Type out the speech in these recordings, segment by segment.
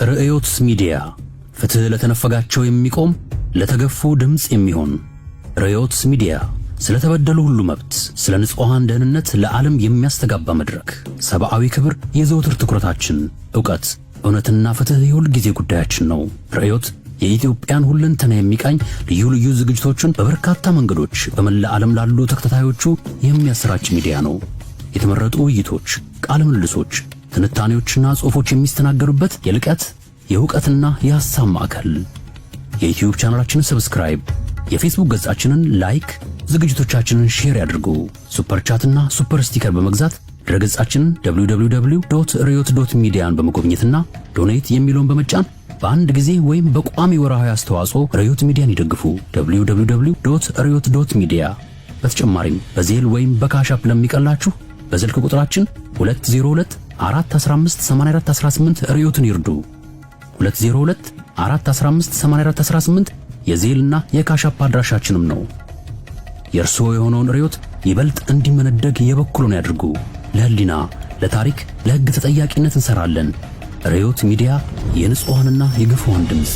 ርዕዮት ሚዲያ ፍትህ ለተነፈጋቸው የሚቆም ለተገፉ ድምጽ የሚሆን ርዕዮት ሚዲያ ስለተበደሉ ሁሉ መብት ስለ ንጹሃን ደህንነት ለዓለም የሚያስተጋባ መድረክ ሰብአዊ ክብር የዘወትር ትኩረታችን ዕውቀት እውነትና ፍትህ የሁል ጊዜ ጉዳያችን ነው። ርዕዮት የኢትዮጵያን ሁለንተና የሚቃኝ ልዩ ልዩ ዝግጅቶችን በበርካታ መንገዶች በመላ ዓለም ላሉ ተከታታዮቹ የሚያሰራጭ ሚዲያ ነው። የተመረጡ ውይይቶች፣ ቃለ ምልልሶች፣ ትንታኔዎችና ጽሑፎች የሚስተናገዱበት የልቀት የዕውቀትና የሐሳብ ማዕከል። የዩቲዩብ ቻናላችንን ሰብስክራይብ፣ የፌስቡክ ገጻችንን ላይክ፣ ዝግጅቶቻችንን ሼር ያድርጉ። ሱፐር ቻትና ሱፐር ስቲከር በመግዛት ድረገጻችንን www.riyot.median በመጎብኘትና ዶኔት የሚለውን በመጫን በአንድ ጊዜ ወይም በቋሚ ወርሃዊ አስተዋጽኦ ርዕዮት ሚዲያን ይደግፉ። www.riyot.media። በተጨማሪም በዜል ወይም በካሻፕ ለሚቀላችሁ በስልክ ቁጥራችን 202-415-8418 ርዕዮትን ይርዱ። 202-415-8418 የዜልና የካሻፕ አድራሻችንም ነው። የእርስዎ የሆነውን ርዕዮት ይበልጥ እንዲመነደግ የበኩሉን ያድርጉ። ለህሊና፣ ለታሪክ፣ ለሕግ ተጠያቂነት እንሰራለን። ርዕዮት ሚዲያ የንጹሃንና የግፉዋን ድምፅ።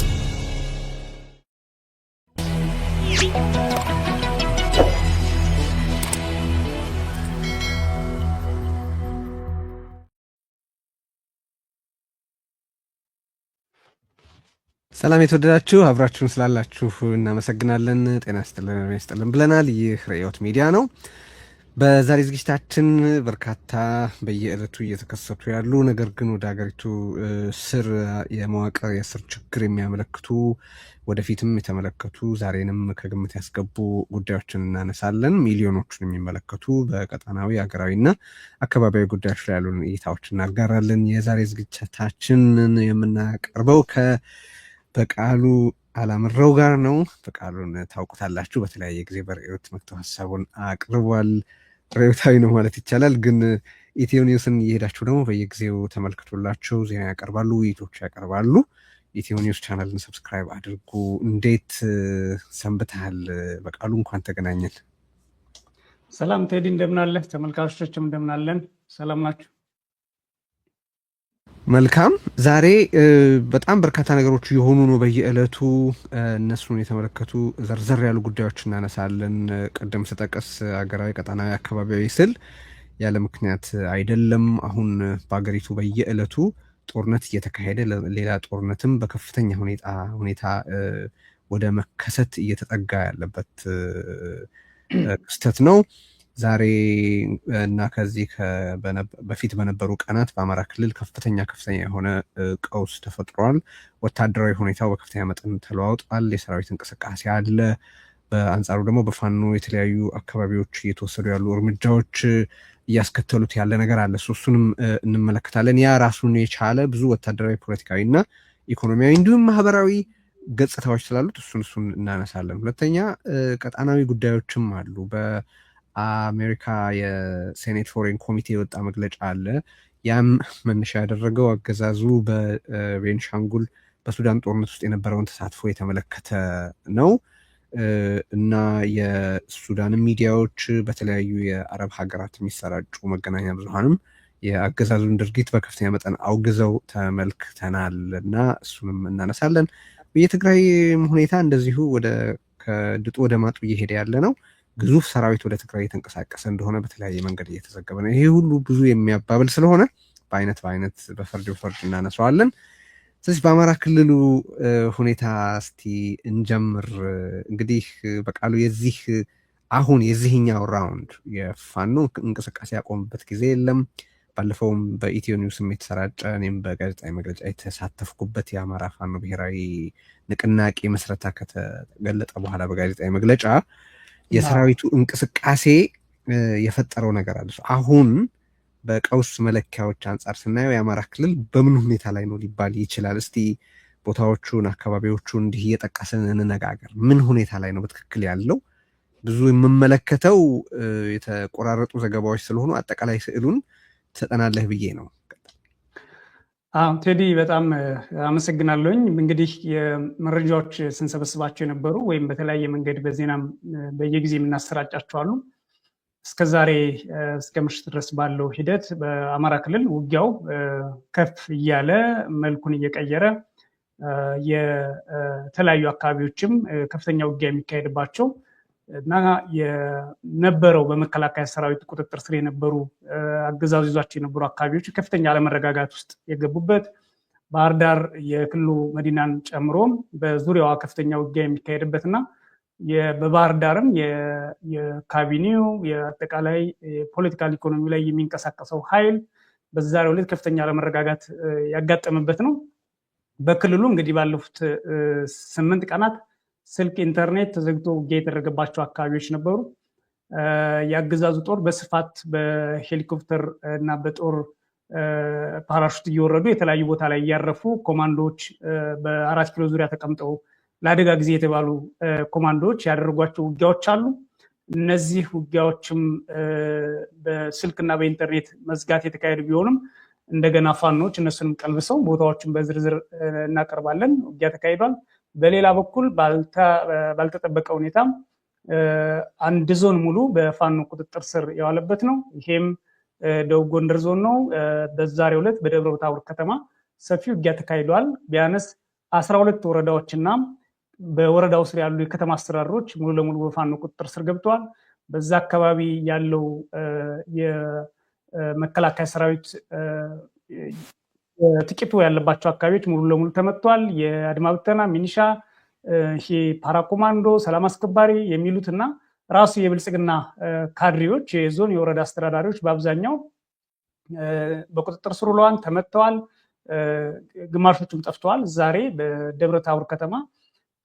ሰላም የተወደዳችሁ አብራችሁን ስላላችሁ እናመሰግናለን። ጤና ይስጥልን ብለናል። ይህ ርዕዮት ሚዲያ ነው። በዛሬ ዝግጅታችን በርካታ በየዕለቱ እየተከሰቱ ያሉ ነገር ግን ወደ ሀገሪቱ ስር የመዋቅር የስር ችግር የሚያመለክቱ ወደፊትም የተመለከቱ ዛሬንም ከግምት ያስገቡ ጉዳዮችን እናነሳለን። ሚሊዮኖችን የሚመለከቱ በቀጠናዊ ሀገራዊና አካባቢያዊ ጉዳዮች ላይ ያሉን እይታዎች እናጋራለን። የዛሬ ዝግጅታችንን የምናቀርበው በቃሉ አላምረው ጋር ነው። በቃሉን ታውቁታላችሁ። በተለያየ ጊዜ በርዕዮት መጥቶ ሀሳቡን አቅርቧል። ርዕዮታዊ ነው ማለት ይቻላል። ግን ኢትዮ ኒውስን እየሄዳችሁ ደግሞ በየጊዜው ተመልክቶላቸው ዜና ያቀርባሉ፣ ውይይቶች ያቀርባሉ። ኢትዮ ኒውስ ቻናልን ሰብስክራይብ አድርጉ። እንዴት ሰንብተሃል በቃሉ? እንኳን ተገናኘን። ሰላም ቴዲ፣ እንደምናለህ? ተመልካቾችም እንደምናለን? ሰላም ናችሁ? መልካም። ዛሬ በጣም በርካታ ነገሮች የሆኑ ነው በየዕለቱ። እነሱን የተመለከቱ ዘርዘር ያሉ ጉዳዮች እናነሳለን። ቅድም ስጠቀስ ሀገራዊ፣ ቀጠናዊ፣ አካባቢያዊ ስል ያለ ምክንያት አይደለም። አሁን በሀገሪቱ በየዕለቱ ጦርነት እየተካሄደ ሌላ ጦርነትም በከፍተኛ ሁኔታ ወደ መከሰት እየተጠጋ ያለበት ክስተት ነው። ዛሬ እና ከዚህ በፊት በነበሩ ቀናት በአማራ ክልል ከፍተኛ የሆነ ቀውስ ተፈጥሯል። ወታደራዊ ሁኔታው በከፍተኛ መጠን ተለዋውጧል። የሰራዊት እንቅስቃሴ አለ። በአንጻሩ ደግሞ በፋኖ የተለያዩ አካባቢዎች እየተወሰዱ ያሉ እርምጃዎች እያስከተሉት ያለ ነገር አለ። እሱንም እንመለከታለን። ያ ራሱን የቻለ ብዙ ወታደራዊ፣ ፖለቲካዊ እና ኢኮኖሚያዊ እንዲሁም ማህበራዊ ገጽታዎች ስላሉት እሱን እናነሳለን። ሁለተኛ ቀጣናዊ ጉዳዮችም አሉ። አሜሪካ የሴኔት ፎሬን ኮሚቴ የወጣ መግለጫ አለ። ያም መነሻ ያደረገው አገዛዙ በቤንሻንጉል በሱዳን ጦርነት ውስጥ የነበረውን ተሳትፎ የተመለከተ ነው እና የሱዳን ሚዲያዎች በተለያዩ የአረብ ሀገራት የሚሰራጩ መገናኛ ብዙሃንም የአገዛዙን ድርጊት በከፍተኛ መጠን አውግዘው ተመልክተናል እና እሱንም እናነሳለን። የትግራይ ሁኔታ እንደዚሁ ከድጡ ወደ ማጡ እየሄደ ያለ ነው። ግዙፍ ሰራዊት ወደ ትግራይ የተንቀሳቀሰ እንደሆነ በተለያየ መንገድ እየተዘገበ ነው። ይሄ ሁሉ ብዙ የሚያባብል ስለሆነ በአይነት በፈርጅ እናነሳዋለን። ስለዚህ በአማራ ክልሉ ሁኔታ እስቲ እንጀምር። እንግዲህ በቃሉ የዚህኛው ራውንድ የፋኖ እንቅስቃሴ ያቆምበት ጊዜ የለም። ባለፈውም በኢትዮ ኒውስም የተሰራጨ እኔም በጋዜጣዊ መግለጫ የተሳተፍኩበት የአማራ ፋኖ ብሔራዊ ንቅናቄ መስረታ ከተገለጠ በኋላ በጋዜጣዊ መግለጫ የሰራዊቱ እንቅስቃሴ የፈጠረው ነገር አለ። አሁን በቀውስ መለኪያዎች አንጻር ስናየው የአማራ ክልል በምን ሁኔታ ላይ ነው ሊባል ይችላል? እስቲ ቦታዎቹን፣ አካባቢዎቹን እንዲህ እየጠቀስን እንነጋገር። ምን ሁኔታ ላይ ነው በትክክል ያለው? ብዙ የምመለከተው የተቆራረጡ ዘገባዎች ስለሆኑ አጠቃላይ ስዕሉን ትሰጠናለህ ብዬ ነው። ቴዲ በጣም አመሰግናለሁኝ። እንግዲህ የመረጃዎች ስንሰበስባቸው የነበሩ ወይም በተለያየ መንገድ በዜናም በየጊዜ የምናሰራጫቸው አሉ። እስከዛሬ እስከ ምሽት ድረስ ባለው ሂደት በአማራ ክልል ውጊያው ከፍ እያለ መልኩን እየቀየረ የተለያዩ አካባቢዎችም ከፍተኛ ውጊያ የሚካሄድባቸው እና የነበረው በመከላከያ ሰራዊት ቁጥጥር ስር የነበሩ አገዛዙ ይዟቸው የነበሩ አካባቢዎች ከፍተኛ አለመረጋጋት ውስጥ የገቡበት ባህር ዳር የክልሉ መዲናን ጨምሮ በዙሪያዋ ከፍተኛ ውጊያ የሚካሄድበትና በባህር ዳርም የካቢኔው የአጠቃላይ የፖለቲካል ኢኮኖሚ ላይ የሚንቀሳቀሰው ኃይል በዛሬው ዕለት ከፍተኛ አለመረጋጋት ያጋጠመበት ነው። በክልሉ እንግዲህ ባለፉት 8 ቀናት ስልክ፣ ኢንተርኔት ተዘግቶ ውጊያ የተደረገባቸው አካባቢዎች ነበሩ። የአገዛዙ ጦር በስፋት በሄሊኮፕተር እና በጦር ፓራሹት እየወረዱ የተለያዩ ቦታ ላይ እያረፉ ኮማንዶዎች በ4 ኪሎ ዙሪያ ተቀምጠው ለአደጋ ጊዜ የተባሉ ኮማንዶዎች ያደረጓቸው ውጊያዎች አሉ። እነዚህ ውጊያዎችም በስልክና በኢንተርኔት መዝጋት የተካሄዱ ቢሆንም እንደገና ፋኖች እነሱንም ቀልብሰው ቦታዎችን በዝርዝር እናቀርባለን። ውጊያ ተካሂዷል። በሌላ በኩል ባልተጠበቀ ሁኔታ አንድ ዞን ሙሉ በፋኖ ቁጥጥር ስር የዋለበት ነው። ይሄም ደቡብ ጎንደር ዞን ነው። በዛሬው ዕለት በደብረ ታቦር ከተማ ሰፊ ውጊያ ተካሂዷል። ቢያንስ 12 ወረዳዎችና በወረዳው ስር ያሉ የከተማ አስተዳደሮች ሙሉ ለሙሉ በፋኖ ቁጥጥር ስር ገብተዋል። በዛ አካባቢ ያለው የመከላከያ ሰራዊት ጥቂቱ ያለባቸው አካባቢዎች ሙሉ ለሙሉ ተመቷል። የአድማ ብተና፣ ሚኒሻ፣ ፓራኮማንዶ፣ ሰላም አስከባሪ የሚሉትና ራሱ የብልጽግና ካድሬዎች፣ የዞን የወረዳ አስተዳዳሪዎች በአብዛኛው በቁጥጥር ስር ውለዋል፣ ተመተዋል። ግማሾቹም ጠፍተዋል። ዛሬ በደብረ ታቦር ከተማ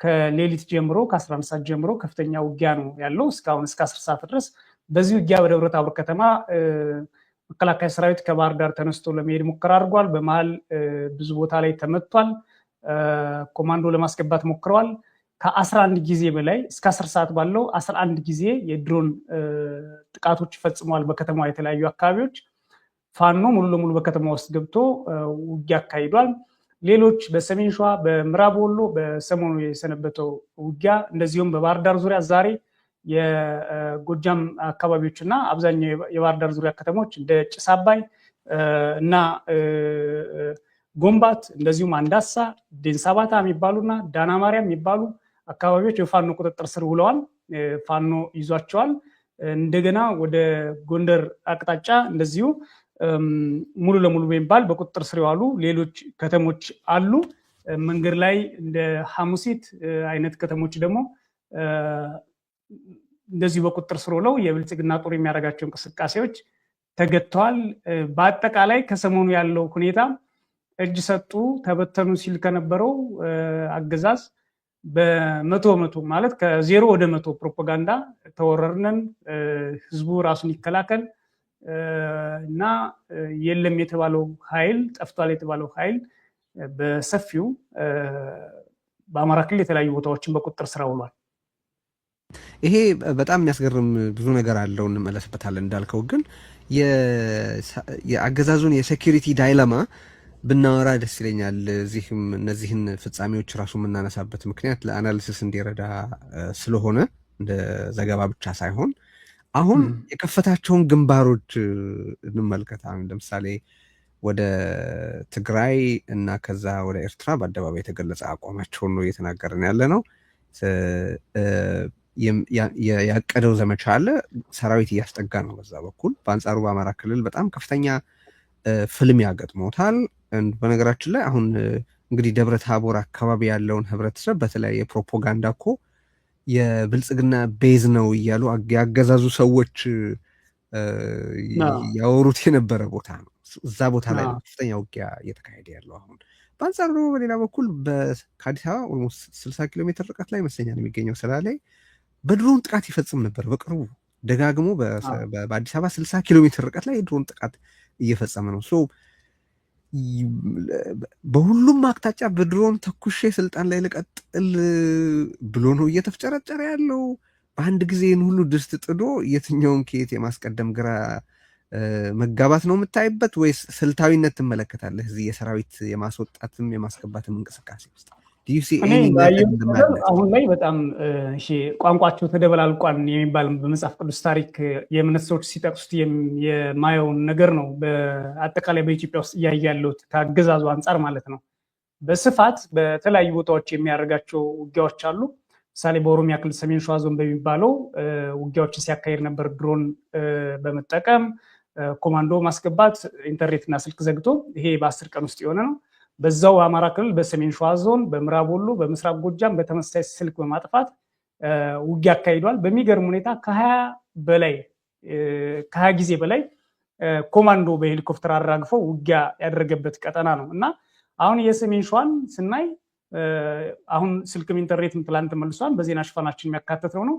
ከሌሊት ጀምሮ ከ11 ሰዓት ጀምሮ ከፍተኛ ውጊያ ነው ያለው እስካሁን እስከ 10 ሰዓት ድረስ። በዚህ ውጊያ በደብረ ታቦር ከተማ መከላከያ ሰራዊት ከባህር ዳር ተነስቶ ለመሄድ ሙከራ አድርጓል። በመሃል ብዙ ቦታ ላይ ተመቷል። ኮማንዶ ለማስገባት ሞክረዋል። ከ11 ጊዜ በላይ እስከ 10 ሰዓት ባለው 11 ጊዜ የድሮን ጥቃቶች ፈጽመዋል በከተማዋ የተለያዩ አካባቢዎች። ፋኖ ሙሉ ለሙሉ በከተማ ውስጥ ገብቶ ውጊያ አካሂዷል። ሌሎች በሰሜን ሸዋ፣ በምዕራብ ወሎ በሰሞኑ የሰነበተው ውጊያ እንደዚሁም በባህር ዳር ዙሪያ ዛሬ የጎጃም አካባቢዎች እና አብዛኛው የባህር ዳር ዙሪያ ከተሞች እንደ ጭስ አባይ እና ጎንባት እንደዚሁም አንዳሳ፣ ዴንሳባታ የሚባሉና ዳና ማርያም የሚባሉ አካባቢዎች የፋኖ ቁጥጥር ስር ውለዋል። ፋኖ ይዟቸዋል። እንደገና ወደ ጎንደር አቅጣጫ እንደዚሁ ሙሉ ለሙሉ በሚባል በቁጥጥር ስር የዋሉ ሌሎች ከተሞች አሉ። መንገድ ላይ እንደ ሐሙሲት አይነት ከተሞች ደግሞ እንደዚሁ በቁጥጥር ስር ውለው የብልጽግና ጦር የሚያደርጋቸው እንቅስቃሴዎች ተገድተዋል። በአጠቃላይ ከሰሞኑ ያለው ሁኔታ እጅ ሰጡ ተበተኑ ሲል ከነበረው አገዛዝ በመቶ ማለት ከ0 ወደ 100 ፕሮፓጋንዳ ተወረርነን ህዝቡ ራሱን ይከላከል እና የለም የተባለው ኃይል ጠፍቷል የተባለው ኃይል በሰፊው በአማራ ክልል የተለያዩ ቦታዎችን በቁጥጥር ስር ውሏል። ይሄ በጣም የሚያስገርም ብዙ ነገር አለው፣ እንመለስበታለን። እንዳልከው ግን የአገዛዙን የሴኪሪቲ ዳይለማ ብናወራ ደስ ይለኛል። እዚህም እነዚህን ፍጻሜዎች ራሱ የምናነሳበት ምክንያት ለአናሊሲስ እንዲረዳ ስለሆነ እንደ ዘገባ ብቻ ሳይሆን አሁን የከፈታቸውን ግንባሮች እንመልከት። ለምሳሌ ወደ ትግራይ እና ከዛ ወደ ኤርትራ በአደባባይ የተገለጸ አቋማቸውን ነው እየተናገርን ያለ ነው። ያቀደው ዘመቻ አለ፣ ሰራዊት እያስጠጋ ነው በዛ በኩል። በአንጻሩ በአማራ ክልል በጣም ከፍተኛ ፍልሚያ ገጥሞታል። በነገራችን ላይ አሁን እንግዲህ ደብረ ታቦር አካባቢ ያለውን ህብረተሰብ በተለያየ ፕሮፓጋንዳ እኮ የብልጽግና ቤዝ ነው እያሉ ያገዛዙ ሰዎች ያወሩት የነበረ ቦታ ነው። እዛ ቦታ ላይ ከፍተኛ ውጊያ እየተካሄደ ያለው አሁን። በአንጻሩ ደግሞ በሌላ በኩል ከአዲስ አበባ ኦልሞስት 60 ኪሎ ሜትር ርቀት ላይ ይመስለኛል የሚገኘው ስራ ላይ በድሮን ጥቃት ይፈጽም ነበር። በቅርቡ ደጋግሞ በአዲስ አበባ 60 ኪሎ ሜትር ርቀት ላይ የድሮን ጥቃት እየፈጸመ ነው። በሁሉም አቅጣጫ በድሮን ተኩሼ ስልጣን ላይ ልቀጥል ብሎ ነው እየተፍጨረጨረ ያለው። በአንድ ጊዜ ሁሉ ድስት ጥዶ የትኛውን ከየት የማስቀደም ግራ መጋባት ነው የምታይበት፣ ወይስ ስልታዊነት ትመለከታለህ? እዚህ የሰራዊት የማስወጣትም የማስገባትም እንቅስቃሴ ውስጥ do you see እኔ any method in the ባየሁት madness? አሁን ላይ በጣም እሺ ቋንቋቸው ተደበላልቋል የሚባል በመጽሐፍ ቅዱስ ታሪክ የእምነት ሰዎች ሲጠቅሱት የማየውን ነገር ነው። በአጠቃላይ በኢትዮጵያ ውስጥ እያየ ያለሁት ከአገዛዙ አንጻር ማለት ነው። በስፋት በተለያዩ ቦታዎች የሚያደርጋቸው ውጊያዎች አሉ። ምሳሌ በኦሮሚያ ክልል ሰሜን ሸዋ ዞን በሚባለው ውጊያዎችን ሲያካሄድ ነበር። ድሮን በመጠቀም ኮማንዶ ማስገባት፣ ኢንተርኔትና ስልክ ዘግቶ፣ ይሄ በ10 ቀን ውስጥ የሆነ ነው። በዛው አማራ ክልል በሰሜን ሸዋ ዞን፣ በምዕራብ ወሎ፣ በምስራቅ ጎጃም በተመሳሳይ ስልክ በማጥፋት ውጊያ አካሂዷል። በሚገርም ሁኔታ ከ20 ጊዜ በላይ ኮማንዶ በሄሊኮፕተር አራግፈው ውጊያ ያደረገበት ቀጠና ነው እና አሁን የሰሜን ሸዋን ስናይ አሁን ስልክም ኢንተርኔትም ትላንት መልሷል። በዜና ሽፋናችን የሚያካተተው ነው።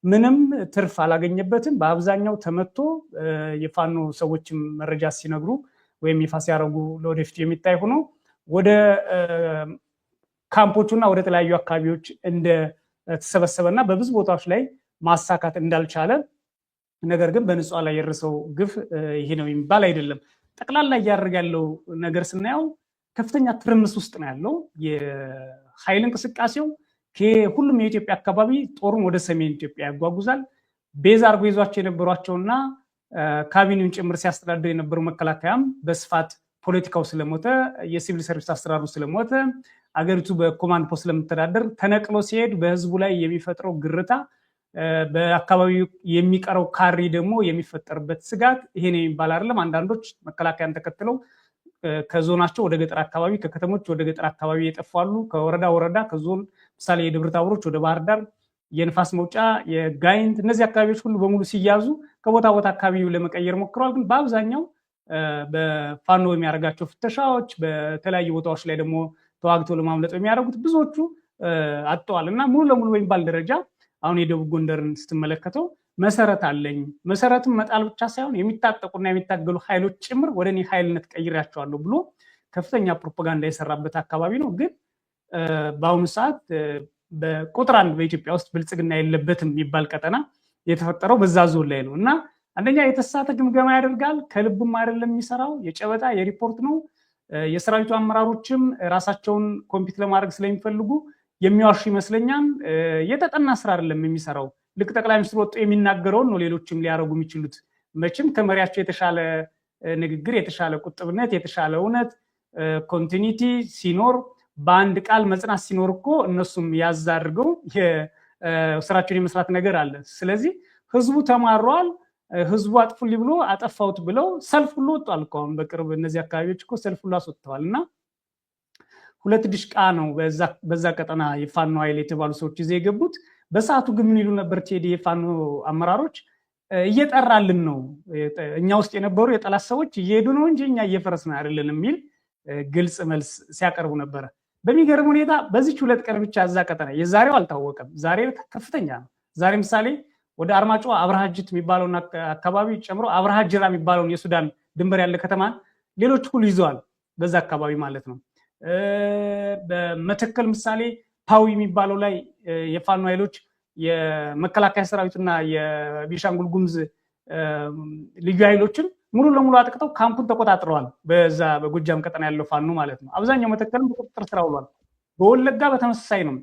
ምንም ትርፍ አላገኘበትም። በአብዛኛው ተመቶ የፋኖ ሰዎችም መረጃ ሲነግሩ ወይም ይፋ ሲያደርጉ ለወደፊቱ የሚታይ ሆኖ ወደ ካምፖቹና ወደ ተለያዩ አካባቢዎች እንደተሰበሰበና በብዙ ቦታዎች ላይ ማሳካት እንዳልቻለ፣ ነገር ግን በንጹሃን ላይ የደረሰው ግፍ ይሄ ነው የሚባል አይደለም። ጠቅላላ እያደረገ ያለው ነገር ስናየው ከፍተኛ ትርምስ ውስጥ ነው ያለው። የኃይል እንቅስቃሴው ከሁሉም የኢትዮጵያ አካባቢ ጦሩን ወደ ሰሜን ኢትዮጵያ ያጓጉዛል። ቤዛ አርጎ ይዟቸው የነበሯቸውና ካቢኔውን ጭምር ሲያስተዳድር የነበሩ መከላከያም በስፋት ፖለቲካው ስለሞተ፣ የሲቪል ሰርቪስ አሰራሩ ስለሞተ፣ አገሪቱ በኮማንድ ፖስት ስለምተዳደር ተነቅሎ ሲሄድ በህዝቡ ላይ የሚፈጥረው ግርታ፣ በአካባቢው የሚቀረው ካሪ ደግሞ የሚፈጠርበት ስጋት ይሄን የሚባል አይደለም። አንዳንዶች መከላከያን ተከትለው ከዞናቸው ወደ ገጠር አካባቢ፣ ከከተሞች ወደ ገጠር አካባቢ የጠፋሉ። ከወረዳ ወረዳ፣ ከዞን ምሳሌ የደብረ ታቦሮች ወደ ባህር ዳር፣ የንፋስ መውጫ፣ የጋይንት እነዚህ አካባቢዎች ሁሉ በሙሉ ሲያዙ ከቦታ ቦታ አካባቢው ለመቀየር ሞክረዋል። ግን በአብዛኛው በፋኖ የሚያደርጋቸው ፍተሻዎች፣ በተለያዩ ቦታዎች ላይ ደግሞ ተዋግተው ለማምለጥ የሚያደርጉት ብዙዎቹ አጥተዋል እና ሙሉ ለሙሉ በሚባል ደረጃ አሁን የደቡብ ጎንደርን ስትመለከተው መሰረት አለኝ፣ መሰረትም መጣል ብቻ ሳይሆን የሚታጠቁና የሚታገሉ ኃይሎች ጭምር ወደ እኔ ኃይልነት ቀይሬያቸዋለሁ ብሎ ከፍተኛ ፕሮፓጋንዳ የሰራበት አካባቢ ነው። ግን በአሁኑ ሰዓት በቁጥር አንድ በኢትዮጵያ ውስጥ ብልጽግና የለበትም የሚባል ቀጠና የተፈጠረው በዛ ዞን ላይ ነው እና አንደኛ የተሳተ ግምገማ ያደርጋል። ከልቡም አይደለም የሚሰራው፣ የጨበጣ የሪፖርት ነው። የሰራዊቱ አመራሮችም ራሳቸውን ኮምፒት ለማድረግ ስለሚፈልጉ የሚዋሹ ይመስለኛል። የተጠና ስራ አይደለም የሚሰራው። ልክ ጠቅላይ ሚኒስትሩ ወጥቶ የሚናገረውን ነው ሌሎችም ሊያደርጉ የሚችሉት። መቼም ከመሪያቸው የተሻለ ንግግር፣ የተሻለ ቁጥብነት፣ የተሻለ እውነት ኮንቲኒቲ ሲኖር፣ በአንድ ቃል መጽናት ሲኖር እኮ እነሱም ያዝ አድርገው ስራቸውን የመስራት ነገር አለ። ስለዚህ ህዝቡ ተማሯል። ህዝቡ አጥፉልኝ ብሎ አጠፋሁት ብለው ሰልፍ ሁሉ ወጥቷል እኮ አሁን በቅርብ እነዚህ አካባቢዎች እኮ ሰልፍ ሁሉ አስወጥተዋል እና 2 ድሽቃ ነው በዛ ቀጠና የፋኖ ኃይል የተባሉ ሰዎች ይዘው የገቡት። በሰዓቱ ግን ምን ይሉ ነበር ቴዲ የፋኖ አመራሮች? እየጠራልን ነው፣ እኛ ውስጥ የነበሩ የጠላት ሰዎች እየሄዱ ነው እንጂ እኛ እየፈረስን አይደለን የሚል ግልጽ መልስ ሲያቀርቡ ነበረ። በሚገርም ሁኔታ በዚች 2 ቀን ብቻ እዛ ቀጠና የዛሬው አልታወቀም፣ ዛሬ ከፍተኛ ነው። ዛሬ ምሳሌ ወደ አርማጮ አብርሃጅት የሚባለውን አካባቢ ጨምሮ አብርሃጅራ የሚባለውን የሱዳን ድንበር ያለ ከተማን ሌሎች ሁሉ ይዘዋል፣ በዛ አካባቢ ማለት ነው። በመተከል ምሳሌ ፓዊ የሚባለው ላይ የፋኖ ኃይሎች የመከላከያ ሰራዊትና የቤኒሻንጉል ጉሙዝ ልዩ ኃይሎችን ሙሉ ለሙሉ አጥቅተው ካምፑን ተቆጣጥረዋል። በዛ በጎጃም ቀጠና ያለው ፋኖ ማለት ነው። አብዛኛው መተከልም በቁጥጥር ስር ውሏል። በወለጋ በተመሳሳይ ነው።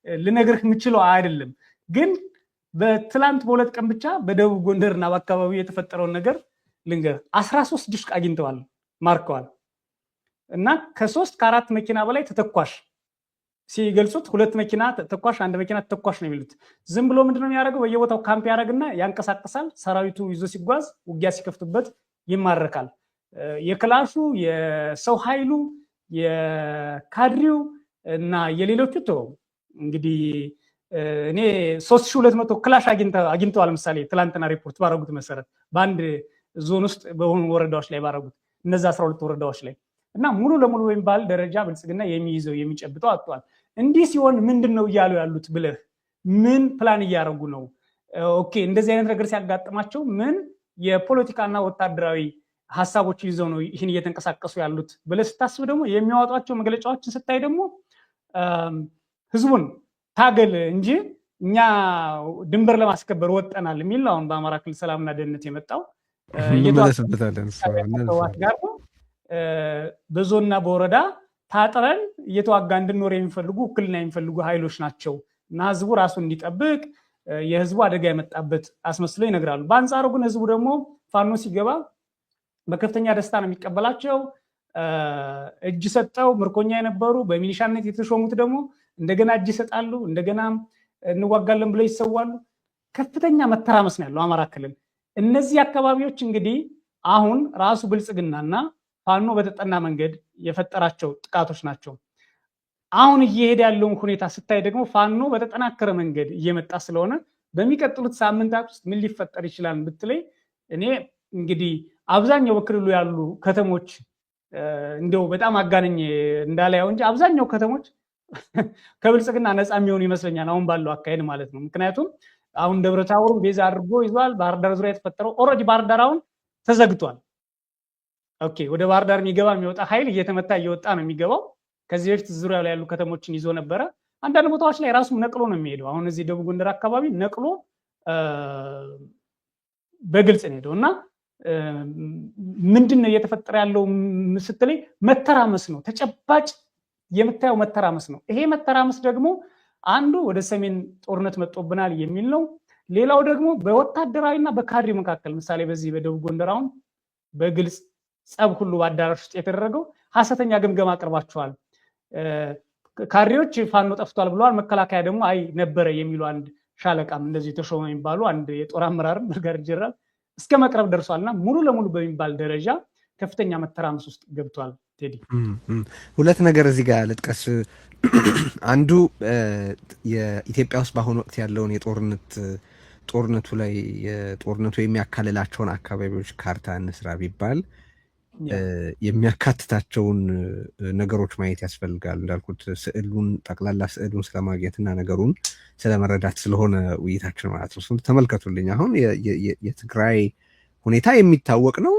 ልነግርህ የምችለው አይደለም ግን በትላንት በ2 ቀን ብቻ በደቡብ ጎንደርና በአካባቢው የተፈጠረውን ነገር ልንገር። 13 ድሽቅ አግኝተዋል፣ ማርከዋል እና ከ3 ከ4 መኪና በላይ ተተኳሽ ሲገልጹት 2 መኪና ተተኳሽ፣ 1 መኪና ተተኳሽ ነው የሚሉት። ዝም ብሎ ምንድነው የሚያደርገው? በየቦታው ካምፕ ያደርግና ያንቀሳቀሳል። ሰራዊቱ ይዞ ሲጓዝ ውጊያ ሲከፍቱበት ይማረካል። የክላሹ የሰው ኃይሉ የካድሪው እና የሌሎቹ ተው እንግዲህ እኔ 3200 ክላሽ አግኝተዋል። ምሳሌ ትላንትና ሪፖርት ባረጉት መሰረት በአንድ ዞን ውስጥ በሆኑ ወረዳዎች ላይ ባረጉት እነዛ 12 ወረዳዎች ላይ እና ሙሉ ለሙሉ በሚባል ደረጃ ብልጽግና የሚይዘው የሚጨብጠው አጥቷል። እንዲህ ሲሆን ምንድን ነው እያሉ ያሉት ብለህ ምን ፕላን እያደረጉ ነው? ኦኬ እንደዚህ አይነት ነገር ሲያጋጥማቸው ምን የፖለቲካና ወታደራዊ ሀሳቦች ይዘው ነው ይህን እየተንቀሳቀሱ ያሉት ብለህ ስታስብ ደግሞ የሚያወጧቸው መግለጫዎችን ስታይ ደግሞ ህዝቡን ታገል እንጂ እኛ ድንበር ለማስከበር ወጠናል የሚል አሁን በአማራ ክልል ሰላምና ደህንነት የመጣው እንመለስበታለን። ጋር በዞንና በወረዳ ታጥረን እየተዋጋ እንድንኖር የሚፈልጉ ውክልና የሚፈልጉ ኃይሎች ናቸው እና ህዝቡ ራሱን እንዲጠብቅ የህዝቡ አደጋ የመጣበት አስመስለው ይነግራሉ። በአንጻሩ ግን ህዝቡ ደግሞ ፋኖ ሲገባ በከፍተኛ ደስታ ነው የሚቀበላቸው። እጅ ሰጠው ምርኮኛ የነበሩ በሚሊሻነት የተሾሙት ደግሞ እንደገና እጅ ይሰጣሉ፣ እንደገና እንዋጋለን ብለው ይሰዋሉ። ከፍተኛ መተራመስ ነው ያለው አማራ ክልል። እነዚህ አካባቢዎች እንግዲህ አሁን ራሱ ብልጽግናና ፋኖ በተጠና መንገድ የፈጠራቸው ጥቃቶች ናቸው። አሁን እየሄደ ያለውን ሁኔታ ስታይ ደግሞ ፋኖ በተጠናከረ መንገድ እየመጣ ስለሆነ በሚቀጥሉት ሳምንታት ውስጥ ምን ሊፈጠር ይችላል ብትለይ እኔ እንግዲህ አብዛኛው በክልሉ ያሉ ከተሞች እንደው በጣም አጋነኝ እንዳላየው እንጂ አብዛኛው ከተሞች ከብልጽግና ነፃ የሚሆኑ ይመስለኛል አሁን ባለው አካሄድ ማለት ነው። ምክንያቱም አሁን ደብረታቦርን ቤዛ አድርጎ ይዟል። ባህር ዳር ዙሪያ የተፈጠረው ኦልሬዲ ባህር ዳር አሁን ተዘግቷል። ኦኬ፣ ወደ ባህር ዳር የሚገባ የሚወጣ ኃይል እየተመታ እየወጣ ነው የሚገባው። ከዚህ በፊት ዙሪያ ላይ ያሉ ከተሞችን ይዞ ነበረ። አንዳንድ ቦታዎች ላይ ራሱ ነቅሎ ነው የሚሄደው። አሁን እዚህ ደቡብ ጎንደር አካባቢ ነቅሎ በግልጽ ነው ሄደው እና ምንድነው እየተፈጠረ ያለው ስትለኝ መተራመስ ነው። ተጨባጭ የምታየው መተራመስ ነው። ይሄ መተራመስ ደግሞ አንዱ ወደ ሰሜን ጦርነት መጥቶብናል የሚል ነው። ሌላው ደግሞ በወታደራዊና በካድሬ መካከል ምሳሌ በዚህ በደቡብ ጎንደር አሁን በግልጽ ጸብ ሁሉ በአዳራሽ ውስጥ የተደረገው ሐሰተኛ ግምገማ አቅርባቸዋል። ካድሬዎች ፋኖ ጠፍቷል ብለዋል። መከላከያ ደግሞ አይ ነበረ የሚሉ አንድ ሻለቃም እንደዚህ ተሾመ የሚባሉ አንድ የጦር አመራርም ብርጋዴር ጀነራል እስከ መቅረብ ደርሷልና ሙሉ ለሙሉ በሚባል ደረጃ ከፍተኛ መተራመስ ውስጥ ገብቷል። ቴዲ ሁለት ነገር እዚህ ጋር ልጥቀስ። አንዱ የኢትዮጵያ ውስጥ በአሁኑ ወቅት ያለውን ጦርነቱ ላይ የጦርነቱ የሚያካልላቸውን አካባቢዎች ካርታ እንስራ ቢባል የሚያካትታቸውን ነገሮች ማየት ያስፈልጋል። እንዳልኩት ስዕሉን ጠቅላላ ስዕሉን ስለማግኘትና ነገሩን ስለመረዳት ስለሆነ ውይይታችን ማለት ነው። ተመልከቱልኝ። አሁን የትግራይ ሁኔታ የሚታወቅ ነው።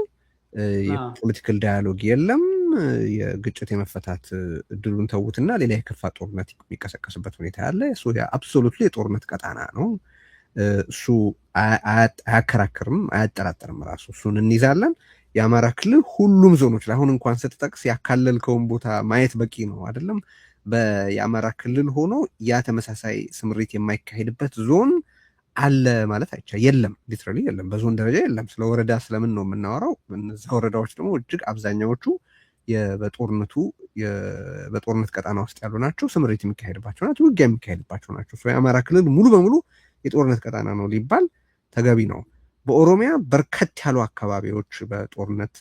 የፖለቲካል ዳያሎግ የለም። የግጭት የመፈታት እድሉን ተውትና ሌላ የከፋ ጦርነት የሚቀሰቀስበት ሁኔታ ያለ እሱ አብሶሉትሊ የጦርነት ቀጣና ነው። እሱ አያከራክርም፣ አያጠራጥርም። ራሱ እሱን እንይዛለን። የአማራ ክልል ሁሉም ዞኖች ላይ አሁን እንኳን ስትጠቅስ ያካለልከውን ቦታ ማየት በቂ ነው አይደለም። የአማራ ክልል ሆኖ ያ ተመሳሳይ ስምሪት የማይካሄድበት ዞን አለ ማለት አይቻልም። የለም፣ ሊትራሊ የለም። በዞን ደረጃ የለም። ስለ ወረዳ ስለምን ነው የምናወራው? እነዛ ወረዳዎች ደግሞ እጅግ አብዛኛዎቹ በጦርነት ቀጣና ውስጥ ያሉ ናቸው። ስምሪት የሚካሄድባቸው ናቸው። ውጊያ የሚካሄድባቸው ናቸው። የአማራ ክልል ሙሉ በሙሉ የጦርነት ቀጣና ነው ሊባል ተገቢ ነው። በኦሮሚያ በርከት ያሉ አካባቢዎች በጦርነት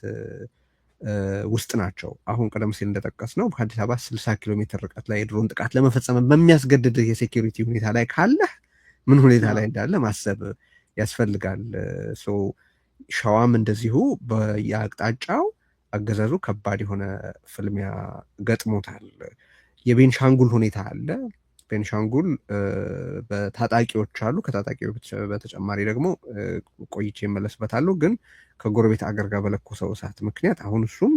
ውስጥ ናቸው። አሁን ቀደም ሲል እንደጠቀስ ነው ከአዲስ አበባ 60 ኪሎ ሜትር ርቀት ላይ የድሮን ጥቃት ለመፈጸም በሚያስገድድ የሴኪሪቲ ሁኔታ ላይ ካለህ ምን ሁኔታ ላይ እንዳለ ማሰብ ያስፈልጋል። ሸዋም እንደዚሁ በየአቅጣጫው አገዛዙ ከባድ የሆነ ፍልሚያ ገጥሞታል። የቤንሻንጉል ሁኔታ አለ። ቤንሻንጉል በታጣቂዎች አሉ። ከታጣቂዎች በተጨማሪ ደግሞ ቆይቼ እመለስበታለሁ። ግን ከጎረቤት አገር ጋር በለኮሰው እሳት ምክንያት አሁን እሱም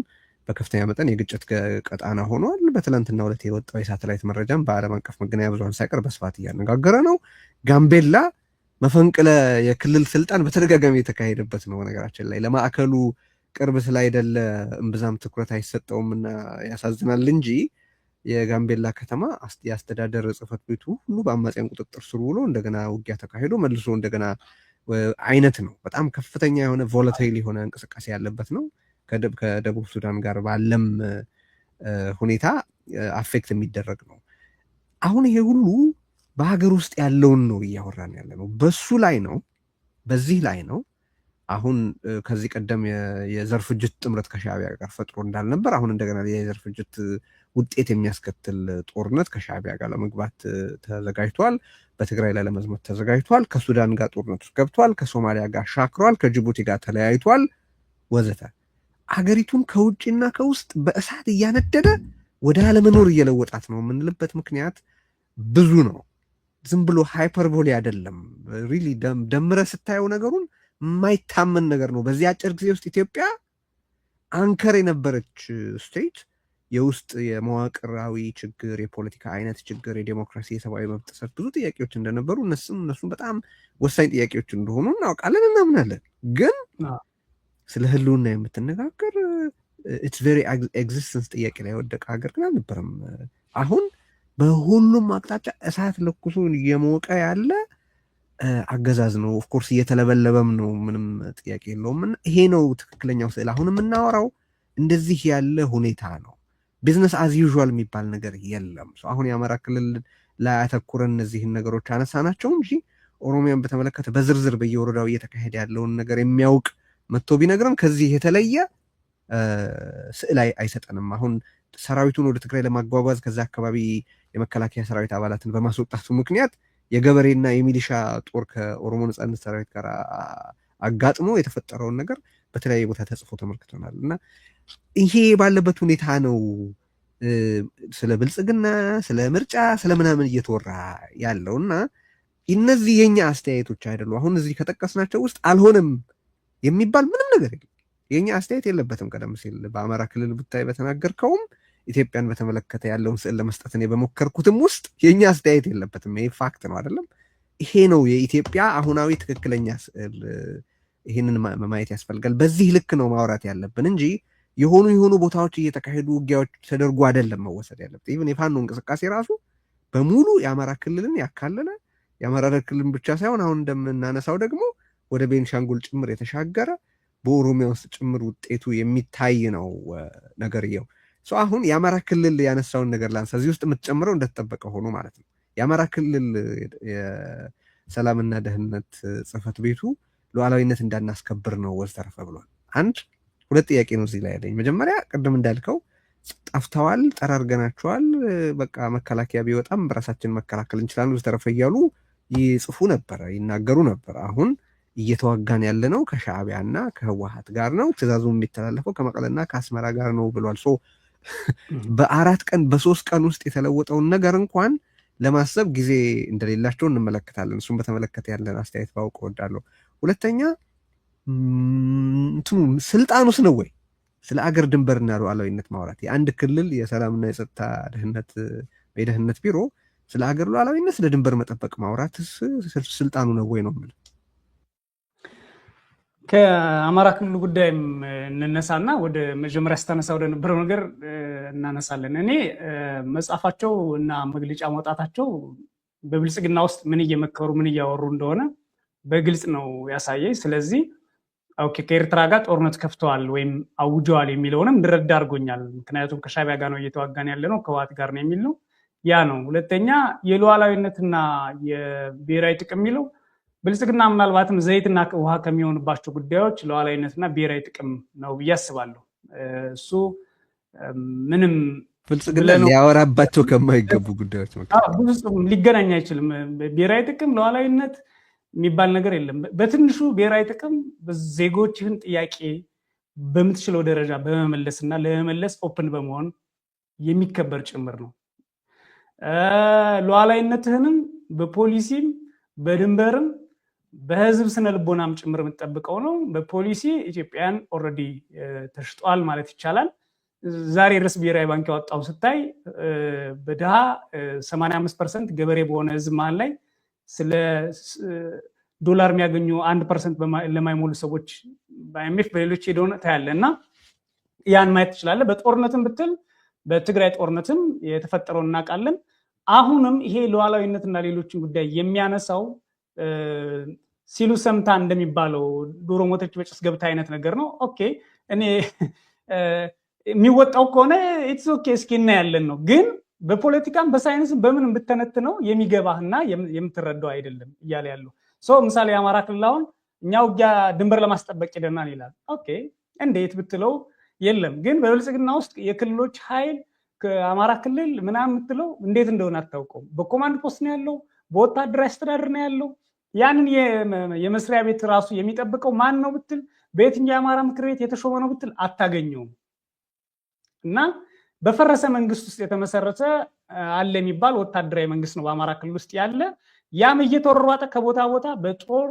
በከፍተኛ መጠን የግጭት ቀጣና ሆኗል። በትላንትናው ዕለት የወጣው የሳተላይት መረጃም በዓለም አቀፍ መገናኛ ብዙሃን ሳይቀር በስፋት እያነጋገረ ነው። ጋምቤላ መፈንቅለ የክልል ስልጣን በተደጋጋሚ የተካሄደበት ነው። ነገራችን ላይ ለማዕከሉ ቅርብ ስላይደለ እምብዛም ትኩረት አይሰጠውም እና ያሳዝናል እንጂ የጋምቤላ ከተማ የአስተዳደር ጽሕፈት ቤቱ ሁሉ በአማጽያን ቁጥጥር ስር ውሎ እንደገና ውጊያ ተካሂዶ መልሶ እንደገና አይነት ነው። በጣም ከፍተኛ የሆነ ቮለታይል የሆነ እንቅስቃሴ ያለበት ነው። ከደቡብ ሱዳን ጋር ባለም ሁኔታ አፌክት የሚደረግ ነው። አሁን ይሄ ሁሉ በሀገር ውስጥ ያለውን ነው እያወራን ያለ ነው። በሱ ላይ ነው፣ በዚህ ላይ ነው። አሁን ከዚህ ቀደም የዘር ፍጅት ጥምረት ከሻዕቢያ ጋር ፈጥሮ እንዳልነበር አሁን እንደገና የዘር ፍጅት ውጤት የሚያስከትል ጦርነት ከሻዕቢያ ጋር ለመግባት ተዘጋጅቷል። በትግራይ ላይ ለመዝመት ተዘጋጅቷል። ከሱዳን ጋር ጦርነት ውስጥ ገብቷል። ከሶማሊያ ጋር ሻክሯል። ከጅቡቲ ጋር ተለያይቷል ወዘተ። አገሪቱን ከውጭና ከውስጥ በእሳት እያነደደ ወደ አለመኖር እየለወጣት ነው የምንልበት ምክንያት ብዙ ነው። ዝም ብሎ ሃይፐርቦሊ አይደለም። ሪሊ ደምረ ስታየው ነገሩን የማይታመን ነገር ነው። በዚህ አጭር ጊዜ ውስጥ ኢትዮጵያ አንከር የነበረች ስቴት የውስጥ የመዋቅራዊ ችግር፣ የፖለቲካ አይነት ችግር፣ የዴሞክራሲ፣ የሰብአዊ መብት ጥሰት ብዙ ጥያቄዎች እንደነበሩ እነሱም በጣም ወሳኝ ጥያቄዎች እንደሆኑ እናውቃለን፣ እናምናለን። ግን ስለ ህልውና የምትነጋገር ኢትስ ቬሪ ኤግዚስተንስ ጥያቄ ላይ ወደቀ ሀገር ግን አልነበረም። አሁን በሁሉም አቅጣጫ እሳት ለኩሶ እየሞቀ ያለ አገዛዝ ነው። ኦፍኮርስ እየተለበለበም ነው፣ ምንም ጥያቄ የለውም። ይሄ ነው ትክክለኛው ስዕል። አሁን የምናወራው እንደዚህ ያለ ሁኔታ ነው። ቢዝነስ አዝ ዩዥዋል የሚባል ነገር የለም። አሁን የአማራ ክልል ላይ አተኩረን እነዚህን ነገሮች አነሳናቸው እንጂ ኦሮሚያን በተመለከተ በዝርዝር በየወረዳው እየተካሄደ ያለውን ነገር የሚያውቅ መጥቶ ቢነግረን ከዚህ የተለየ ስዕል አይሰጠንም። አሁን ሰራዊቱን ወደ ትግራይ ለማጓጓዝ ከዛ አካባቢ የመከላከያ ሰራዊት አባላትን በማስወጣቱ ምክንያት የገበሬና የሚሊሻ ጦር ከኦሮሞ ነጻነት ሰራዊት ጋር አጋጥሞ የተፈጠረውን ነገር በተለያየ ቦታ ተጽፎ ተመልክተናል። እና ይሄ ባለበት ሁኔታ ነው ስለ ብልጽግና፣ ስለ ምርጫ፣ ስለ ምናምን እየተወራ ያለው እና እነዚህ የኛ አስተያየቶች አይደሉ። አሁን እዚህ ከጠቀስናቸው ውስጥ አልሆነም የሚባል ምንም ነገር የለም። የኛ አስተያየት የለበትም። ቀደም ሲል በአማራ ክልል ብታይ በተናገርከውም ኢትዮጵያን በተመለከተ ያለውን ስዕል ለመስጠት እኔ በሞከርኩትም ውስጥ የኛ አስተያየት የለበትም። ይሄ ፋክት ነው አይደለም? ይሄ ነው የኢትዮጵያ አሁናዊ ትክክለኛ ስዕል። ይህንን ማየት ያስፈልጋል። በዚህ ልክ ነው ማውራት ያለብን እንጂ የሆኑ ቦታዎች እየተካሄዱ ውጊያዎች ተደርጎ አይደለም መወሰድ ያለበት። ኢቭን የፋኖ እንቅስቃሴ ራሱ በሙሉ የአማራ ክልልን ያካለለ የአማራ ክልልን ብቻ ሳይሆን አሁን እንደምናነሳው ደግሞ ወደ ቤንሻንጉል ጭምር የተሻገረ በኦሮሚያ ውስጥ ጭምር ውጤቱ የሚታይ ነው ነገርየው። አሁን የአማራ ክልል ያነሳውን ነገር ላንሳ። እዚህ ውስጥ የምትጨምረው እንደተጠበቀ ሆኖ ማለት ነው። የአማራ ክልል የሰላምና ደህንነት ጽሕፈት ቤቱ ሉዓላዊነት እንዳናስከብር ነው ወዘተረፈ ብሏል። ሁለት ጥያቄ ነው እዚህ ላይ ያለኝ። መጀመሪያ ቅድም እንዳልከው ጠፍተዋል፣ ጠራርገናቸዋል፣ በቃ መከላከያ ቢወጣም በራሳችን መከላከል እንችላለን ወዘተረፈ እያሉ ይጽፉ ነበረ፣ ይናገሩ ነበር። አሁን እየተዋጋን ያለ ነው ከሻዕቢያና ከህወሓት ጋር ነው፣ ትእዛዙ የሚተላለፈው ከመቀለና ከአስመራ ጋር ነው ብሏል። በ4 ቀን በ3 ቀን ውስጥ የተለወጠውን ነገር እንኳን ለማሰብ ጊዜ እንደሌላቸው እንመለከታለን። እሱም በተመለከተ ያለን አስተያየት ባውቅ እወዳለሁ። ሁለተኛ ስልጣኑስ ነው ወይ ስለ አገር ድንበርና ሉዓላዊነት ማውራት? የአንድ ክልል የሰላምና የጸጥታ የደህንነት ቢሮ ስለ አገር ሉዓላዊነት ስለ ድንበር መጠበቅ ማውራት ስልጣኑ ነው ወይ ነው የምልህ። ከአማራ ክልል ጉዳይም እንነሳና ወደ መጀመሪያ ስታነሳ ወደ ነበረው ነገር እናነሳለን። እኔ መጻፋቸው እና መግለጫ ማውጣታቸው በብልጽግና ውስጥ ምን እየመከሩ ምን እያወሩ እንደሆነ በግልጽ ነው ያሳየኝ። ስለዚህ ኦኬ ከኤርትራ ጋር ጦርነት ከፍተዋል ወይም አውጀዋል የሚለውንም እንድረዳ አድርጎኛል። ምክንያቱም ከሻዕቢያ ጋር ነው እየተዋጋን ያለ ነው ከህወሓት ጋር ነው የሚል ነው። ያ ነው። ሁለተኛ የሉዓላዊነትና የብሔራዊ ጥቅም የሚለው ብልጽግና ምናልባትም ዘይትና ውሃ ከሚሆንባቸው ጉዳዮች ሉዓላዊነትና ብሔራዊ ጥቅም ነው ብዬ አስባለሁ። እሱ ምንም ብልጽግና ሊያወራባቸው ከማይገቡ ጉዳዮች ሊገናኝ አይችልም። ብሔራዊ ጥቅም ሉዓላዊነት የሚባል ነገር የለም። በትንሹ ብሔራዊ ጥቅም ዜጎችህን ጥያቄ በምትችለው ደረጃ በመመለስና ለመመለስ ኦፕን በመሆን የሚከበር ጭምር ነው። ሉዓላዊነትህንም በፖሊሲም በድንበርም በህዝብ ስነ ልቦናም ጭምር የምትጠብቀው ነው። በፖሊሲ ኢትዮጵያን ኦልሬዲ ተሽጧል ማለት ይቻላል። ዛሬ ድረስ ብሔራዊ ባንክ ያወጣው ስታይ በድሃ 85% ገበሬ በሆነ ህዝብ መሀል ላይ ስለ ዶላር የሚያገኙ 1% ለማይሞሉ ሰዎች በአይኤምኤፍ በሌሎች ሄደው ታያለ እና ያን ማየት ትችላለህ። በጦርነትም ብትል በትግራይ ጦርነትም የተፈጠረውን እናውቃለን። አሁንም ይሄ ሉዓላዊነትና ሌሎችን ጉዳይ የሚያነሳው ሲሉ ሰምታ እንደሚባለው ዶሮ ሞተች በጭስ ገብታ አይነት ነገር ነው። ኦኬ እኔ የሚወጣው ከሆነ ኢትስ ኦኬ እስኪ እናያለን ነው። ግን በፖለቲካም በሳይንስም በምን ብተነትነው የሚገባህና የምትረዳው አይደለም እያለ ያለው ምሳሌ የአማራ ክልል አሁን እኛ ውጊያ ድንበር ለማስጠበቅ ሄደናል ይላል። ኦኬ እንዴት ብትለው የለም። ግን በብልጽግና ውስጥ የክልሎች ኃይል ከአማራ ክልል ምናምን የምትለው እንዴት እንደሆነ አታውቀውም። በኮማንድ ፖስት ነው ያለው፣ በወታደራዊ አስተዳደር ነው ያለው። ያንን የመስሪያ ቤት ራሱ የሚጠብቀው ማን ነው ብትል በየትኛው የአማራ ምክር ቤት የተሾመ ነው ብትል አታገኘውም። እና በፈረሰ መንግስት ውስጥ የተመሰረተ አለ የሚባል ወታደራዊ መንግስት ነው በአማራ ክልል ውስጥ ያለ። ያም እየተወረዋጠ ከቦታ ቦታ በጦር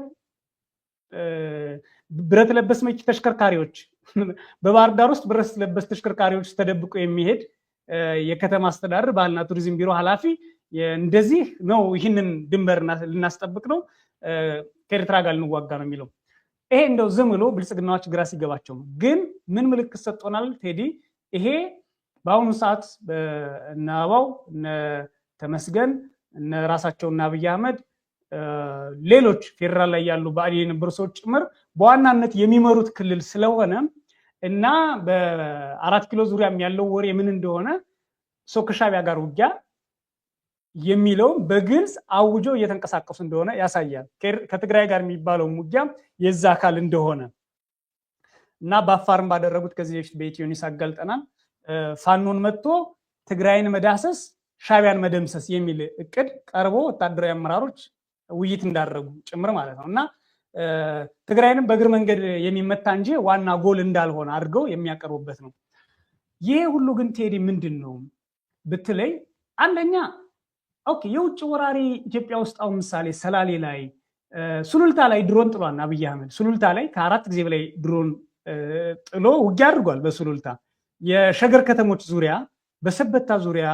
ብረት ለበስ ተሽከርካሪዎች በባህር ዳር ውስጥ ብረት ለበስ ተሽከርካሪዎች ተደብቆ የሚሄድ የከተማ አስተዳደር ባህልና ቱሪዝም ቢሮ ኃላፊ እንደዚህ ነው ይህንን ድንበር ልናስጠብቅ ነው ከኤርትራ ጋር ልንዋጋ ነው የሚለው። ይሄ እንደው ዝም ብሎ ብልጽግናዎች ግራ ሲገባቸው ነው። ግን ምን ምልክት ሰጥቶናል ቴዲ? ይሄ በአሁኑ ሰዓት እነ አበባው እነ ተመስገን እነ ራሳቸው እና አብይ አህመድ ሌሎች ፌደራል ላይ ያሉ ብአዴን የነበሩ ሰዎች ጭምር በዋናነት የሚመሩት ክልል ስለሆነ እና በ4 ኪሎ ዙሪያም ያለው ወሬ ምን እንደሆነ ሰው ከሻዕቢያ ጋር ውጊያ የሚለው በግልጽ አውጆ እየተንቀሳቀሱ እንደሆነ ያሳያል። ከትግራይ ጋር የሚባለው ውጊያ የዛ አካል እንደሆነ እና በአፋርም ባደረጉት ከዚህ በፊት በኢትዮ ኒውስ አጋልጠናል። ፋኖን መጥቶ ትግራይን መዳሰስ ሻዕቢያን መደምሰስ የሚል እቅድ ቀርቦ ወታደራዊ አመራሮች ውይይት እንዳደረጉ ጭምር ማለት ነው እና ትግራይንም በእግር መንገድ የሚመታ እንጂ ዋና ጎል እንዳልሆነ አድርገው የሚያቀርቡበት ነው። ይሄ ሁሉ ግን ቴዲ ምንድን ነው ብትለይ፣ አንደኛ ኦኬ የውጭ ወራሪ ኢትዮጵያ ውስጥ አሁን ምሳሌ ሰላሌ ላይ ሱሉልታ ላይ ድሮን ጥሏል አብይ አህመድ። ሱሉልታ ላይ ከ4 ጊዜ በላይ ድሮን ጥሎ ውጊያ አድርጓል። በሱሉልታ የሸገር ከተሞች ዙሪያ፣ በሰበታ ዙሪያ፣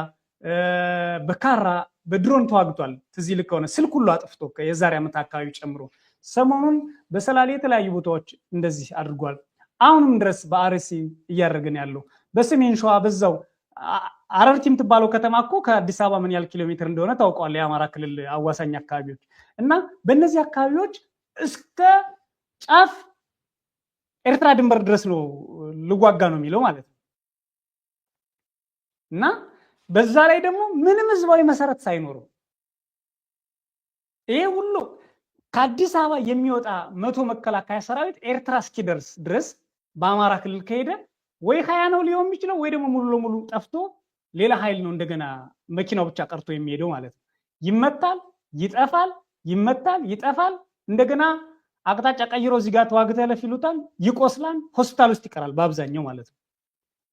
በካራ በድሮን ተዋግቷል። ትዝ ይልህ ከሆነ ስልክ ሁሉ አጥፍቶ የዛሬ ዓመት አካባቢ ጨምሮ ሰሞኑን በሰላሌ የተለያዩ ቦታዎች እንደዚህ አድርጓል። አሁንም ድረስ በአርሲ እያደረገን ያለው በሰሜን ሸዋ በዛው አረርቲ የምትባለው ከተማ እኮ ከአዲስ አበባ ምን ያህል ኪሎ ሜትር እንደሆነ ታውቀዋል። የአማራ ክልል አዋሳኝ አካባቢዎች እና በእነዚህ አካባቢዎች እስከ ጫፍ ኤርትራ ድንበር ድረስ ነው ልዋጋ ነው የሚለው ማለት ነው እና በዛ ላይ ደግሞ ምንም ህዝባዊ መሰረት ሳይኖረው ይሄ ሁሉ ከአዲስ አበባ የሚወጣ 100 መከላከያ ሰራዊት ኤርትራ እስኪደርስ ድረስ በአማራ ክልል ከሄደ ወይ 20 ነው ሊሆን የሚችለው ወይ ደግሞ ሙሉ ለሙሉ ጠፍቶ ሌላ ኃይል ነው እንደገና መኪናው ብቻ ቀርቶ የሚሄደው ማለት ነው። ይመታል፣ ይጠፋል፣ ይመታል፣ ይጠፋል። እንደገና አቅጣጫ ቀይሮ እዚህ ጋር ተዋግተህ ለፍ ይሉታል፣ ይቆስላል፣ ሆስፒታል ውስጥ ይቀራል በአብዛኛው ማለት ነው።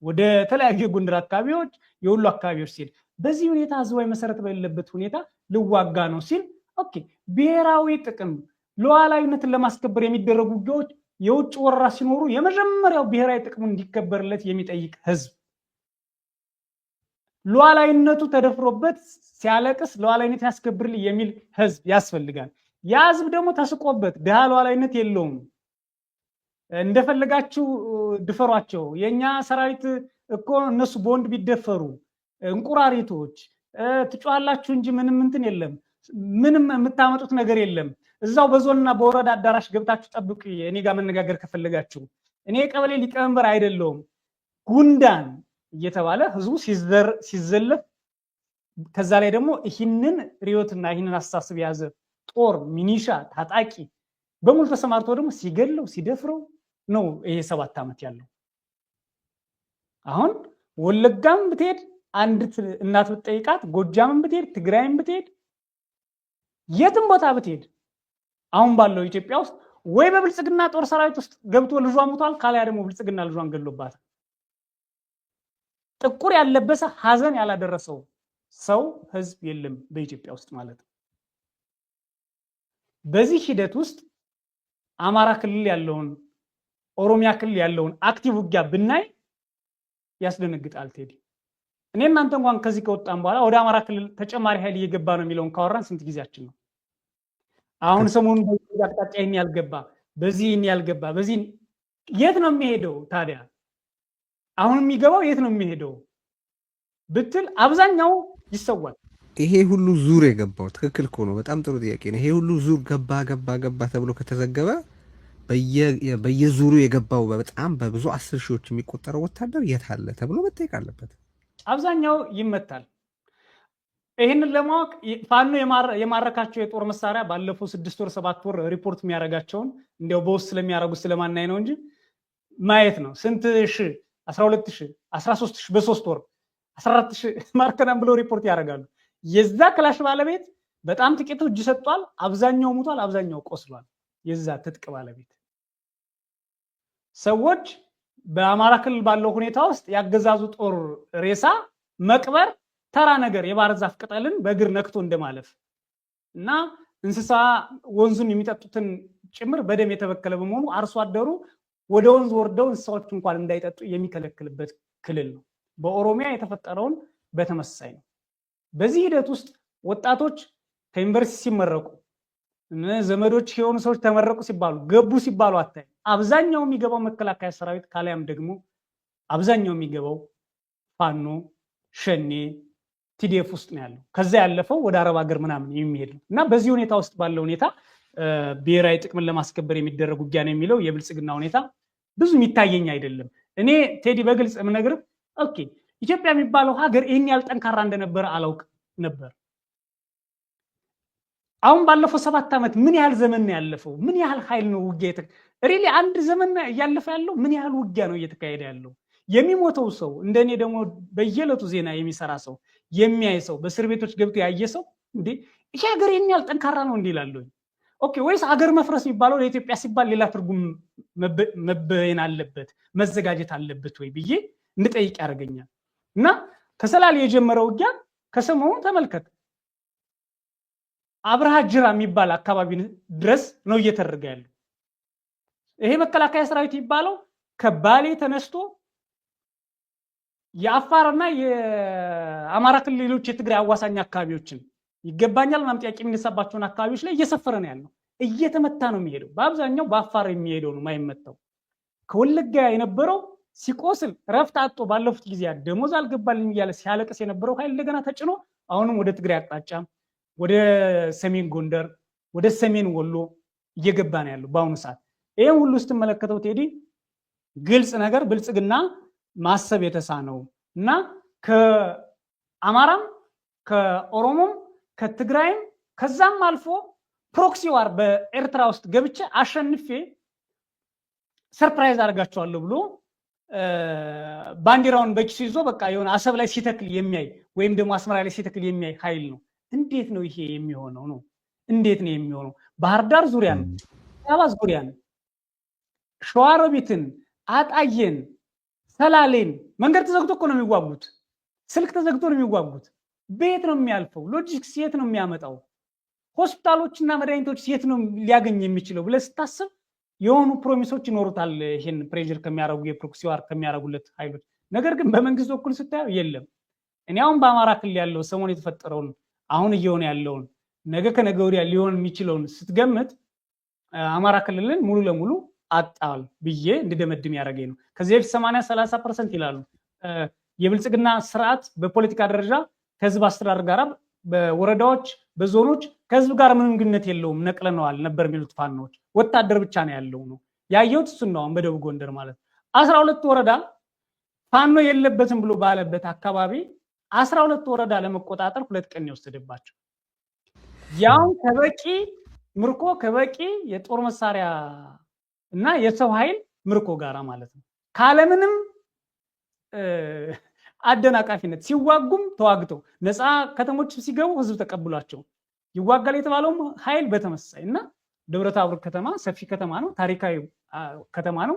ወደ ተለያዩ የጎንደር አካባቢዎች የሁሉ አካባቢዎች ሲሄድ በዚህ ሁኔታ ህዝባዊ መሰረት በሌለበት ሁኔታ ልዋጋ ነው ሲል ኦኬ ብሔራዊ ጥቅም ሉዓላዊነትን ለማስከበር የሚደረጉ ውጊያዎች የውጭ ወረራ ሲኖሩ የመጀመሪያው ብሔራዊ ጥቅሙ እንዲከበርለት የሚጠይቅ ህዝብ ሉዓላዊነቱ ተደፍሮበት ሲያለቅስ ሉዓላዊነት ያስከብርልኝ የሚል ህዝብ ያስፈልጋል። ያ ህዝብ ደግሞ ተስቆበት ድሃ ሉዓላዊነት የለውም እንደፈለጋችሁ ድፈሯቸው፣ የኛ ሰራዊት እኮ እነሱ በወንድ ቢደፈሩ እንቁራሪቶች ትጫዋላችሁ እንጂ ምንም እንትን የለም፣ ምንም የምታመጡት ነገር የለም፣ እዛው በዞንና በወረዳ አዳራሽ ገብታችሁ ጠብቁ፣ እኔ ጋር መነጋገር ከፈለጋችሁ እኔ የቀበሌ ሊቀመንበር አይደለሁም ጉንዳን እየተባለ ህዝቡ ሲዘለፍ፣ ከዛ ላይ ደግሞ ይህንን ሪዮትና ይህንን አስተሳሰብ የያዘ ጦር ሚኒሻ ታጣቂ በሙሉ ተሰማርቶ ደግሞ ሲገለው ሲደፍረው ነው ይሄ 7 ዓመት ያለው። አሁን ወለጋም ብትሄድ አንድ እናት ብትጠይቃት፣ ጎጃምም ብትሄድ፣ ትግራይም ብትሄድ፣ የትም ቦታ ብትሄድ አሁን ባለው ኢትዮጵያ ውስጥ ወይ በብልጽግና ጦር ሰራዊት ውስጥ ገብቶ ልጇ ሞቷል፣ ካሊያ ደግሞ ብልጽግና ልጇን ገሎባታል። ጥቁር ያለበሰ ሀዘን ያላደረሰው ሰው ህዝብ የለም በኢትዮጵያ ውስጥ ማለት ነው። በዚህ ሂደት ውስጥ አማራ ክልል ያለውን ኦሮሚያ ክልል ያለውን አክቲቭ ውጊያ ብናይ ያስደነግጣል ቴዲ። እኔ እናንተ እንኳን ከዚህ ከወጣን በኋላ ወደ አማራ ክልል ተጨማሪ ኃይል እየገባ ነው የሚለውን ካወራን ስንት ጊዜያችን ነው? አሁን ሰሞኑን በዚህ አቅጣጫ ይሄን ያልገባ በዚህ ይሄን ያልገባ በዚህ የት ነው የሚሄደው ታዲያ? አሁን የሚገባው የት ነው የሚሄደው ብትል አብዛኛው ይሰዋል። ይሄ ሁሉ ዙር የገባው ትክክል እኮ ነው። በጣም ጥሩ ጥያቄ ነው። ይሄ ሁሉ ዙር ገባ ተብሎ ከተዘገበ በየዙሩ የገባው በጣም በብዙ 10 ሺዎች የሚቆጠረው ወታደር የት አለ ተብሎ መጠየቅ አለበት። አብዛኛው ይመታል። ይህንን ለማወቅ ፋኖ የማረካቸው የጦር መሳሪያ ባለፈው 6 ወር 7 ወር ሪፖርት የሚያደርጋቸውን እንዲያው በውስጥ ስለሚያደርጉት ስለማናይ ነው እንጂ ማየት ነው። ስንት ሺህ 12 ሺህ 13 ሺህ በ3 ወር 14 ሺህ ማርከናም ብለው ሪፖርት ያደርጋሉ። የዛ ክላሽ ባለቤት በጣም ጥቂቱ እጅ ሰጥቷል፣ አብዛኛው ሙቷል፣ አብዛኛው ቆስሏል። የዛ ትጥቅ ባለቤት ሰዎች በአማራ ክልል ባለው ሁኔታ ውስጥ ያገዛዙ ጦር ሬሳ መቅበር ተራ ነገር፣ የባህር ዛፍ ቅጠልን በእግር ነክቶ እንደማለፍ እና እንስሳ ወንዙን የሚጠጡትን ጭምር በደም የተበከለ በመሆኑ አርሶ አደሩ ወደ ወንዝ ወርደው እንስሳዎች እንኳን እንዳይጠጡ የሚከለክልበት ክልል ነው። በኦሮሚያ የተፈጠረውን በተመሳሳይ ነው። በዚህ ሂደት ውስጥ ወጣቶች ከዩኒቨርሲቲ ሲመረቁ ዘመዶች የሆኑ ሰዎች ተመረቁ ሲባሉ ገቡ ሲባሉ አታይ። አብዛኛው የሚገባው መከላከያ ሰራዊት ካላያም ደግሞ አብዛኛው የሚገባው ፋኖ ሸኔ ቲዲኤፍ ውስጥ ነው ያለው። ከዛ ያለፈው ወደ አረብ ሀገር ምናምን የሚሄድ ነው እና በዚህ ሁኔታ ውስጥ ባለው ሁኔታ ብሔራዊ ጥቅምን ለማስከበር የሚደረግ ውጊያ ነው የሚለው የብልጽግና ሁኔታ ብዙ የሚታየኝ አይደለም። እኔ ቴዲ በግልጽ የምነግርህ ኦኬ ኢትዮጵያ የሚባለው ሀገር ይህን ያህል ጠንካራ እንደነበረ አላውቅ ነበር። አሁን ባለፈው 7 ዓመት ምን ያህል ዘመን ነው ያለፈው? ምን ያህል ኃይል ነው ውጊያ ሪሊ አንድ ዘመን እያለፈ ያለው ምን ያህል ውጊያ ነው እየተካሄደ ያለው? የሚሞተው ሰው እንደኔ ደግሞ በየዕለቱ ዜና የሚሰራ ሰው የሚያይ ሰው በእስር ቤቶች ገብቶ ያየ ሰው እንዴ ይሄ ሀገር ይህን ያህል ጠንካራ ነው እንዴ ይላል። ኦኬ ወይስ ሀገር መፍረስ የሚባለው ለኢትዮጵያ ሲባል ሌላ ትርጉም መበየን አለበት መዘጋጀት አለበት ወይ ብዬ እንድጠይቅ ያደርገኛል። እና ከሰላሌ የጀመረው ውጊያ ከሰሞኑ ተመልከት አብርሃ ጅራ የሚባል አካባቢ ድረስ ነው እየተደረገ ያለው። ይሄ መከላከያ ሰራዊት የሚባለው ከባሌ ተነስቶ የአፋርና የአማራ ክልሎች የትግራይ አዋሳኝ አካባቢዎችን ይገባኛል ምናምን ጥያቄ የሚነሳባቸውን አካባቢዎች ላይ እየሰፈረ ነው ያለው። እየተመታ ነው የሚሄደው። በአብዛኛው በአፋር የሚሄደው ነው የማይመታው። ከወለጋ የነበረው ሲቆስል ረፍት አጥቶ ባለፉት ጊዜያት ደሞዝ አልገባልኝ እያለ ሲያለቅስ የነበረው ኃይል እንደገና ተጭኖ አሁንም ወደ ትግራይ አቅጣጫ ወደ ሰሜን ጎንደር ወደ ሰሜን ወሎ እየገባ ነው ያለው በአሁኑ ሰዓት። ይሄን ሁሉ ስትመለከተው ቴዲ ግልጽ ነገር ብልጽግና ማሰብ የተሳነው እና ከአማራም ከኦሮሞም ከትግራይም ከዛም አልፎ ፕሮክሲ ዋር በኤርትራ ውስጥ ገብቼ አሸንፌ ሰርፕራይዝ አድርጋቸዋለሁ ብሎ ባንዲራውን በኪሱ ይዞ በቃ የሆነ አሰብ ላይ ሲተክል የሚያይ ወይም ደግሞ አስመራ ላይ ሲተክል የሚያይ ኃይል ነው። እንዴት ነው ይሄ የሚሆነው ነው? እንዴት ነው የሚሆነው? ባህር ዳር ዙሪያን፣ አባ ዙሪያን፣ ሸዋሮቢትን፣ አጣየን፣ ሰላሌን መንገድ ተዘግቶ እኮ ነው የሚዋጉት። ስልክ ተዘግቶ ነው የሚዋጉት። ቤት ነው የሚያልፈው። ሎጂስቲክስ የት ነው የሚያመጣው? ሆስፒታሎችና መድኃኒቶች የት ነው ሊያገኝ የሚችለው ብለህ ስታስብ የሆኑ ፕሮሚሶች ይኖሩታል። ይሄን ፕሬዠር ከሚያረጉ የፕሮክሲ ዋር ከሚያረጉለት ኃይሎች። ነገር ግን በመንግስት በኩል ስታየው የለም። እኔ አሁን በአማራ ክልል ያለው ሰሞኑን የተፈጠረውን አሁን እየሆነ ያለውን ነገ ከነገ ወዲያ ሊሆን የሚችለውን ስትገምት አማራ ክልልን ሙሉ ለሙሉ አጣል ብዬ እንድደመድም ያደረገኝ ነው። ከዚህ በፊት 80-30% ይላሉ። የብልጽግና ስርዓት በፖለቲካ ደረጃ ከህዝብ አስተዳደር ጋር በወረዳዎች በዞኖች ከህዝብ ጋር ምንም ግንኙነት የለውም ነቅለነዋል ነበር የሚሉት ፋኖች። ወታደር ብቻ ነው ያለው ነው ያየሁት። እሱን ነው በደቡብ ጎንደር ማለት 12 ወረዳ ፋኖ የለበትም ብሎ ባለበት አካባቢ 12 ወረዳ ለመቆጣጠር 2 ቀን የወሰደባቸው ያው ከበቂ ምርኮ ከበቂ የጦር መሳሪያ እና የሰው ኃይል ምርኮ ጋራ ማለት ነው። ካለምንም አደናቃፊነት ሲዋጉም ተዋግተው ነፃ ከተሞች ሲገቡ ህዝብ ተቀብሏቸው ይዋጋል የተባለውም ኃይል በተመሳሳይ እና ደብረታቦር ከተማ ሰፊ ከተማ ነው፣ ታሪካዊ ከተማ ነው።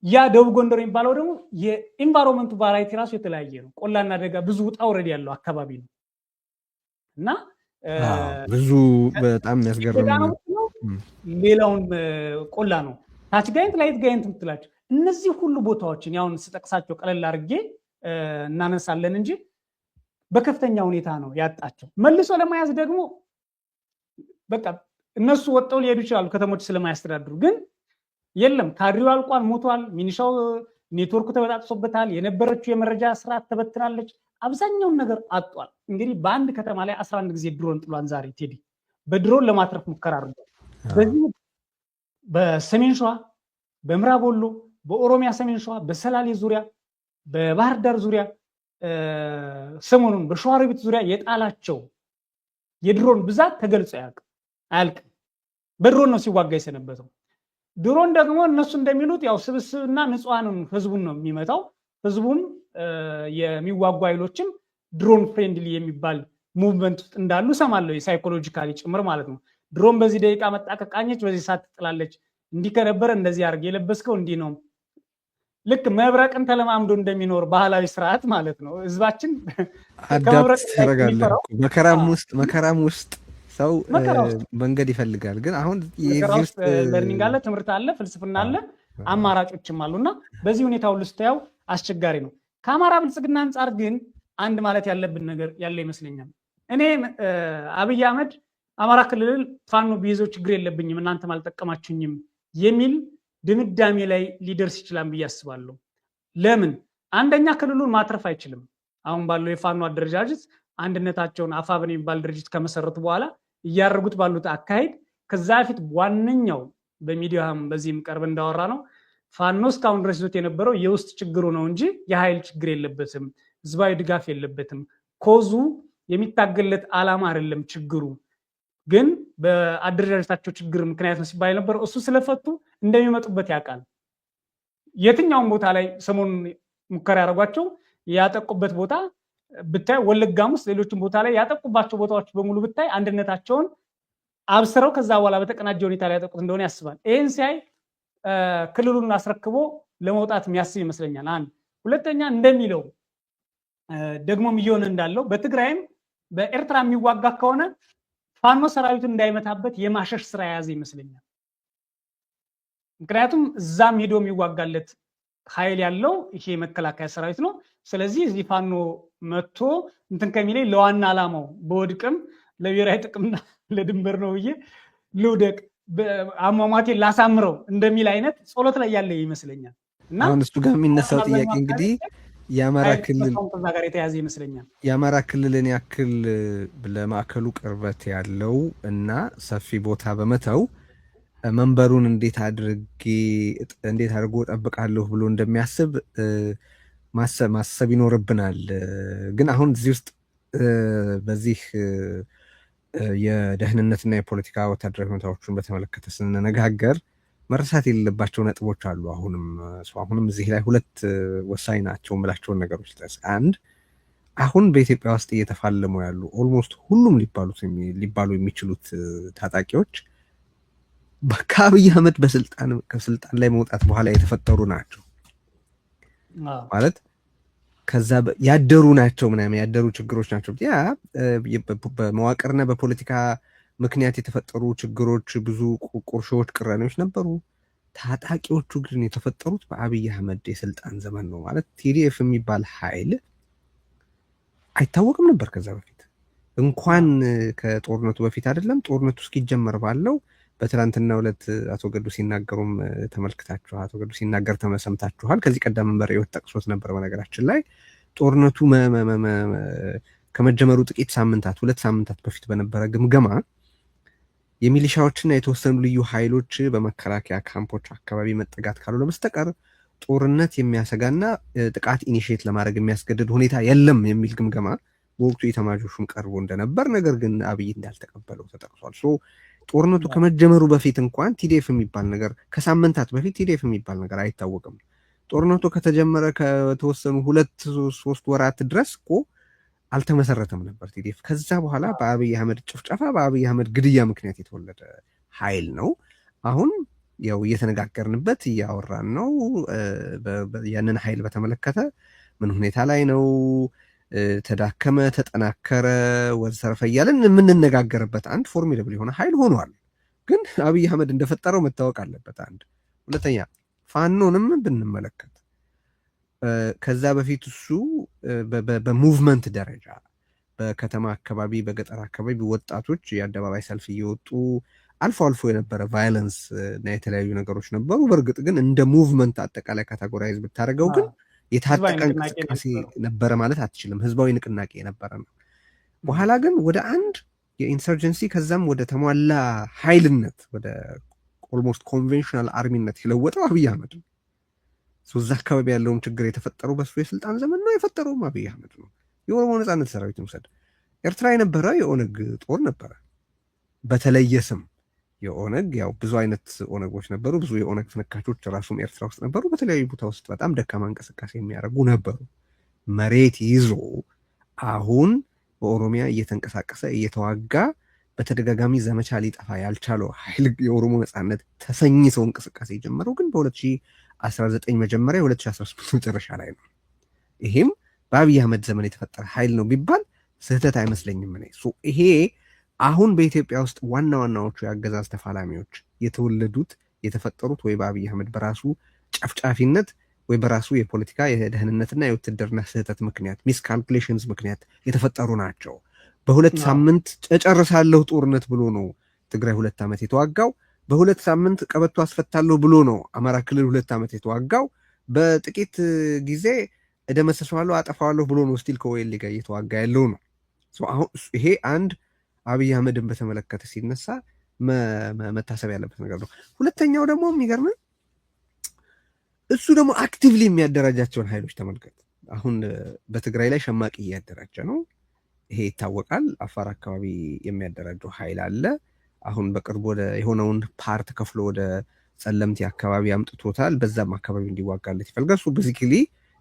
ያ ደቡብ ጎንደር የሚባለው ደግሞ የኢንቫይሮንመንቱ ቫራይቲ ራሱ የተለያየ ነው። ቆላና ደጋ ብዙ ውጣ ውረድ ያለው አካባቢ ነው እና ብዙ በጣም የሚያስገርም ነው። ሌላውን ቆላ ነው። ታች ጋይንት ላይት ጋይንት የምትላቸው እነዚህ ሁሉ ቦታዎችን ያውን ስጠቅሳቸው ቀለል አድርጌ እናነሳለን እንጂ በከፍተኛ ሁኔታ ነው ያጣቸው። መልሶ ለመያዝ ደግሞ በቃ እነሱ ወጣው ሊሄዱ ይችላሉ ከተሞች ስለማያስተዳድሩ፣ ግን የለም ካድሬው አልቋል፣ ሞቷል። ሚኒሻው ኔትወርኩ ተበጣጥሶበታል። የነበረችው የመረጃ ስርዓት ተበትናለች። አብዛኛውን ነገር አጧል። እንግዲህ በአንድ ከተማ ላይ 11 ጊዜ ድሮን ጥሏን ዛሬ ቴዲ በድሮን ለማትረፍ ሙከራ አድርጓል። በዚህ በሰሜን ሸዋ፣ በምዕራብ ወሎ፣ በኦሮሚያ ሰሜን ሸዋ፣ በሰላሌ ዙሪያ፣ በባህር ዳር ዙሪያ ሰሞኑን በሸዋሮቢት ዙሪያ የጣላቸው የድሮን ብዛት ተገልጾ አያልቅም። በድሮን ነው ሲዋጋ የሰነበተው። ድሮን ደግሞ እነሱ እንደሚሉት ያው ስብስብና ንጹሃንን ህዝቡን ነው የሚመታው። ህዝቡም የሚዋጉ ኃይሎችም ድሮን ፍሬንድሊ የሚባል ሙቭመንት ውስጥ እንዳሉ ሰማለሁ፣ ሳይኮሎጂካሊ ጭምር ማለት ነው። ድሮን በዚህ ደቂቃ መጣ ከቃኘች በዚህ ሰዓት ትጥላለች፣ እንዲህ ከነበረ እንደዚህ አድርግ፣ የለበስከው እንዲህ ነው። ልክ መብረቅን ተለማምዶ እንደሚኖር ባህላዊ ስርዓት ማለት ነው። ህዝባችን አዳፕት ታደርጋለህ። መከራም ውስጥ ሰው መንገድ ይፈልጋል። ግን አሁን ውስጥ ለርኒንግ አለ፣ ትምህርት አለ፣ ፍልስፍና አለ፣ አማራጮችም አሉና በዚህ ሁኔታ ሁሉ ስታየው አስቸጋሪ ነው። ከአማራ ብልጽግና አንጻር ግን አንድ ማለት ያለብን ነገር ያለ ይመስለኛል። እኔ አብይ አህመድ አማራ ክልል ፋኖ ቢይዘው ችግር የለብኝም እናንተም አልጠቀማችሁኝም የሚል ድምዳሜ ላይ ሊደርስ ይችላል ብዬ አስባለሁ። ለምን? አንደኛ ክልሉን ማትረፍ አይችልም። አሁን ባለው የፋኖ አደረጃጀት አንድነታቸውን አፋብን የሚባል ድርጅት ከመሰረቱ በኋላ እያደረጉት ባሉት አካሄድ ከዛ በፊት ዋነኛው በሚዲያም በዚህም ቀርብ እንዳወራ ነው ፋኖ እስካሁን ድረስ ይዞት የነበረው የውስጥ ችግሩ ነው እንጂ የኃይል ችግር የለበትም፣ ህዝባዊ ድጋፍ የለበትም። ኮዙ የሚታገለት ዓላማ አይደለም ችግሩ ግን በአደረጃጀታቸው ችግር ምክንያት ነው ሲባል የነበረው እሱ ስለፈቱ እንደሚመጡበት ያውቃል። የትኛውን ቦታ ላይ ሰሞኑን ሙከራ ያደረጓቸው ያጠቁበት ቦታ ብታይ ወለጋም ውስጥ ሌሎችም ቦታ ላይ ያጠቁባቸው ቦታዎች በሙሉ ብታይ አንድነታቸውን አብስረው ከዛ በኋላ በተቀናጀ ሁኔታ ላይ ያጠቁት እንደሆነ ያስባል። ይህን ሲያይ ክልሉን አስረክቦ ለመውጣት የሚያስብ ይመስለኛል። አንድ ሁለተኛ እንደሚለው ደግሞም እየሆነ እንዳለው በትግራይም በኤርትራ የሚዋጋ ከሆነ ፋኖ ሰራዊቱን እንዳይመታበት የማሸሽ ስራ የያዘ ይመስለኛል። ምክንያቱም እዛም ሄዶ የሚዋጋለት ኃይል ያለው ይሄ መከላከያ ሰራዊት ነው። ስለዚህ እዚህ ፋኖ መጥቶ እንትን ከሚለኝ ለዋና ዓላማው በወድቅም ለብሔራዊ ጥቅምና ለድንበር ነው ብዬ ልውደቅ አሟሟቴን ላሳምረው እንደሚል አይነት ጸሎት ላይ ያለ ይመስለኛል። እና አሁን እሱ ጋር የሚነሳው ጥያቄ እንግዲህ የአማራ ክልልን ያክል ለማዕከሉ ቅርበት ያለው እና ሰፊ ቦታ በመተው መንበሩን እንዴት አድርጎ ጠብቃለሁ ብሎ እንደሚያስብ ማሰብ ይኖርብናል። ግን አሁን እዚህ ውስጥ በዚህ የደህንነትና የፖለቲካ ወታደራዊ ሁኔታዎችን በተመለከተ ስንነጋገር መረሳት የሌለባቸው ነጥቦች አሉ። አሁንም እዚህ ላይ ሁለት ወሳኝ ናቸው የምላቸውን ነገሮች ጠቅስ። አንድ አሁን በኢትዮጵያ ውስጥ እየተፋለሙ ያሉ ኦልሞስት ሁሉም ሊባሉ የሚችሉት ታጣቂዎች ከአብይ አህመድ ከስልጣን ላይ መውጣት በኋላ የተፈጠሩ ናቸው ማለት ከዛ ያደሩ ናቸው ምናምን ያደሩ ችግሮች ናቸው። ያ በመዋቅርና በፖለቲካ ምክንያት የተፈጠሩ ችግሮች፣ ብዙ ቁርሾች፣ ቅራኔዎች ነበሩ። ታጣቂዎቹ ግን የተፈጠሩት በአብይ አህመድ የስልጣን ዘመን ነው። ማለት ቲዲኤፍ የሚባል ኃይል አይታወቅም ነበር ከዛ በፊት እንኳን ከጦርነቱ በፊት አይደለም ጦርነቱ እስኪጀመር ባለው በትላንትናው ዕለት አቶ ገዱ ሲናገሩም ተመልክታችኋል። አቶ ገዱ ሲናገር ተመሰምታችኋል። ከዚህ ቀደም በርዕዮት ጠቅሶት ነበር። በነገራችን ላይ ጦርነቱ ከመጀመሩ ጥቂት ሳምንታት 2 ሳምንታት በፊት በነበረ ግምገማ የሚሊሻዎችና የተወሰኑ ልዩ ኃይሎች በመከላከያ ካምፖች አካባቢ መጠጋት ካልሆነ በስተቀር ጦርነት የሚያሰጋና ጥቃት ኢኒሼት ለማድረግ የሚያስገድድ ሁኔታ የለም የሚል ግምገማ በወቅቱ ኢታማዦር ቀርቦ እንደነበር፣ ነገር ግን አብይ እንዳልተቀበለው ተጠቅሷል። ጦርነቱ ከመጀመሩ በፊት እንኳን ቲዲኤፍ የሚባል ነገር ከሳምንታት በፊት ቲዲኤፍ የሚባል ነገር አይታወቅም። ጦርነቱ ከተጀመረ ከተወሰኑ 2-3 ወራት ድረስ እኮ አልተመሰረተም ነበር ቲዲኤፍ። ከዛ በኋላ በአብይ አህመድ ጭፍጨፋ በአብይ አህመድ ግድያ ምክንያት የተወለደ ኃይል ነው። አሁን ያው እየተነጋገርንበት እያወራን ነው። ያንን ኃይል በተመለከተ ምን ሁኔታ ላይ ነው፣ ተዳከመ፣ ተጠናከረ፣ ወዘተረፈ እያለን የምንነጋገርበት አንድ ፎርሚደብል የሆነ ኃይል ሆኗል። ግን አብይ አህመድ እንደፈጠረው መታወቅ አለበት። አንድ ሁለተኛ ፋኖንም ብንመለከት ከዛ በፊት እሱ በሙቭመንት ደረጃ በከተማ አካባቢ በገጠር አካባቢ ወጣቶች የአደባባይ ሰልፍ እየወጡ አልፎ አልፎ የነበረ ቫዮለንስ እና የተለያዩ ነገሮች ነበሩ። በእርግጥ ግን እንደ ሙቭመንት አጠቃላይ ካቴጎራይዝ ብታደርገው ግን የታጠቀ እንቅስቃሴ ነበረ ማለት አትችልም። ህዝባዊ ንቅናቄ የነበረ ነው። በኋላ ግን ወደ አንድ የኢንሰርጀንሲ ከዛም ወደ ተሟላ ኃይልነት ወደ ኦልሞስት ኮንቬንሽናል አርሚነት የለወጠው አብይ አህመድ ነው። እዛ አካባቢ ያለውም ችግር የተፈጠረው በሱ የስልጣን ዘመን ነው። የፈጠረውም አብይ አህመድ ነው። የኦሮሞ ነጻነት ሰራዊት ውሰድ። ኤርትራ የነበረ የኦነግ ጦር ነበረ በተለየ ስም። የኦነግ ያው ብዙ አይነት ኦነጎች ነበሩ። ብዙ የኦነግ ፍንካቾች ራሱም ኤርትራ ውስጥ ነበሩ። በተለያዩ ቦታ ውስጥ በጣም ደካማ እንቅስቃሴ የሚያደርጉ ነበሩ። መሬት ይዞ አሁን በኦሮሚያ እየተንቀሳቀሰ እየተዋጋ በተደጋጋሚ ዘመቻ ሊጠፋ ያልቻለው ኃይል የኦሮሞ ነጻነት ተሰኝተው እንቅስቃሴ የጀመረው ግን በ2019 መጀመሪያ 2018 መጨረሻ ላይ ነው። ይሄም በአብይ አህመድ ዘመን የተፈጠረ ኃይል ነው ቢባል ስህተት አይመስለኝም። ይሄ አሁን በኢትዮጵያ ውስጥ ዋና ዋናዎቹ የአገዛዝ ተፋላሚዎች የተወለዱት የተፈጠሩት ወይ በአብይ አህመድ በራሱ ጨፍጫፊነት ወይ በራሱ የፖለቲካ የደህንነትና የውትድርና ስህተት ምክንያት ሚስካልኩሌሽንስ ምክንያት የተፈጠሩ ናቸው። በሁለት ሳምንት ጨርሳለሁ ጦርነት ብሎ ነው ትግራይ 2 ዓመት የተዋጋው። በሁለት ሳምንት ቀበቶ አስፈታለሁ ብሎ ነው አማራ ክልል 2 ዓመት የተዋጋው። በጥቂት ጊዜ እደመሰሰዋለሁ አጠፋዋለሁ ብሎ ነው ስቲል ከኦኤልኤ ጋር እየተዋጋ ያለው ነው። አሁን ይሄ አንድ አብይ አህመድን በተመለከተ ሲነሳ መታሰብ ያለበት ነገር ነው። ሁለተኛው ደግሞ የሚገርም እሱ ደግሞ አክቲቭሊ የሚያደራጃቸውን ኃይሎች ተመልከት። አሁን በትግራይ ላይ ሸማቂ እያደራጀ ነው። ይሄ ይታወቃል። አፋር አካባቢ የሚያደራጀው ኃይል አለ። አሁን በቅርብ ወደ የሆነውን ፓርት ከፍሎ ወደ ጸለምቲ አካባቢ አምጥቶታል። በዛም አካባቢ እንዲዋጋለት ይፈልጋል። እሱ ቤዚክሊ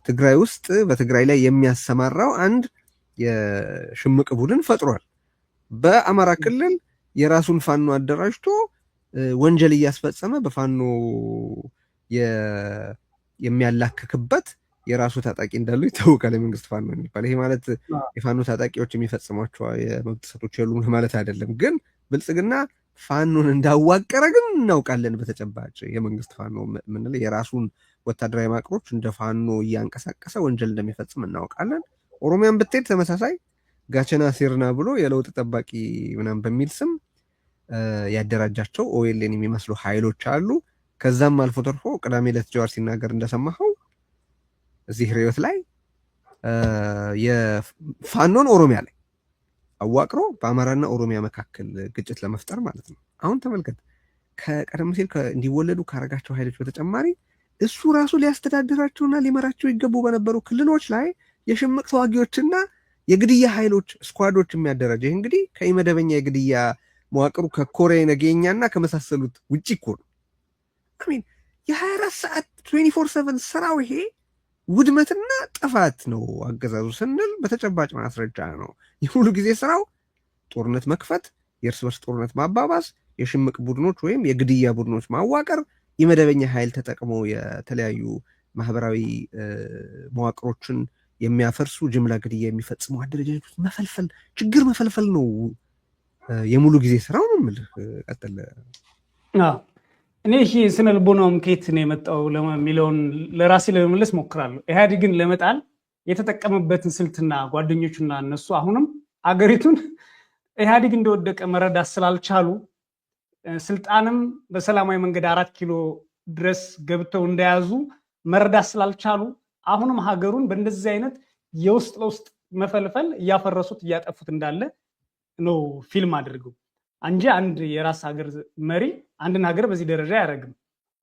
ትግራይ ውስጥ በትግራይ ላይ የሚያሰማራው አንድ የሽምቅ ቡድን ፈጥሯል። በአማራ ክልል የራሱን ፋኖ አደራጅቶ ወንጀል እያስፈጸመ በፋኖ የሚያላክክበት የራሱ ታጣቂ እንዳለው ይታወቃል። የመንግስት ፋኖ የሚባል ይሄ ማለት የፋኖ ታጣቂዎች የሚፈጽሟቸው የመብት ጥሰቶች የሉም ማለት አይደለም። ግን ብልጽግና ፋኖን እንዳዋቀረ ግን እናውቃለን። በተጨባጭ የመንግስት ፋኖ ምንለ የራሱን ወታደራዊ ማቅሮች እንደ ፋኖ እያንቀሳቀሰ ወንጀል እንደሚፈጽም እናውቃለን። ኦሮሚያን ብትሄድ ተመሳሳይ ጋቸና ሲርና ብሎ የለውጥ ጠባቂ ምናምን በሚል ስም ያደራጃቸው ኦኤልኤን የሚመስሉ ኃይሎች አሉ። ከዛም አልፎ ተርፎ ቅዳሜ ዕለት ጀዋር ሲናገር እንደሰማኸው እዚህ ሪዮት ላይ የፋኖን ኦሮሚያ ላይ አዋቅሮ በአማራና ኦሮሚያ መካከል ግጭት ለመፍጠር ማለት ነው። አሁን ተመልከት፣ ከቀደም ሲል እንዲወለዱ ካረጋቸው ኃይሎች በተጨማሪ እሱ ራሱ ሊያስተዳድራቸውና ሊመራቸው ይገቡ በነበሩ ክልሎች ላይ የሽምቅ ተዋጊዎችና የግድያ ኃይሎች ስኳዶች የሚያደራጀ ይህ እንግዲህ ከኢመደበኛ የግድያ መዋቅሩ ከኮሬ ነገኛና ከመሳሰሉት ውጭ እኮ ነው። አሚን የ24 ሰዓት 24/7 ስራው ይሄ ውድመትና ጥፋት ነው። አገዛዙ ስንል በተጨባጭ ማስረጃ ነው። የሙሉ ጊዜ ስራው ጦርነት መክፈት፣ የእርስ በርስ ጦርነት ማባባስ፣ የሽምቅ ቡድኖች ወይም የግድያ ቡድኖች ማዋቀር፣ የመደበኛ ኃይል ተጠቅመው የተለያዩ ማህበራዊ መዋቅሮችን የሚያፈርሱ ጅምላ ግድያ የሚፈጽሙ አደረጃጀቶች መፈልፈል፣ ችግር መፈልፈል ነው የሙሉ ጊዜ ስራው ነው የምልህ። ቀጥል። እኔ ይሄ ስነ ልቦናውም ከየት ነው የመጣው የሚለውን ለራሴ ለመመለስ ሞክራለሁ። ኢህአዴግን ለመጣል የተጠቀመበትን ስልትና ጓደኞቹና እነሱ አሁንም አገሪቱን ኢህአዴግ እንደወደቀ መረዳት ስላልቻሉ ስልጣንም በሰላማዊ መንገድ 4 ኪሎ ድረስ ገብተው እንደያዙ መረዳት ስላልቻሉ አሁንም ሀገሩን በእንደዚህ አይነት የውስጥ ለውስጥ መፈልፈል እያፈረሱት እያጠፉት እንዳለ ነው ፊልም አድርገው እንጂ አንድ የራስ ሀገር መሪ አንድን ሀገር በዚህ ደረጃ አያደርግም።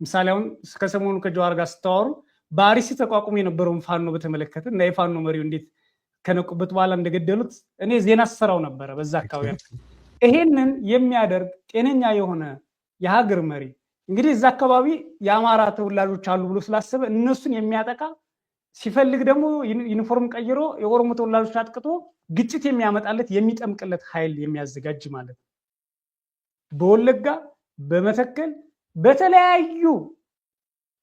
ምሳሌ አሁን ከሰሞኑ ከጀዋር ጋር ስታወሩ በአርሲ ተቋቁሞ የነበረውን ፋኖ በተመለከተ እና የፋኖ መሪው እንዴት ከነቁበት በኋላ እንደገደሉት እኔ ዜና ስሰራው ነበረ በዛ አካባቢ። ይሄንን የሚያደርግ ጤነኛ የሆነ የሀገር መሪ እንግዲህ እዛ አካባቢ የአማራ ተወላጆች አሉ ብሎ ስላሰበ እነሱን የሚያጠቃ ሲፈልግ ደግሞ ዩኒፎርም ቀይሮ የኦሮሞ ተወላጆች አጥቅቶ ግጭት የሚያመጣለት የሚጠምቅለት ኃይል የሚያዘጋጅ ማለት ነው። በወለጋ በመተከል በተለያዩ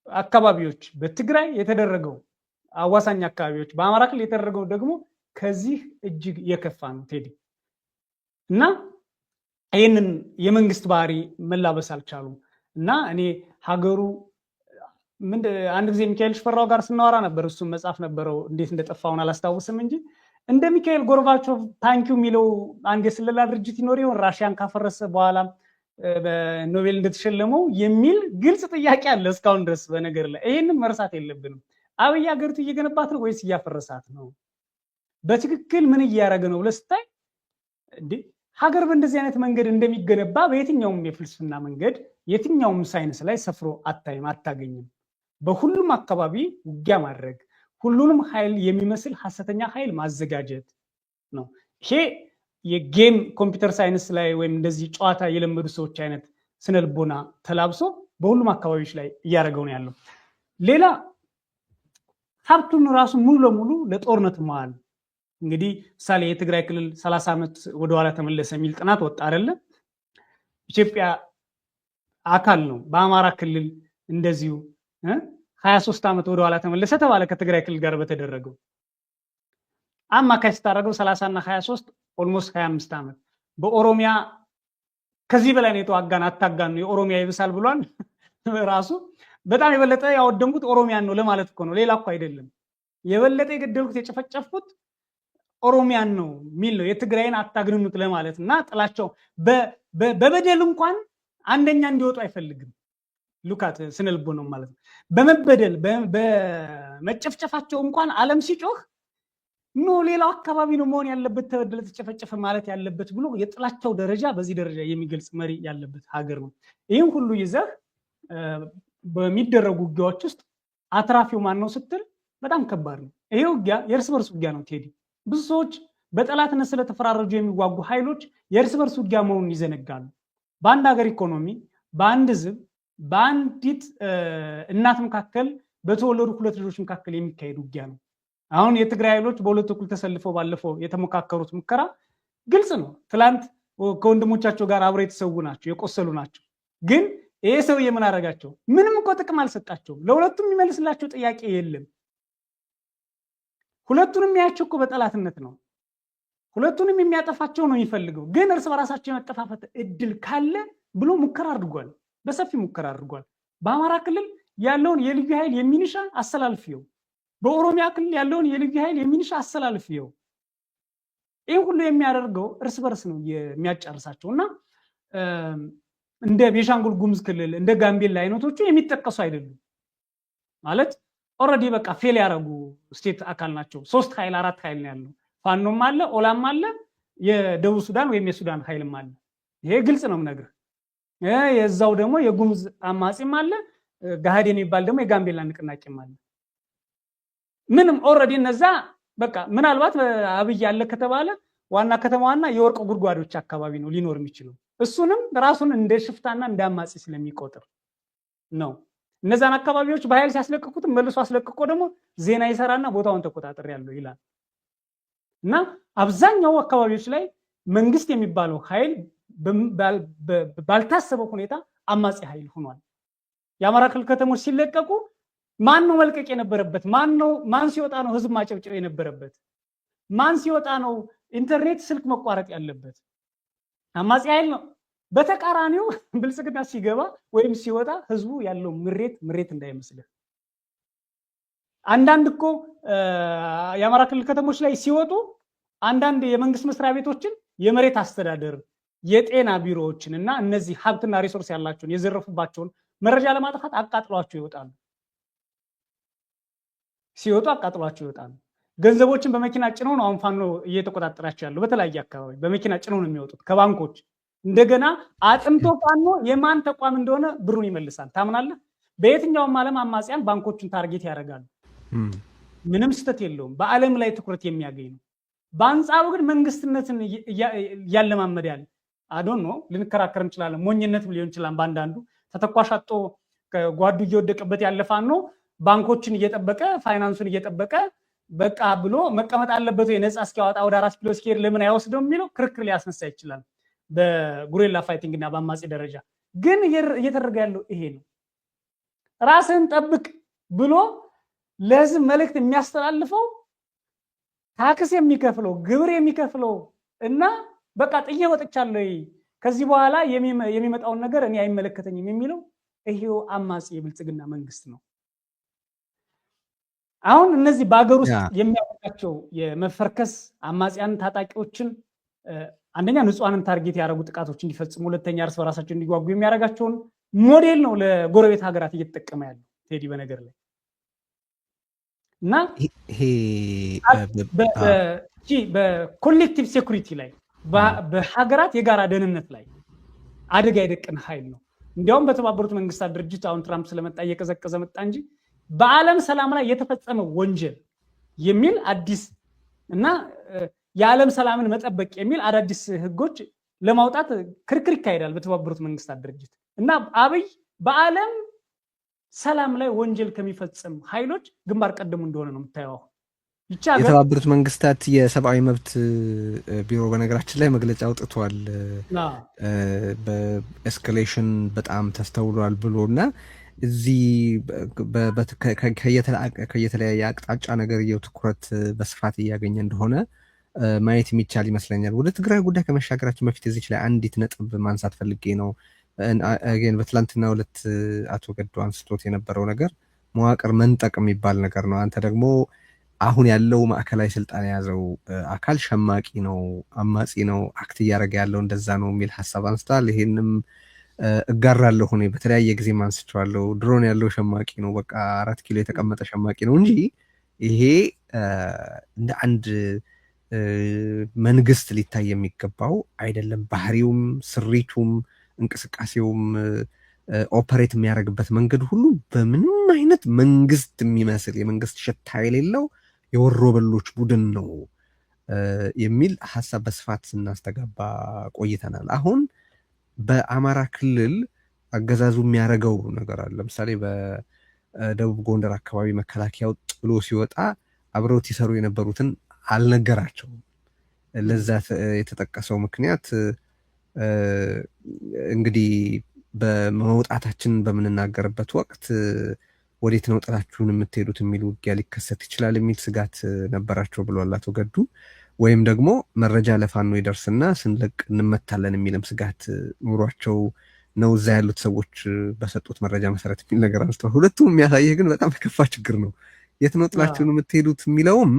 አካባቢዎች በትግራይ የተደረገው አዋሳኝ አካባቢዎች በአማራ ክልል የተደረገው ደግሞ ከዚህ እጅግ የከፋ ነው ቴዲ። እና ይህንን የመንግስት ባህሪ መላበስ አልቻሉም። እና እኔ ሀገሩ አንድ ጊዜ ሚካኤል ሽፈራው ጋር ስናወራ ነበር። እሱም መጽሐፍ ነበረው እንዴት እንደጠፋውን አላስታውስም እንጂ እንደ ሚካኤል ጎርባቾቭ ታንኪው የሚለው አንድ የስለላ ድርጅት ይኖር ይሆን ራሽያን ካፈረሰ በኋላ በኖቤል እንደተሸለመው የሚል ግልጽ ጥያቄ አለ እስካሁን ድረስ በነገር ላይ። ይህንን መርሳት የለብንም። አብይ ሀገሪቱ እየገነባት ነው ወይስ እያፈረሳት ነው? በትክክል ምን እያደረገ ነው ብለህ ስታይ ሀገር በእንደዚህ አይነት መንገድ እንደሚገነባ በየትኛውም የፍልስፍና መንገድ የትኛውም ሳይንስ ላይ ሰፍሮ አታገኝም። በሁሉም አካባቢ ውጊያ ማድረግ፣ ሁሉንም ኃይል የሚመስል ሐሰተኛ ኃይል ማዘጋጀት ነው። ይሄ የጌም ኮምፒውተር ሳይንስ ላይ ወይም እንደዚህ ጨዋታ የለመዱ ሰዎች አይነት ስነልቦና ተላብሶ በሁሉም አካባቢዎች ላይ እያደረገው ነው ያለው። ሌላ ሀብቱን ራሱ ሙሉ ለሙሉ ለጦርነት መዋል። እንግዲህ ምሳሌ የትግራይ ክልል 30 ዓመት ወደኋላ ተመለሰ የሚል ጥናት ወጣ አይደለ? ኢትዮጵያ አካል ነው። በአማራ ክልል እንደዚሁ 23 ዓመት ወደኋላ ተመለሰ ተባለ። ከትግራይ ክልል ጋር በተደረገው አማካይ ስታደርገው 30 እና 23 ኦልሞስት 25 ዓመት። በኦሮሚያ ከዚህ በላይ ነው የተዋጋን፣ አታጋን ነው የኦሮሚያ ይብሳል ብሏል ራሱ። በጣም የበለጠ ያወደምኩት ኦሮሚያን ነው ለማለት እኮ ነው፣ ሌላ እኮ አይደለም። የበለጠ የገደልኩት የጨፈጨፍኩት ኦሮሚያን ነው የሚል ነው የትግራይን አታግንኑት ለማለት እና ጥላቸው በበደል እንኳን አንደኛ እንዲወጡ አይፈልግም። ሉካት ስነልቦ ነው ማለት ነው። በመበደል በመጨፍጨፋቸው እንኳን ዓለም ሲጮህ ኖ ሌላው አካባቢ ነው መሆን ያለበት ተበደለ ተጨፈጨፈ ማለት ያለበት ብሎ የጥላቸው ደረጃ በዚህ ደረጃ የሚገልጽ መሪ ያለበት ሀገር ነው። ይህን ሁሉ ይዘህ በሚደረጉ ውጊያዎች ውስጥ አትራፊው ማን ነው ስትል በጣም ከባድ ነው። ይሄ ውጊያ የእርስ በርስ ውጊያ ነው ቴዲ። ብዙ ሰዎች በጠላትነት ስለተፈራረጁ የሚዋጉ ኃይሎች የእርስ በርስ ውጊያ መሆኑን ይዘነጋሉ። በአንድ ሀገር ኢኮኖሚ፣ በአንድ ህዝብ፣ በአንዲት እናት መካከል በተወለዱ ሁለት ልጆች መካከል የሚካሄድ ውጊያ ነው። አሁን የትግራይ ኃይሎች በሁለት እኩል ተሰልፈው ባለፈው የተሞካከሩት ሙከራ ግልጽ ነው። ትላንት ከወንድሞቻቸው ጋር አብረው የተሰዉ ናቸው፣ የቆሰሉ ናቸው። ግን ይሄ ሰውዬ ምን አደረጋቸው? ምንም እኮ ጥቅም አልሰጣቸውም። ለሁለቱም የሚመልስላቸው ጥያቄ የለም። ሁለቱንም የሚያያቸው እኮ በጠላትነት ነው። ሁለቱንም የሚያጠፋቸው ነው የሚፈልገው። ግን እርስ በራሳቸው የመጠፋፈት እድል ካለ ብሎ ሙከራ አድርጓል። በሰፊ ሙከራ አድርጓል። በአማራ ክልል ያለውን የልዩ ኃይል የሚኒሻ አሰላልፊው፣ በኦሮሚያ ክልል ያለውን የልዩ ኃይል የሚኒሻ አሰላልፊው። ይህ ሁሉ የሚያደርገው እርስ በርስ ነው የሚያጫርሳቸው እና እንደ ቤኒሻንጉል ጉሙዝ ክልል እንደ ጋምቤላ አይነቶቹ የሚጠቀሱ አይደሉም። ማለት ኦልሬዲ በቃ ፌል ያደረጉ ስቴት አካል ናቸው። 3 ኃይል 4 ኃይል ነው ያለው። ፋኖም አለ፣ ኦላም አለ፣ የደቡብ ሱዳን ወይም የሱዳን ኃይልም አለ። ይሄ ግልጽ ነው የምነግርህ። የዛው ደግሞ የጉሙዝ አማጺም አለ፣ ጋህዴ የሚባል ደግሞ የጋምቤላ ንቅናቄም አለ። ምንም ኦልሬዲ እነዛ በቃ ምናልባት አብይ ያለ ከተባለ ዋና ከተማዋና የወርቅ ጉድጓዶች አካባቢ ነው ሊኖር የሚችለው። እሱንም ራሱን እንደ ሽፍታና እንደ አማጺ ስለሚቆጥር ነው። እነዛን አካባቢዎች በኃይል ሲያስለቅቁትም መልሶ አስለቅቆ ደግሞ ዜና ይሰራና ቦታውን ተቆጣጠር ያለው ይላል እና አብዛኛው አካባቢዎች ላይ መንግስት የሚባለው ኃይል ባልታሰበ ሁኔታ አማጺ ኃይል ሆኗል። የአማራ ክልል ከተሞች ሲለቀቁ ማን ነው መልቀቅ የነበረበት? ማን ሲወጣ ነው ህዝብ ማጨብጨብ የነበረበት? ማን ሲወጣ ነው ኢንተርኔት ስልክ መቋረጥ ያለበት? አማጺ ኃይል ነው። በተቃራኒው ብልጽግና ሲገባ ወይም ሲወጣ ህዝቡ ያለው ምሬት እንዳይመስልህ። አንዳንድ እኮ የአማራ ክልል ከተሞች ላይ ሲወጡ አንዳንድ የመንግስት መስሪያ ቤቶችን የመሬት አስተዳደር፣ የጤና ቢሮዎችን እና እነዚህ ሀብትና ሪሶርስ ያላቸውን የዘረፉባቸውን መረጃ ለማጥፋት አቃጥሏቸው ይወጣሉ። ሲወጡ አቃጥሏቸው ይወጣሉ። ገንዘቦችን በመኪና ጭነው ነው አሁን ፋኖ እየተቆጣጠራቸው ያለው። በተለያየ አካባቢ በመኪና ጭነው ነው የሚወጡት ከባንኮች። እንደገና አጥምቶ ፋኖ የማን ተቋም እንደሆነ ብሩን ይመልሳል። ታምናለህ? በየትኛውም ዓለም አማጽያን ባንኮችን ታርጌት ያደርጋሉ። ምንም ስተት የለውም። በዓለም ላይ ትኩረት የሚያገኝ ነው። በአንጻሩ ግን መንግስትነትን እያለማመድ ያለ አዶን ነው። ልንከራከር እንችላለን። ሞኝነትም ሊሆን ይችላል። በአንዳንዱ ተተኳሽ አጥቶ ጓዱ እየወደቀበት ያለ ፋኖ ባንኮችን እየጠበቀ ፋይናንሱን እየጠበቀ በቃ ብሎ መቀመጥ አለበት ወይ ነፃ እስኪያወጣ ወደ 4 ኪሎ እስኪሄድ ለምን አይወስደው የሚለው ክርክር ሊያስነሳ ይችላል። በጉሬላ ፋይቲንግ እና በአማጺ ደረጃ ግን እየተደረገ ያለው ይሄ ነው። ራስን ጠብቅ ብሎ ለህዝብ መልእክት የሚያስተላልፈው ታክስ የሚከፍለው ግብር የሚከፍለው እና በቃ ጥዬ ወጥቻለሁ ከዚህ በኋላ የሚመጣውን ነገር እኔ አይመለከተኝም የሚለው ይሄው አማጺ የብልጽግና መንግስት ነው። አሁን እነዚህ በአገር ውስጥ የሚያደርጋቸው የመፈርከስ አማጺያን ታጣቂዎችን አንደኛ ንጹሃንን ታርጌት ያደረጉ ጥቃቶች እንዲፈጽሙ፣ ሁለተኛ እርስ በራሳቸው እንዲጓጉ የሚያደርጋቸውን ሞዴል ነው ለጎረቤት ሀገራት እየተጠቀመ ያለው ቴዲ በነገር ላይ እና በኮሌክቲቭ ሴኩሪቲ ላይ በሀገራት የጋራ ደህንነት ላይ አደጋ የደቀነ ኃይል ነው። እንዲያውም በተባበሩት መንግስታት ድርጅት አሁን ትራምፕ ስለመጣ እየቀዘቀዘ መጣ እንጂ በዓለም ሰላም ላይ የተፈጸመ ወንጀል የሚል አዲስ እና የዓለም ሰላምን መጠበቅ የሚል አዳዲስ ህጎች ለማውጣት ክርክር ይካሄዳል በተባበሩት መንግስታት ድርጅት እና አብይ በዓለም ሰላም ላይ ወንጀል ከሚፈጽም ኃይሎች ግንባር ቀደሙ እንደሆነ ነው የምታየው። የተባበሩት መንግስታት የሰብአዊ መብት ቢሮ በነገራችን ላይ መግለጫ አውጥቷል። በኤስካሌሽን በጣም ተስተውሏል ብሎና እዚህ ከየተለያየ አቅጣጫ ነገርየው ትኩረት በስፋት እያገኘ እንደሆነ ማየት የሚቻል ይመስለኛል። ወደ ትግራይ ጉዳይ ከመሻገራችን በፊት እዚች ላይ አንዲት ነጥብ ማንሳት ፈልጌ ነው። በትላንትና ሁለት አቶ ገዱ አንስቶት የነበረው ነገር መዋቅር መንጠቅ የሚባል ነገር ነው። አንተ ደግሞ አሁን ያለው ማዕከላዊ ስልጣን የያዘው አካል ሸማቂ ነው፣ አማጺ ነው፣ አክት እያደረገ ያለው እንደዛ ነው የሚል ሀሳብ አንስቷል። ይሄንም እጋራለሁ። እኔ በተለያየ ጊዜ አንስቼዋለሁ። ድሮን ያለው ሸማቂ ነው፣ በቃ 4 ኪሎ የተቀመጠ ሸማቂ ነው እንጂ ይሄ እንደ አንድ መንግስት ሊታይ የሚገባው አይደለም። ባህሪውም፣ ስሪቱም፣ እንቅስቃሴውም ኦፐሬት የሚያደርግበት መንገድ ሁሉ በምንም አይነት መንግስት የሚመስል የመንግስት ሽታ የሌለው የወሮ በሎች ቡድን ነው የሚል ሀሳብ በስፋት ስናስተጋባ ቆይተናል። አሁን በአማራ ክልል አገዛዙ የሚያደርገው ነገር አለ። ለምሳሌ በደቡብ ጎንደር አካባቢ መከላከያው ጥሎ ሲወጣ አብረውት ይሰሩ የነበሩትን አልነገራቸውም። ለዛ የተጠቀሰው ምክንያት እንግዲህ በመውጣታችን በምንናገርበት ወቅት ወዴት ነው ጥላችሁን የምትሄዱት የሚል ውጊያ ሊከሰት ይችላል የሚል ስጋት ነበራቸው ብሏል አቶ ገዱ። ወይም ደግሞ መረጃ ለፋኖ ይደርስና ስንለቅ እንመታለን የሚልም ስጋት ኑሯቸው ነው እዛ ያሉት ሰዎች በሰጡት መረጃ መሰረት የሚል ነገር አንስተዋል። ሁለቱም የሚያሳየህ ግን በጣም የከፋ ችግር ነው። የት ነው ጥላችሁን የምትሄዱት የሚለውም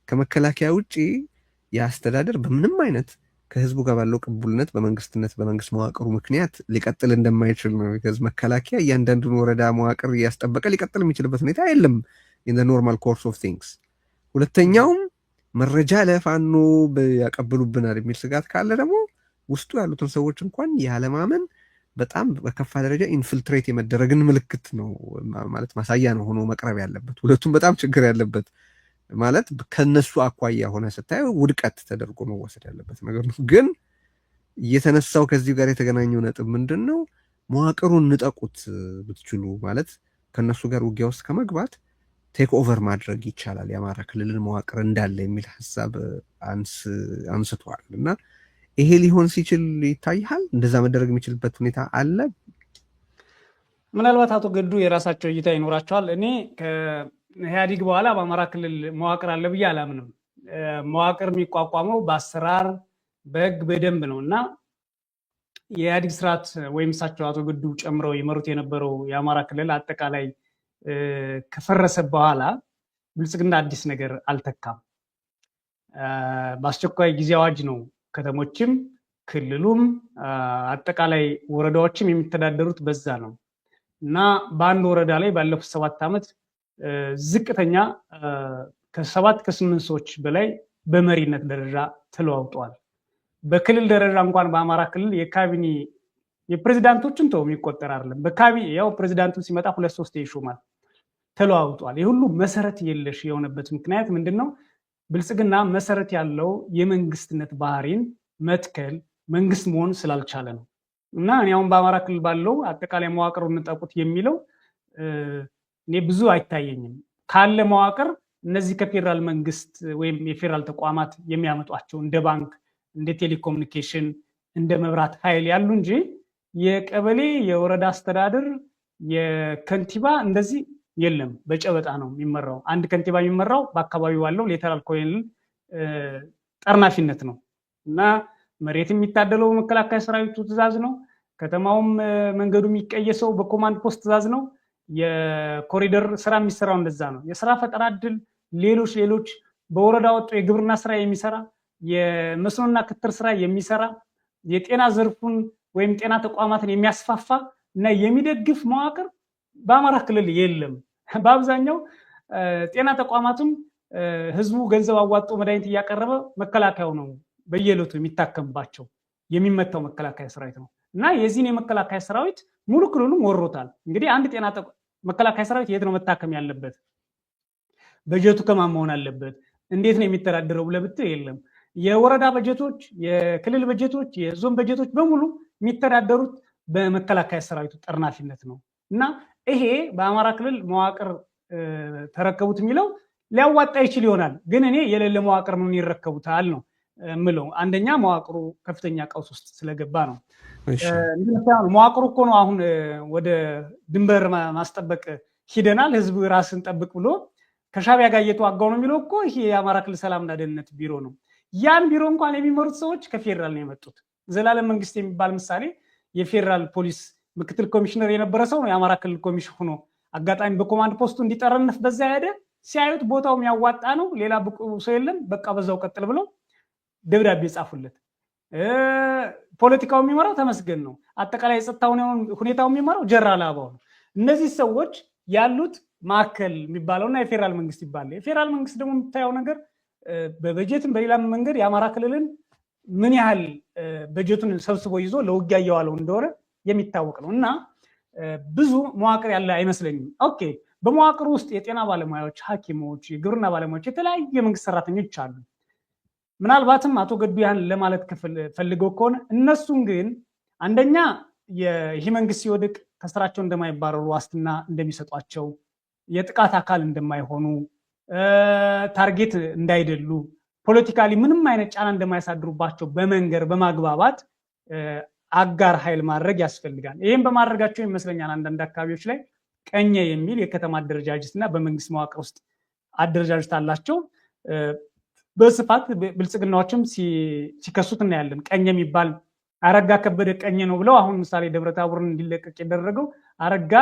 ከመከላከያ ውጭ የአስተዳደር በምንም አይነት ከህዝቡ ጋር ባለው ቅቡልነት በመንግስትነት በመንግስት መዋቅሩ ምክንያት ሊቀጥል እንደማይችል ነው። የህዝብ መከላከያ እያንዳንዱን ወረዳ መዋቅር እያስጠበቀ ሊቀጥል የሚችልበት ሁኔታ የለም in the normal course of things። ሁለተኛውም መረጃ ለፋኖ ያቀብሉብናል የሚል ስጋት ካለ ደግሞ ውስጡ ያሉትን ሰዎች እንኳን ያለማመን በጣም በከፋ ደረጃ ኢንፊልትሬት የመደረግን ምልክት ነው ማለት ማሳያ ነው ሆኖ መቅረብ ያለበት። ሁለቱም በጣም ችግር ያለበት ማለት ከነሱ አኳያ ሆነ ስታየው ውድቀት ተደርጎ መወሰድ ያለበት ነገር ነው። ግን እየተነሳው ከዚህ ጋር የተገናኘው ነጥብ ምንድን ነው? መዋቅሩን ንጠቁት ብትችሉ ማለት ከነሱ ጋር ውጊያ ውስጥ ከመግባት ቴክ ኦቨር ማድረግ ይቻላል የአማራ ክልልን መዋቅር እንዳለ የሚል ሀሳብ አንስተዋል። እና ይሄ ሊሆን ሲችል ይታያል። እንደዛ መደረግ የሚችልበት ሁኔታ አለ። ምናልባት አቶ ገዱ የራሳቸው እይታ ይኖራቸዋል። እኔ ከኢህአዴግ በኋላ በአማራ ክልል መዋቅር አለ ብዬ አላምንም። መዋቅር የሚቋቋመው በአሰራር በህግ በደንብ ነው እና የኢህአዴግ ስርዓት ወይም እሳቸው አቶ ገዱ ጨምረው ይመሩት የነበረው የአማራ ክልል አጠቃላይ ከፈረሰ በኋላ ብልጽግና አዲስ ነገር አልተካም። በአስቸኳይ ጊዜ አዋጅ ነው ከተሞችም ክልሉም አጠቃላይ ወረዳዎችም የሚተዳደሩት በዛ ነው እና በአንድ ወረዳ ላይ ባለፉት 7 ዓመት ዝቅተኛ ከ7 ከ8 ሰዎች በላይ በመሪነት ደረጃ ተለዋውጠዋል። በክልል ደረጃ እንኳን በአማራ ክልል የካቢኔ የፕሬዝዳንቶችን ተው የሚቆጠር አይደለም። በካቢኔ ያው ፕሬዝዳንቱ ሲመጣ 2-3 ይሾማል። ተለዋውጧል። ይህ ሁሉ መሰረት የለሽ የሆነበት ምክንያት ምንድነው? ብልጽግና መሰረት ያለው የመንግስትነት ባህሪን መትከል መንግስት መሆን ስላልቻለ ነው። እና እኔ አሁን በአማራ ክልል ባለው አጠቃላይ መዋቅሩን እንጠቁት የሚለው እኔ ብዙ አይታየኝም። ካለ መዋቅር እነዚህ ከፌደራል መንግስት ወይም የፌደራል ተቋማት የሚያመጧቸው እንደ ባንክ፣ እንደ ቴሌኮሙኒኬሽን፣ እንደ መብራት ኃይል ያሉ እንጂ የቀበሌ የወረዳ አስተዳደር የከንቲባ እንደዚህ የለም። በጨበጣ ነው የሚመራው። አንድ ከንቲባ የሚመራው በአካባቢው ባለው ሌተናል ኮሎኔል ጠርናፊነት ነው እና መሬት የሚታደለው መከላከያ ሰራዊቱ ትእዛዝ ነው። ከተማውም መንገዱ የሚቀየሰው በኮማንድ ፖስት ትእዛዝ ነው። የኮሪደር ስራ የሚሰራው እንደዛ ነው። የስራ ፈጠራ እድል ሌሎች በወረዳ ወጥቶ የግብርና ስራ የሚሰራ የመስኖና ክትር ስራ የሚሰራ የጤና ዘርፉን ወይም ጤና ተቋማትን የሚያስፋፋ እና የሚደግፍ መዋቅር በአማራ ክልል የለም። በአብዛኛው ጤና ተቋማቱም ህዝቡ ገንዘብ አዋጦ መድኃኒት እያቀረበ መከላከያው ነው በየዕለቱ የሚታከምባቸው። የሚመታው መከላከያ ሰራዊት ነው እና የዚህን የመከላከያ ሰራዊት ሙሉ ክልሉም ወሮታል። እንግዲህ አንድ ጤና መከላከያ ሰራዊት የት ነው መታከም ያለበት? በጀቱ ከማን መሆን አለበት? እንዴት ነው የሚተዳደረው ብለህ ብትል የለም። የወረዳ በጀቶች፣ የክልል በጀቶች፣ የዞን በጀቶች በሙሉ የሚተዳደሩት በመከላከያ ሰራዊቱ ጠርናፊነት ነው እና ይሄ በአማራ ክልል መዋቅር ተረከቡት የሚለው ሊያዋጣ ይችል ይሆናል። ግን እኔ የሌለ መዋቅር ምን ይረከቡታል ነው ምለው። አንደኛ መዋቅሩ ከፍተኛ ቀውስ ውስጥ ስለገባ ነው። መዋቅሩ እኮ ነው አሁን ወደ ድንበር ማስጠበቅ ሂደናል፣ ህዝብ ራስን ጠብቅ ብሎ ከሻቢያ ጋር እየተዋጋው ነው የሚለው እኮ ይሄ የአማራ ክልል ሰላምና ደህንነት ቢሮ ነው። ያን ቢሮ እንኳን የሚመሩት ሰዎች ከፌደራል ነው የመጡት። ዘላለም መንግስት የሚባል ምሳሌ የፌደራል ፖሊስ ምክትል ኮሚሽነር የነበረ ሰው ነው የአማራ ክልል ኮሚሽን ሆኖ አጋጣሚ በኮማንድ ፖስቱ እንዲጠረንፍ በዛ ሄደ። ሲያዩት ቦታው የሚያዋጣ ነው፣ ሌላ ብቁ ሰው የለም፣ በቃ በዛው ቀጥል ብለው ደብዳቤ ጻፉለት። ፖለቲካው የሚመራው ተመስገን ነው። አጠቃላይ የጸጥታው ሁኔታው የሚመራው ጀነራል አበባው ነው። እነዚህ ሰዎች ያሉት ማዕከል የሚባለውና የፌዴራል መንግስት ይባላል። የፌዴራል መንግስት ደግሞ የምታየው ነገር በበጀትም በሌላ መንገድ የአማራ ክልልን ምን ያህል በጀቱን ሰብስቦ ይዞ ለውጊያ እየዋለው እንደሆነ የሚታወቅ ነው እና ብዙ መዋቅር ያለ አይመስለኝም። ኦኬ፣ በመዋቅር ውስጥ የጤና ባለሙያዎች፣ ሐኪሞች፣ የግብርና ባለሙያዎች፣ የተለያዩ የመንግስት ሰራተኞች አሉ። ምናልባትም አቶ ገዱ ያን ለማለት ፈልገው ከሆነ እነሱን ግን አንደኛ ይህ መንግስት ሲወድቅ ከስራቸው እንደማይባረሩ ዋስትና እንደሚሰጧቸው፣ የጥቃት አካል እንደማይሆኑ፣ ታርጌት እንዳይደሉ፣ ፖለቲካሊ ምንም አይነት ጫና እንደማያሳድሩባቸው በመንገር በማግባባት አጋር ኃይል ማድረግ ያስፈልጋል። ይህም በማድረጋቸው ይመስለኛል አንዳንድ አካባቢዎች ላይ ቀኘ የሚል የከተማ አደረጃጀት እና በመንግስት መዋቅር ውስጥ አደረጃጀት አላቸው። በስፋት ብልጽግናዎችም ሲከሱት እናያለን። ቀኘ የሚባል አረጋ ከበደ ቀኘ ነው ብለው አሁን ምሳሌ ደብረታቦርን እንዲለቀቅ የደረገው አረጋ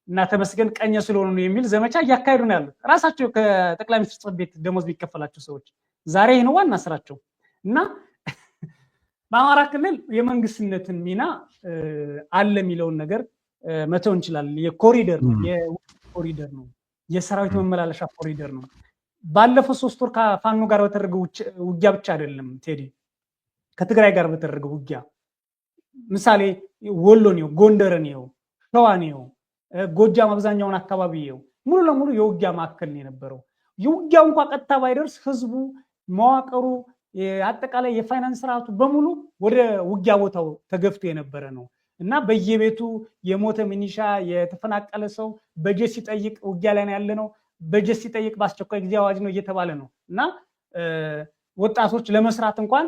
እና ተመስገን ቀኘ ስለሆኑ ነው የሚል ዘመቻ እያካሄዱ ነው ያሉት ራሳቸው ከጠቅላይ ሚኒስትር ጽሕፈት ቤት ደሞዝ የሚከፈላቸው ሰዎች ዛሬ ይህ ነው ዋና ስራቸው እና በአማራ ክልል የመንግስትነትን ሚና አለ የሚለውን ነገር መተው እንችላለን። የኮሪደር ነው፣ የኮሪደር ነው፣ የሰራዊት መመላለሻ ኮሪደር ነው። ባለፈው 3 ወር ከፋኖ ጋር በተደረገው ውጊያ ብቻ አይደለም ቴዲ፣ ከትግራይ ጋር በተደረገው ውጊያ ምሳሌ ወሎ ነው፣ ጎንደር ነው፣ ሸዋ ነው፣ ጎጃም አብዛኛውን አካባቢ ነው ሙሉ ለሙሉ የውጊያ ማዕከል ነው የነበረው። የውጊያው እንኳን ቀጥታ ባይደርስ ህዝቡ መዋቅሩ አጠቃላይ የፋይናንስ ስርዓቱ በሙሉ ወደ ውጊያ ቦታው ተገፍቶ የነበረ ነው እና በየቤቱ የሞተ ሚኒሻ የተፈናቀለ ሰው በጀት ሲጠይቅ ውጊያ ላይ ያለ ነው፣ በጀት ሲጠይቅ በአስቸኳይ ጊዜ አዋጅ ነው እየተባለ ነው እና ወጣቶች ለመስራት እንኳን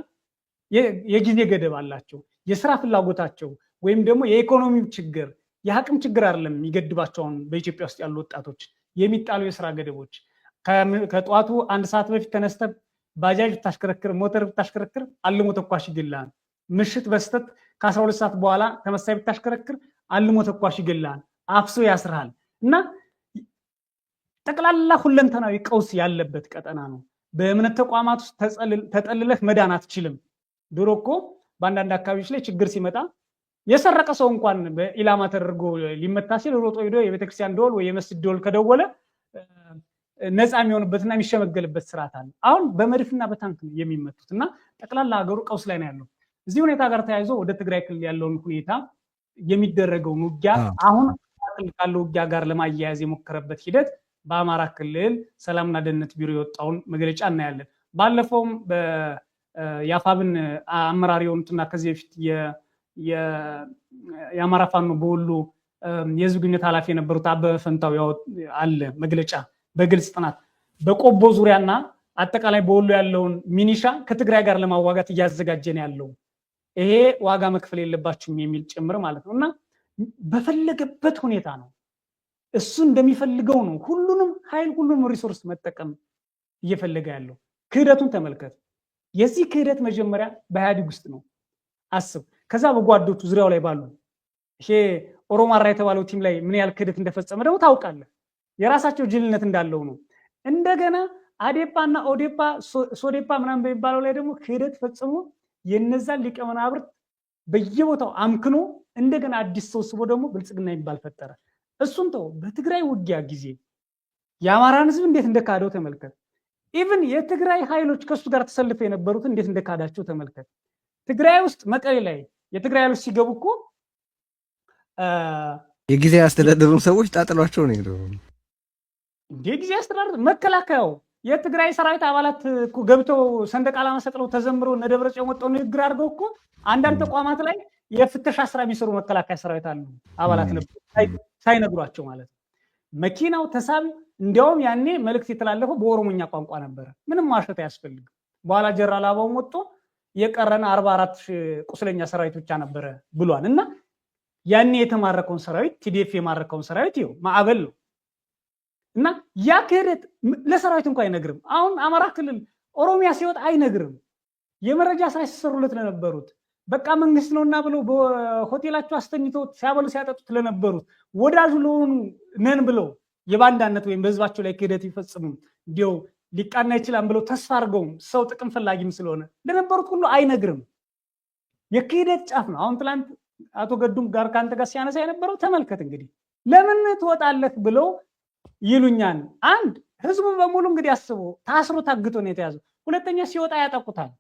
የጊዜ ገደብ አላቸው። የስራ ፍላጎታቸው ወይም ደግሞ የኢኮኖሚው ችግር የአቅም ችግር አይደለም የሚገድባቸውን በኢትዮጵያ ውስጥ ያሉ ወጣቶች የሚጣሉ የስራ ገደቦች ከጠዋቱ 1 ሰዓት በፊት ተነስተ ባጃጅ ብታሽከረክር ሞተር ብታሽከረክር አልሞ ተኳሽ ይገላል። ምሽት በስተት ከ12 ሰዓት በኋላ ተመሳሳይ ብታሽከረክር አልሞ ተኳሽ ይገላል፣ አፍሶ ያስርሃል እና ጠቅላላ ሁለንተናዊ ቀውስ ያለበት ቀጠና ነው። በእምነት ተቋማት ውስጥ ተጠልለህ መዳን አትችልም። ድሮ እኮ በአንዳንድ አካባቢዎች ላይ ችግር ሲመጣ የሰረቀ ሰው እንኳን በኢላማ ተደርጎ ሊመታ ሲል ሮጦ ሄዶ የቤተክርስቲያን ደወል ወይ የመስጊድ ደወል ከደወለ ነፃ የሚሆንበትና የሚሸመገልበት ስርዓት አለ። አሁን በመድፍና በታንክ የሚመቱት እና ጠቅላላ ሀገሩ ቀውስ ላይ ነው ያለው። እዚህ ሁኔታ ጋር ተያይዞ ወደ ትግራይ ክልል ያለውን ሁኔታ የሚደረገውን ውጊያ አሁን ካለው ውጊያ ጋር ለማያያዝ የሞከረበት ሂደት በአማራ ክልል ሰላምና ደህንነት ቢሮ የወጣውን መግለጫ እናያለን። ባለፈውም የአፋብን አመራር የሆኑትና ከዚህ በፊት የአማራ ፋኖ በወሎ የህዝብ ግንኙነት ኃላፊ የነበሩት አበበ ፈንታው አለ መግለጫ በግልጽ ጥናት በቆቦ ዙሪያና አጠቃላይ በወሎ ያለውን ሚኒሻ ከትግራይ ጋር ለማዋጋት እያዘጋጀን ያለው ይሄ ዋጋ መክፈል የለባችሁም የሚል ጭምር ማለት ነው እና በፈለገበት ሁኔታ ነው እሱ እንደሚፈልገው ነው ሁሉንም ኃይል ሁሉንም ሪሶርስ መጠቀም እየፈለገ ያለው። ክህደቱን ተመልከት። የዚህ ክህደት መጀመሪያ በኢህአዴግ ውስጥ ነው አስብ። ከዛ በጓዶቹ ዙሪያው ላይ ባሉ ይሄ ኦሮማራ የተባለው ቲም ላይ ምን ያህል ክህደት እንደፈጸመ ደግሞ ታውቃለህ። የራሳቸው ጅልነት እንዳለው ነው። እንደገና አዴፓና ኦዴፓ ሶዴፓ ምናምን በሚባለው ላይ ደግሞ ክህደት ፈጽሞ የነዛን ሊቀመናብርት በየቦታው አምክኖ እንደገና አዲስ ሰብስቦ ደግሞ ብልጽግና የሚባል ፈጠረ። እሱን ተው። በትግራይ ውጊያ ጊዜ የአማራን ህዝብ እንዴት እንደካደው ተመልከት። ኢቭን የትግራይ ኃይሎች ከሱ ጋር ተሰልፈው የነበሩት እንዴት እንደካዳቸው ተመልከት። ትግራይ ውስጥ መቀሌ ላይ የትግራይ ኃይሎች ሲገቡ እኮ የጊዜ አስተዳደሩ ሰዎች ጣጥሏቸው ነው የሄደው። እንዴ ጊዜ አስተዳደር መከላከያው የትግራይ ሰራዊት አባላት እኮ ገብተው ሰንደቅ ዓላማ ሰቅለው ተዘምረው እነ ደብረጽዮን ወጣው ንግግር አድርገው እኮ አንዳንድ ተቋማት ላይ የፍተሻ ስራ የሚሰሩ መከላከያ ሰራዊት አሉ አባላት ነበሩ ሳይነግሯቸው ማለት ነው። መኪናው ተሳቢ እንዲያውም ያኔ መልእክት የተላለፈው በኦሮሞኛ ቋንቋ ነበረ። ምንም ማሸት አያስፈልግም። በኋላ ጀነራል አበባው ወጥቶ የቀረነ 44 ቁስለኛ ሰራዊት ብቻ ነበረ ብሏል እና ያኔ የተማረከውን ሰራዊት ቲዲኤፍ የማረከውን ሰራዊት ይኸው ማዕበል ነው እና ያ ክህደት ለሰራዊት እንኳን አይነግርም። አሁን አማራ ክልል ኦሮሚያ ሲወጥ አይነግርም። የመረጃ ስራ ሲሰሩለት ለነበሩት በቃ መንግስት ነውና ብለው በሆቴላቸው አስተኝተው ሲያበሉ ሲያጠጡት ለነበሩት ወዳጁ ለሆኑ ነን ብለው የባንዳነት ወይም በህዝባቸው ላይ ክህደት ይፈጽሙ እንዲው ሊቃና ይችላል ብለው ተስፋ አድርገው ሰው ጥቅም ፈላጊም ስለሆነ ለነበሩት ሁሉ አይነግርም። የክህደት ጫፍ ነው። አሁን ትላንት አቶ ገዱም ጋር ካንተ ጋር ሲያነሳ የነበረው ተመልከት እንግዲህ ለምን ትወጣለህ ብለው ይሉኛል። አንድ ህዝቡ በሙሉ እንግዲህ አስቦ ታስሮ ታግቶ ነው የተያዘው። ሁለተኛ ሲወጣ ያጠቁታል።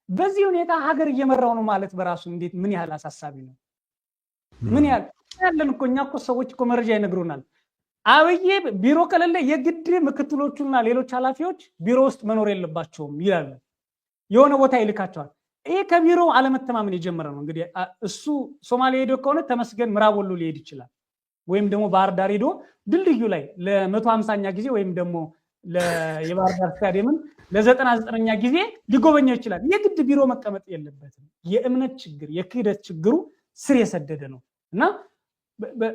በዚህ ሁኔታ ሀገር እየመራው ነው ማለት በራሱ እንዴት ምን ያህል አሳሳቢ ነው። ምን ያለን እኮ እኛ እኮ ሰዎች እኮ መረጃ ይነግሩናል። አብይ ቢሮ ከሌለ የግድ ምክትሎቹና ሌሎች ኃላፊዎች ቢሮ ውስጥ መኖር የለባቸውም ይላሉ። የሆነ ቦታ ይልካቸዋል። ይሄ ከቢሮ አለመተማመን የጀመረ ነው። እንግዲህ እሱ ሶማሌ ሄዶ ከሆነ ተመስገን ምዕራብ ወሎ ሊሄድ ይችላል። ወይም ደግሞ ባህር ዳር ሄዶ ድልድዩ ላይ ለ150ኛ ጊዜ ወይም ደግሞ የባህር ዳር ስታዲየምን ለ99ኛ ጊዜ ሊጎበኘው ይችላል። የግድ ቢሮ መቀመጥ የለበትም። የእምነት ችግር የክህደት ችግሩ ስር የሰደደ ነው እና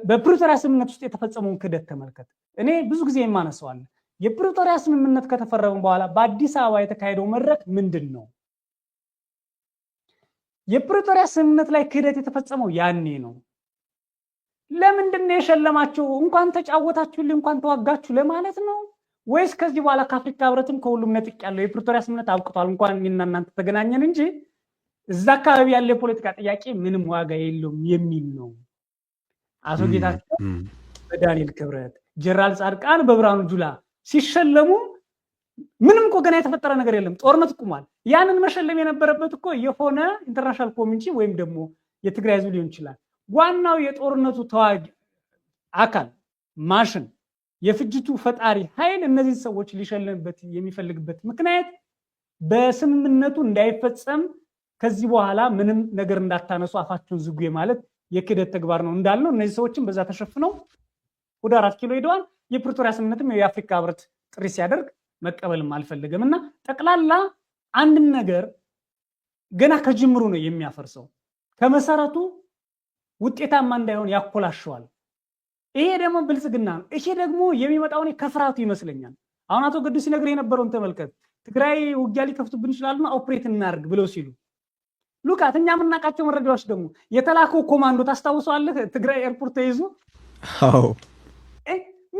በፕሪቶሪያ ስምምነት ውስጥ የተፈጸመውን ክህደት ተመልከት። እኔ ብዙ ጊዜ የማነሳዋለሁ የፕሪቶሪያ ስምምነት ከተፈረመ በኋላ በአዲስ አበባ የተካሄደው መድረክ ምንድን ነው? የፕሪቶሪያ ስምምነት ላይ ክህደት የተፈጸመው ያኔ ነው። ለምንድን ነው የሸለማቸው? እንኳን ተጫወታችሁልኝ እንኳን ተዋጋችሁ ለማለት ነው ወይስ ከዚህ በኋላ ከአፍሪካ ህብረትም ከሁሉም ነጥቅ ያለው የፕሪቶሪያ ስምምነት አብቅቷል እንኳን እኔና እናንተ ተገናኘን እንጂ እዛ አካባቢ ያለ የፖለቲካ ጥያቄ ምንም ዋጋ የለውም የሚል ነው? አቶ ጌታቸው በዳንኤል ክብረት፣ ጀነራል ጻድቃን በብርሃኑ ጁላ ሲሸለሙ ምንም እኮ ገና የተፈጠረ ነገር የለም። ጦርነት ቆሟል። ያንን መሸለም የነበረበት እኮ የሆነ ኢንተርናሽናል ኮሚኒቲ ወይም ደግሞ የትግራይ ህዝብ ሊሆን ይችላል። ዋናው የጦርነቱ ተዋጊ አካል ማሽን የፍጅቱ ፈጣሪ ኃይል እነዚህ ሰዎች ሊሸልምበት የሚፈልግበት ምክንያት በስምምነቱ እንዳይፈጸም ከዚህ በኋላ ምንም ነገር እንዳታነሱ አፋችሁን ዝጉ ማለት የክህደት ተግባር ነው እንዳልነው እነዚህ ሰዎችም በዛ ተሸፍነው ወደ 4 ኪሎ ሄደዋል። የፕሪቶሪያ ስምምነትም የአፍሪካ ህብረት ጥሪ ሲያደርግ መቀበልም አልፈለገም እና ጠቅላላ አንድን ነገር ገና ከጅምሩ ነው የሚያፈርሰው። ከመሰረቱ ውጤታማ እንዳይሆን ያኮላሸዋል። ይሄ ደግሞ ብልጽግና ነው። ይሄ ደግሞ የሚመጣውን ከፍራቱ ይመስለኛል። አሁን አቶ ገዱ ሲነግር የነበረውን ተመልከት። ትግራይ ውጊያ ሊከፍቱብን ይችላሉና ኦፕሬት እናርግ ብለው ሲሉ ሉቃት እኛ የምናውቃቸው መረጃዎች ደግሞ የተላከው ኮማንዶ ታስታውሰዋለህ? ትግራይ ኤርፖርት ተይዞ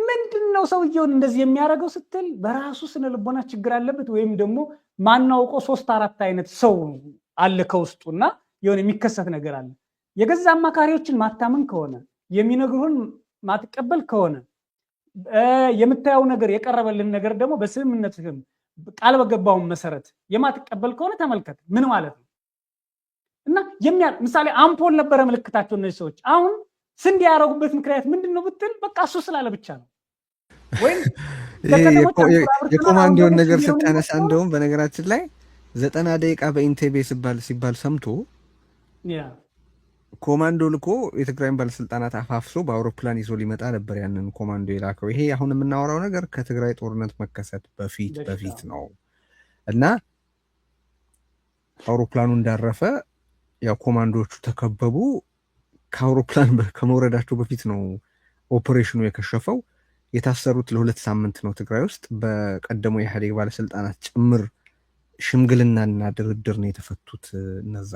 ምንድነው ሰውየውን እንደዚህ የሚያደርገው ስትል በራሱ ስነ ልቦና ችግር አለበት ወይም ደግሞ ማናውቀው 3-4 አይነት ሰው አለ ከውስጡና የሆነ የሚከሰት ነገር አለ። የገዛ አማካሪዎችን ማታመን ከሆነ የሚነግሩን ማትቀበል ከሆነ የምታየው ነገር የቀረበልን ነገር ደግሞ በስምምነትህም ቃል በገባው መሰረት የማትቀበል ከሆነ ተመልከት ምን ማለት ነው። እና ምሳሌ አምፖል ነበረ ምልክታቸው እነዚህ ሰዎች አሁን ስንዴ ያደረጉበት ምክንያት ምንድነው ብትል በቃ እሱ ስላለ ብቻ ነው። ወይም የኮማንዶን ነገር ስታነሳ እንደውም በነገራችን ላይ 90 ደቂቃ በኢንቴቤ ሲባል ሰምቶ ኮማንዶ ልኮ የትግራይን ባለስልጣናት አፋፍሶ በአውሮፕላን ይዞ ሊመጣ ነበር ያንን ኮማንዶ የላከው። ይሄ አሁን የምናወራው ነገር ከትግራይ ጦርነት መከሰት በፊት ነው እና አውሮፕላኑ እንዳረፈ ያው ኮማንዶቹ ተከበቡ። ከአውሮፕላን ከመውረዳቸው በፊት ነው ኦፕሬሽኑ የከሸፈው። የታሰሩት ለ2 ሳምንት ነው ትግራይ ውስጥ በቀደመው የኢህአዴግ ባለስልጣናት ጭምር ሽምግልናና ድርድር ነው የተፈቱት እነዛ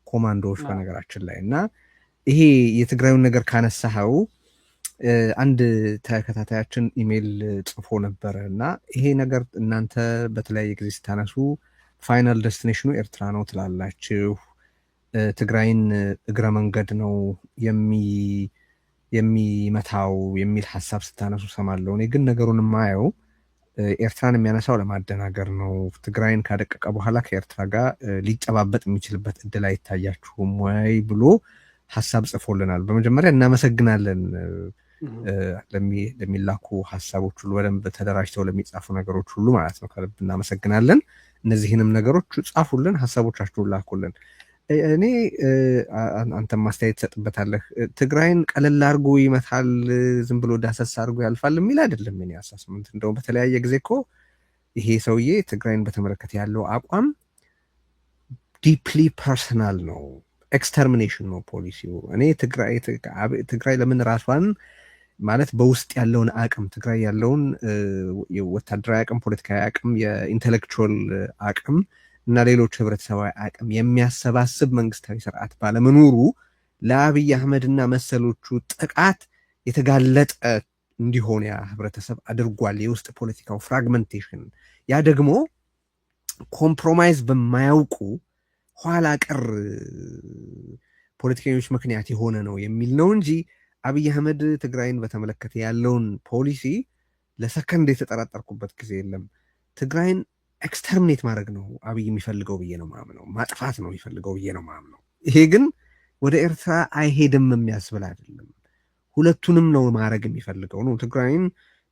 ኮማንዶዎች በነገራችን ላይ። እና ይሄ የትግራዩን ነገር ካነሳኸው አንድ ተከታታያችን ኢሜል ጽፎ ነበረ እና ይሄ ነገር እናንተ በተለያየ ጊዜ ስታነሱ ፋይናል ዴስቲኔሽኑ ኤርትራ ነው ትላላችሁ፣ ትግራይን እግረ መንገድ ነው የሚመታው የሚል ሀሳብ ስታነሱ ሰማለሁ። እኔ ግን ነገሩን የማየው ኤርትራን የሚያነሳው ለማደናገር ነው። ትግራይን ካደቀቀ በኋላ ከኤርትራ ጋር ሊጨባበጥ የሚችልበት እድል አይታያችሁም ወይ ብሎ ሀሳብ ጽፎልናል። በመጀመሪያ እናመሰግናለን ለሚላኩ ሀሳቦች ሁሉ፣ በደንብ ተደራጅተው ለሚጻፉ ነገሮች ሁሉ ማለት ነው። ከልብ እናመሰግናለን። እነዚህንም ነገሮች ጻፉልን፣ ሀሳቦቻችሁን ላኩልን። እኔ አንተም ማስተያየት ትሰጥበታለህ። ትግራይን ቀለል አድርጎ ይመታል፣ ዝም ብሎ ዳሰሳ አድርጎ ያልፋል የሚል አይደለም የኔ አሳስመንት። እንደውም በተለያየ ጊዜ እኮ ይሄ ሰውዬ ትግራይን በተመለከተ ያለው አቋም ዲፕሊ ፐርሰናል ነው፣ ኤክስተርሚኔሽን ነው ፖሊሲው። እኔ ትግራይ ለምን ራሷን ማለት በውስጥ ያለውን አቅም ትግራይ ያለውን ወታደራዊ አቅም፣ ፖለቲካዊ አቅም፣ የኢንቴሌክቹዋል አቅም እና ሌሎች ህብረተሰባዊ አቅም የሚያሰባስብ መንግስታዊ ስርዓት ባለመኖሩ ለአብይ አህመድ እና መሰሎቹ ጥቃት የተጋለጠ እንዲሆን ያ ህብረተሰብ አድርጓል። የውስጥ ፖለቲካው ፍራግመንቴሽን ያ ደግሞ ኮምፕሮማይዝ በማያውቁ ኋላ ቀር ፖለቲከኞች ምክንያት የሆነ ነው የሚል ነው እንጂ አብይ አህመድ ትግራይን በተመለከተ ያለውን ፖሊሲ ለሰከንድ የተጠራጠርኩበት ጊዜ የለም። ትግራይን ኤክስተርሚኔት ማድረግ ነው አብይ የሚፈልገው ብዬ ነው ማምነው። ማጥፋት ነው የሚፈልገው ብዬ ነው ማምነው። ይሄ ግን ወደ ኤርትራ አይሄድም የሚያስብል አይደለም። ሁለቱንም ነው ማድረግ የሚፈልገው ነው። ትግራይን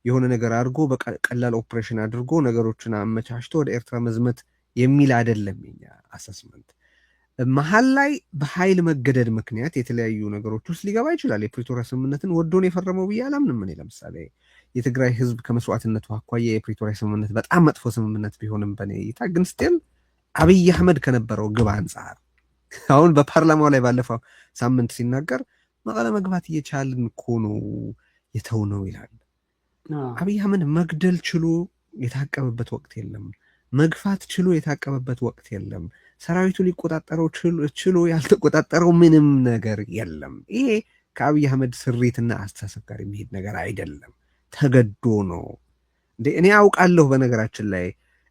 የሆነ ነገር አድርጎ በቀላል ኦፕሬሽን አድርጎ ነገሮችን አመቻችቶ ወደ ኤርትራ መዝመት የሚል አይደለም የኛ አሰስመንት። መሀል ላይ በኃይል መገደድ ምክንያት የተለያዩ ነገሮች ውስጥ ሊገባ ይችላል። የፕሪቶሪያ ስምምነትን ወዶን የፈረመው ብዬ አላምንም። እኔ ለምሳሌ የትግራይ ህዝብ ከመስዋዕትነቱ አኳያ የፕሪቶሪያ ስምምነት በጣም መጥፎ ስምምነት ቢሆንም በኔ እይታ ግን ስቲል አብይ አህመድ ከነበረው ግብ አንጻር አሁን በፓርላማው ላይ ባለፈው ሳምንት ሲናገር መቀለ መግባት እየቻልን እኮ ነው የተው ነው ይላል። አብይ አህመድ መግደል ችሎ የታቀበበት ወቅት የለም። መግፋት ችሎ የታቀበበት ወቅት የለም። ሰራዊቱ ሊቆጣጠረው ችሎ ያልተቆጣጠረው ምንም ነገር የለም። ይሄ ከአብይ አህመድ ስሪትና አስተሳሰብ ጋር የሚሄድ ነገር አይደለም። ተገዶ ነው እንዴ? እኔ አውቃለሁ። በነገራችን ላይ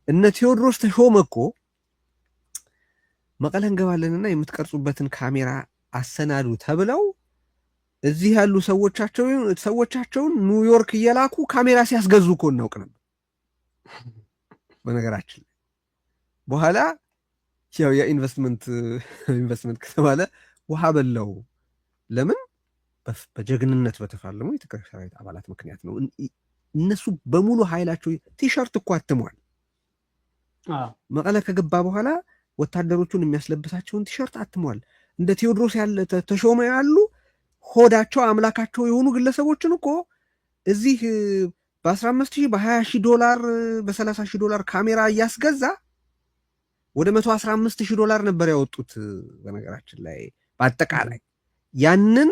እነ ቴዎድሮስ ተሾመ እኮ መቀለ እንገባለንና የምትቀርጹበትን ካሜራ አሰናዱ ተብለው እዚህ ያሉ ሰዎቻቸውን ኒውዮርክ እየላኩ ካሜራ ሲያስገዙ እኮ እናውቅ ነበር። በነገራችን ላይ በኋላ ያው የኢንቨስትመንት ከተባለ ውሃ በላው። ለምን? በጀግንነት በተፋለሙ የትግራይ ሰራዊት አባላት ምክንያት ነው። እነሱ በሙሉ ኃይላቸው ቲሸርት እኮ አትሟል። መቀለ ከገባ በኋላ ወታደሮቹን የሚያስለብሳቸውን ቲሸርት አትሟል። እንደ ቴዎድሮስ ያለ ተሾመ ያሉ ሆዳቸው አምላካቸው የሆኑ ግለሰቦችን እኮ እዚህ በ15,000 በ20,000 ዶላር በ30,000 ዶላር ካሜራ እያስገዛ ወደ 115,000 ዶላር ነበር ያወጡት። በነገራችን ላይ በአጠቃላይ ያንን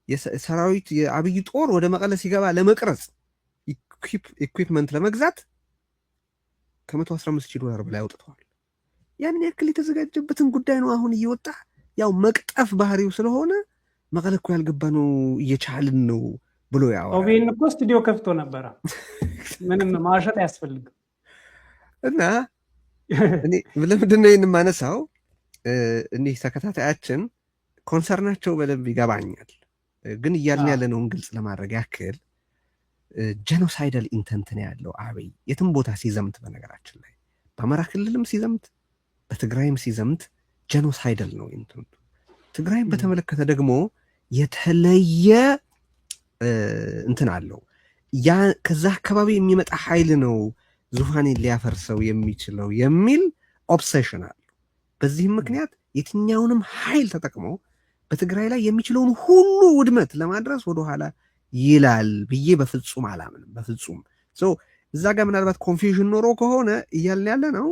የሰራዊት የአብይ ጦር ወደ መቀለ ሲገባ ለመቅረጽ ኢኩዊፕመንት ለመግዛት ከ115,000 ዶላር በላይ አውጥተዋል። ያንን ያክል የተዘጋጀበትን ጉዳይ ነው አሁን እየወጣ ያው መቅጠፍ ባህሪው ስለሆነ መቀለ እኮ ያልገባ ነው እየቻልን ነው ብሎ ያወራል። ኦቤን እኮ ስቱዲዮ ከፍቶ ነበረ። ምንም ማሸት አያስፈልግም። እና እኔ ለምንድን ነው ይህን የማነሳው? እኒህ ተከታታያችን ኮንሰርናቸው በደንብ ይገባኛል። ግን እያልን ያለነውን ግልጽ ለማድረግ ያክል ጄኖሳይዳል ኢንተንት ነው ያለው አብይ የትም ቦታ ሲዘምት። በነገራችን ላይ በአማራ ክልልም ሲዘምት በትግራይም ሲዘምት ጄኖሳይዳል ነው ኢንተንቱ። ትግራይም በተመለከተ ደግሞ የተለየ እንትን አለው። ያ ከዛ አካባቢ የሚመጣ ኃይል ነው ዙፋኔን ሊያፈርሰው የሚችለው የሚል ኦብሴሽን አለው። በዚህም ምክንያት የትኛውንም ኃይል ተጠቅሞ በትግራይ ላይ የሚችለውን ሁሉ ውድመት ለማድረስ ወደኋላ ይላል ብዬ በፍጹም አላምንም። በፍጹም እዛ ጋር ምናልባት ኮንፊውዥን ኖሮ ከሆነ እያልን ያለ ነው።